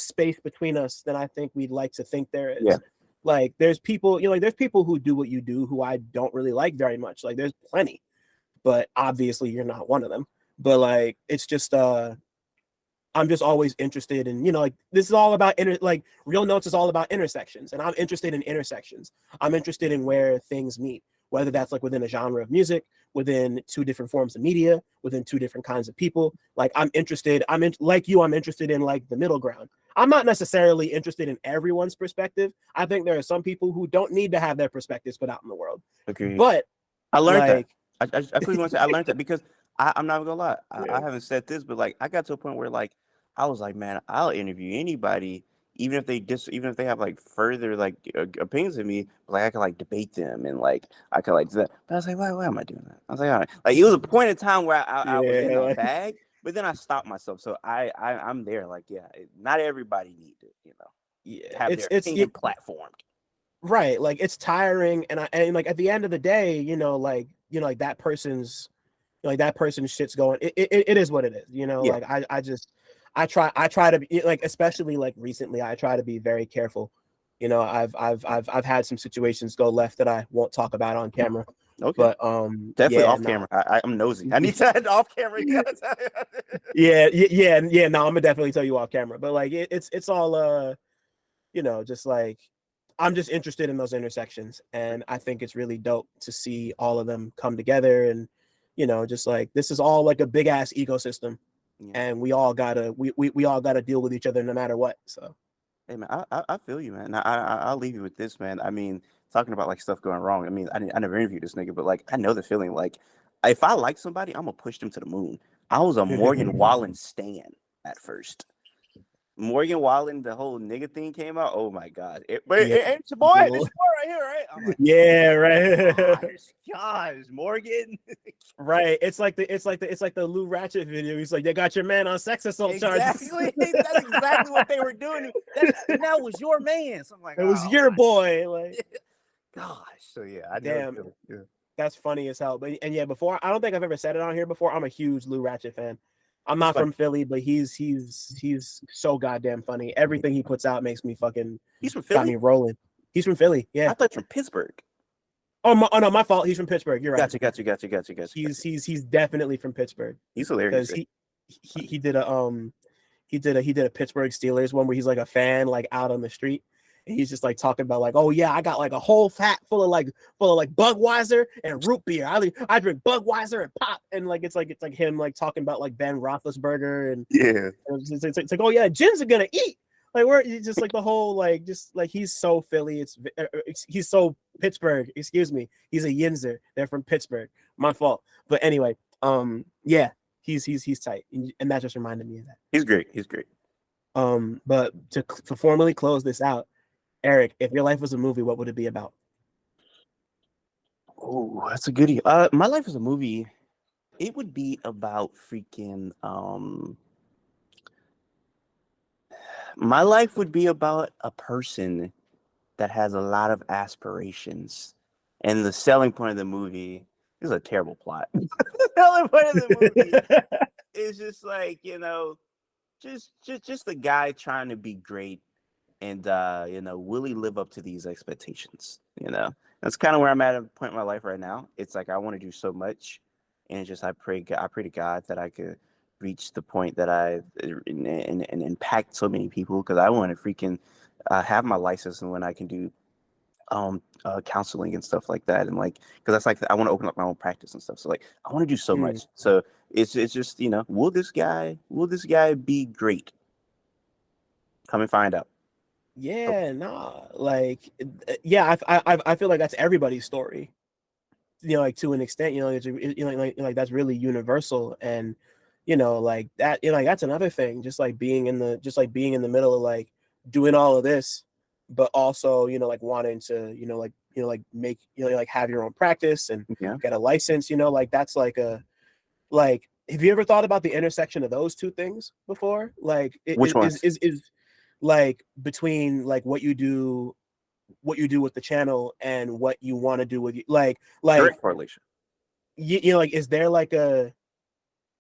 space between us than I think we'd like to think there Yeah. is. Like there's people, like there's people who do what you do who I don't really like very much. Like there's plenty, but obviously you're not one of them. But like it's just I'm just always interested in, like this is all about like Real Notes is all about intersections, and I'm interested in intersections. I'm interested in where things meet, whether that's like within a genre of music, within two different forms of media, within two different kinds of people. Like I'm interested, like you, I'm interested in like the middle ground. I'm not necessarily interested in everyone's perspective. I think there are some people who don't need to have their perspectives put out in the world. Agreed. But I learned that. like, I quickly want to say I learned that because I'm not gonna lie. I yeah, haven't said this, but like I got to a point where like I was like, man, I'll interview anybody, even if they have like further like opinions of me. Like I could like debate them and like I could like do that. But I was like, why am I doing that? I was like, all right. Like it was a point in time where I was in yeah, that like, bag, but then I stopped myself. So I'm there. Like yeah, not everybody need to yeah, have their it's opinion platformed. right, like it's tiring, and like at the end of the day, like that person's shit's going, it is what it is, Yeah. like I try to be like, especially like recently, I try to be very careful. I've had some situations go left that I won't talk about on camera, Okay. but Definitely yeah, off no. camera. I'm nosy. I need to head off camera. You gotta tell Yeah, no, I'm gonna definitely tell you off camera, but like it's all just like I'm just interested in those intersections, and I think it's really dope to see all of them come together, and just like this is all like a big ass ecosystem, Yeah. and we all gotta deal with each other no matter what. So Hey man, I feel you, man. I'll leave you with this, man. I mean, talking about like stuff going wrong. I mean, I never interviewed this nigga, but like I know the feeling. Like if I like somebody, I'm gonna push them to the moon. I was a Morgan Wallen stan at first. Morgan Wallen, the whole nigga thing came out. Oh my god! yeah, It's your boy. This your boy right here, right? I'm like, yeah, right. gosh, Morgan. Right, it's like the Lou Ratchet video. He's like, they got your man on sex assault charges. Exactly. That's exactly what they were doing. That was your man. So I'm like, It was oh your boy. Like, gosh. So yeah, I know the damn, feeling. Yeah. that's funny as hell. But and yeah, before, I don't think I've ever said it on here before, I'm a huge Lou Ratchet fan. I'm He's not funny. from Philly, but he's so goddamn funny. Everything he puts out makes me fucking He's from got me Philly. rolling. He's from Philly, I yeah. thought from Pittsburgh. Oh no, my fault. He's from Pittsburgh. You're right. Gotcha. He's definitely from Pittsburgh, He's hilarious. because he did a Pittsburgh Steelers one where he's like a fan like out on the street, and he's just like talking about like, oh yeah, I got like a whole hat full of like Budweiser and root beer. I drink Budweiser and pop, and like it's like him like talking about like Ben Roethlisberger, and Yeah. it's like, oh yeah, gins are gonna eat. Like we're just like the whole like just like he's so Philly. He's so Pittsburgh. Excuse me. He's a Yinzer. They're from Pittsburgh. My fault. But anyway, yeah, he's tight, and that just reminded me of that. He's great. He's great. But to formally close this out, Eric, if your life was a movie, what would it be about? Oh, that's a goodie. My life is a movie. It would be about freaking my life would be about a person that has a lot of aspirations. And the selling point of the movie is a terrible plot. The selling point of the movie is just like, just a guy trying to be great and will he live up to these expectations? That's kind of where I'm at a point in my life right now. It's like I want to do so much, and it's just I pray to God that I could reach the point that and impact so many people, because I want to freaking have my license, and when I can do counseling and stuff like that, and like, because that's like I want to open up my own practice and stuff, so like I want to do so much. So it's just, will this guy be great? Come and find out. Yeah, nah, like, yeah, I feel like that's everybody's story, like to an extent, it's, like that's really universal. And like that, like that's another thing, just like being in the middle of like doing all of this, but also like wanting to like make like have your own practice and Yeah. get a license, like that's like like, have you ever thought about the intersection of those two things before? Like, Which ones? is like between like what you do with the channel and what you want to do with you, like Direct correlation. like, is there like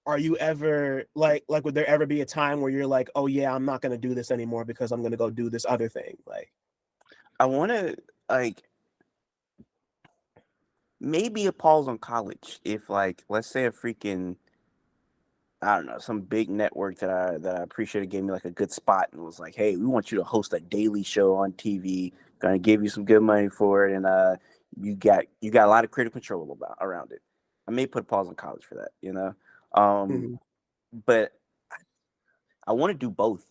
are you ever like would there ever be a time where you're like, oh yeah, I'm not going to do this anymore because I'm going to go do this other thing? Like, I want to, like, maybe a pause on college if, like, let's say a freaking, I don't know, some big network that I appreciated gave me like a good spot and was like, hey, we want you to host a daily show on TV, gonna give you some good money for it, and you got a lot of creative control around it. I may put a pause on college for that, but I want to do both.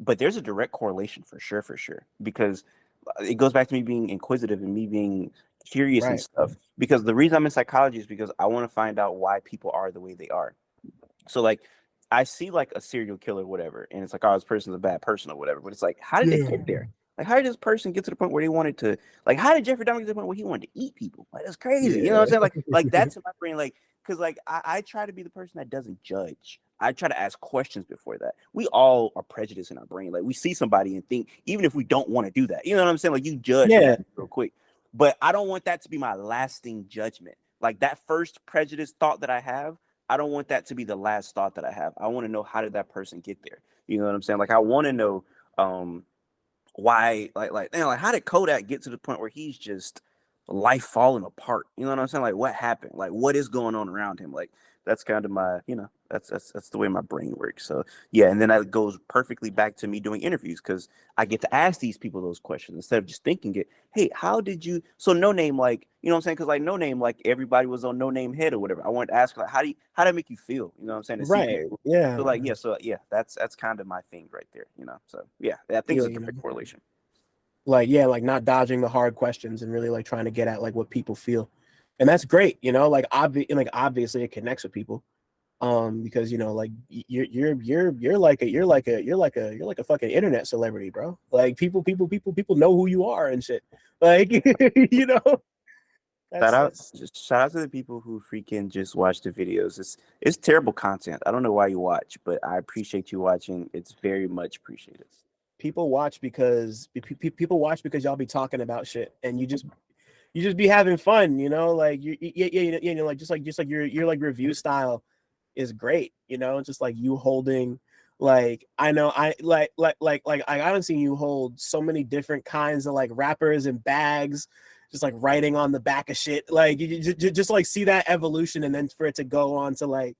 But there's a direct correlation for sure, because it goes back to me being inquisitive and me being curious and right. stuff. Because the reason I'm in psychology is because I want to find out why people are the way they are. So like, I see like a serial killer, or whatever, and it's like, oh, this person's a bad person or whatever. But it's like, how did they get there? Like, how did this person get to the point where they wanted to? Like, how did Jeffrey Dahmer get to the point where he wanted to eat people? Like, that's crazy. You know what I'm saying? Like that's in my brain. Like, because like I try to be the person that doesn't judge. I try to ask questions before that. We all are prejudiced in our brain. Like, we see somebody and think, even if we don't want to do that, you know what I'm saying? Like, you judge real quick. But I don't want that to be my lasting judgment. Like, that first prejudice thought that I have, I don't want that to be the last thought that I have. I want to know, how did that person get there? You know what I'm saying? Like, I want to know why, like how did Kodak get to the point where he's just life falling apart? You know what I'm saying? Like, what happened? Like, what is going on around him? Like, that's kind of my, that's the way my brain works. So yeah, and then that goes perfectly back to me doing interviews, because I get to ask these people those questions instead of just thinking it. Hey, how did you? So No Name, like, you know what I'm saying? Because like No Name, like everybody was on No Name head or whatever. I wanted to ask, like, how did that make you feel? You know what I'm saying? To see Right. people. Yeah. So yeah, that's kind of my thing right there. So yeah, I think it's a direct correlation. Like, yeah, like not dodging the hard questions and really like trying to get at like what people feel. And that's great, like obviously it connects with people. Because like you're like a fucking internet celebrity, bro. Like people know who you are and shit. Like, that's Shout out to the people who freaking just watch the videos. It's terrible content. I don't know why you watch, but I appreciate you watching. It's very much appreciated. people watch because y'all be talking about shit and you just be having fun, like like just like your like review style is great, just like you holding, like I know I I haven't seen you hold so many different kinds of like wrappers and bags, just like writing on the back of shit, like you just like see that evolution, and then for it to go on to like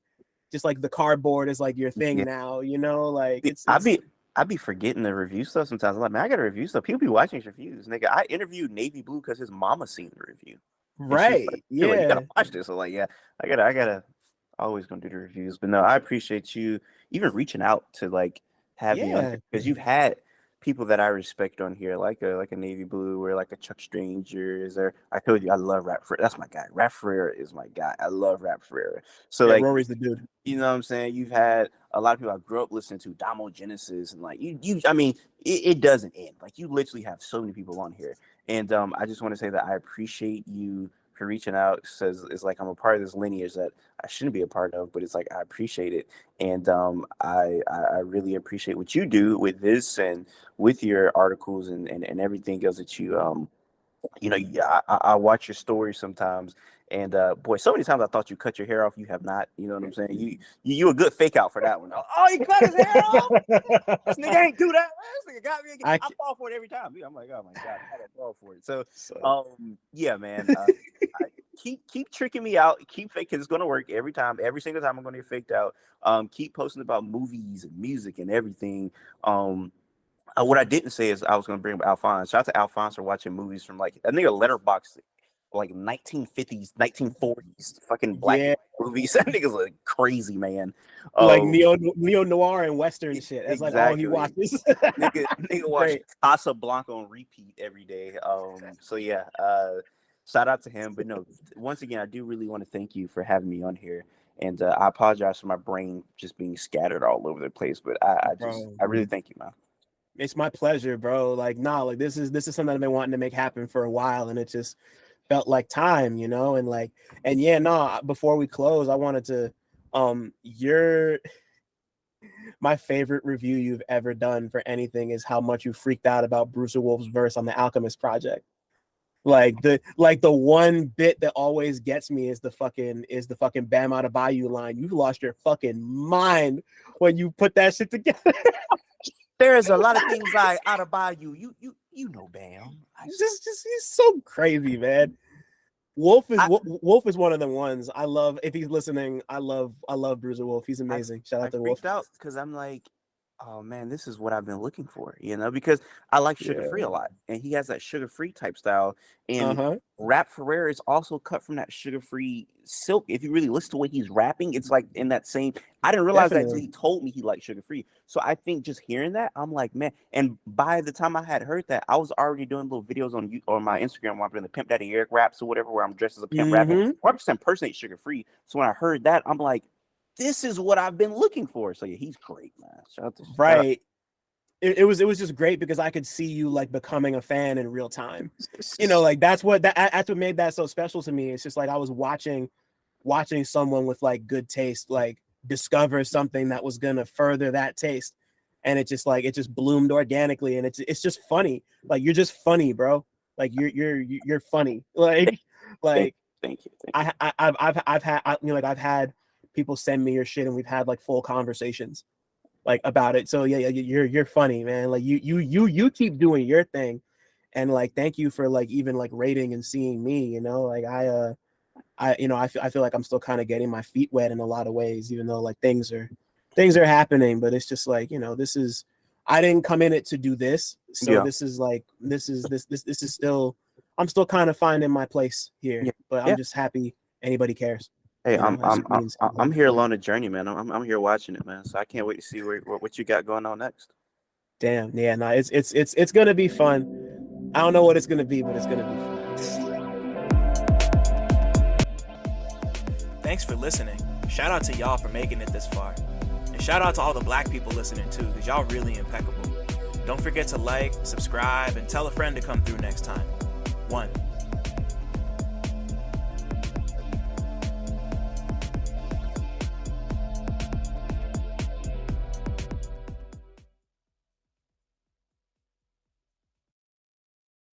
just like the cardboard is like your thing now, like it's I be forgetting to review stuff sometimes. I'm like, man, I gotta review stuff. People be watching his reviews, nigga. I interviewed Navy Blue because his mama seen the review. right. Like, you gotta watch this. So like, yeah, I gotta always gonna do the reviews. But no, I appreciate you even reaching out to like have me on here, because you've had people that I respect on here, like a Navy Blue or like a Chuck Stranger. I told you I love Rap Ferreira. That's my guy. Rap Ferreira is my guy. I love Rap Ferreira. So like, Rory's the dude. you know what I'm saying? You've had a lot of people I grew up listening to, Damo Genesis, and like I mean, it doesn't end. Like, you literally have so many people on here. And I just want to say that I appreciate you for reaching out. Says it's like I'm a part of this lineage that I shouldn't be a part of, but it's like I appreciate it. And I really appreciate what you do with this and with your articles and everything else that you I watch your stories sometimes, And boy, so many times I thought you cut your hair off. You have not. You know what I'm saying? You a good fake out for that one. Oh, he cut his hair off. This nigga ain't do that. This nigga got me again. I fall for it every time. I'm like, oh my god, I gotta fall for it. So, yeah, man. Keep tricking me out. Keep fake, because it's gonna work every time. Every single time I'm gonna get faked out. Keep posting about movies and music and everything. What I didn't say is I was gonna bring up Alphonse. Shout out to Alphonse for watching movies from like a nigga Letterboxd, like 1950s, 1940s, fucking black and white movies. That nigga's like crazy, man. Like neo noir and western shit. That's exactly. like all he watches. nigga watch Casablanca on repeat every day. So yeah, shout out to him. But no, once again, I do really want to thank you for having me on here. And I apologize for my brain just being scattered all over the place. But I really thank you, man. It's my pleasure, bro. Like, this is something I've been wanting to make happen for a while, and it just felt like time, you know. And before we close, I wanted to my favorite review you've ever done for anything is how much you freaked out about Bruce Wolf's verse on the Alchemist Project. Like the one bit that always gets me is the fucking Bam Out of Bayou line. You lost your fucking mind when you put that shit together. There's a lot of things out of Bayou. You know, Bam. Just he's so crazy, man. Wolf is one of the ones I love. If he's listening, I love Bruiser Wolf. He's amazing. Shout out to Wolf. I freaked out because I'm like, oh man, this is what I've been looking for, you know, because I like sugar free a lot, and he has that sugar free type style. And Rap Ferrer is also cut from that sugar free silk. If you really listen to what he's rapping, it's like in that same. I didn't realize that until he told me he liked sugar free. So I think just hearing that, I'm like, man. And by the time I had heard that, I was already doing little videos on my Instagram where I'm doing the Pimp Daddy Eric raps or whatever, where I'm dressed as a pimp rapping, or I'm just impersonate sugar free. So when I heard that, I'm like, this is what I've been looking for. So yeah, he's great, man. Shout out to It was just great because I could see you like becoming a fan in real time. You know, like that's what made that so special to me. It's just like I was watching someone with like good taste like discover something that was gonna further that taste, and it just bloomed organically, and it's just funny. Like you're just funny, bro. Like you're funny. Like thank you. I've had people send me your shit, and we've had like full conversations like about it. So yeah, you're funny, man. Like you keep doing your thing, and like thank you for like even like rating and seeing me, you know. Like I feel like I'm still kind of getting my feet wet in a lot of ways, even though like things are happening. But it's just like, you know, I didn't come in it to do this, so this is still, I'm still kind of finding my place here. But I'm just happy anybody cares. Hey, I'm here along the journey, man. I'm here watching it, man. So I can't wait to see what you got going on next. Damn, yeah, no, it's gonna be fun. I don't know what it's gonna be, but it's gonna be fun. Thanks for listening. Shout out to y'all for making it this far, and shout out to all the Black people listening too, because y'all really impeccable. Don't forget to like, subscribe, and tell a friend to come through next time. 1.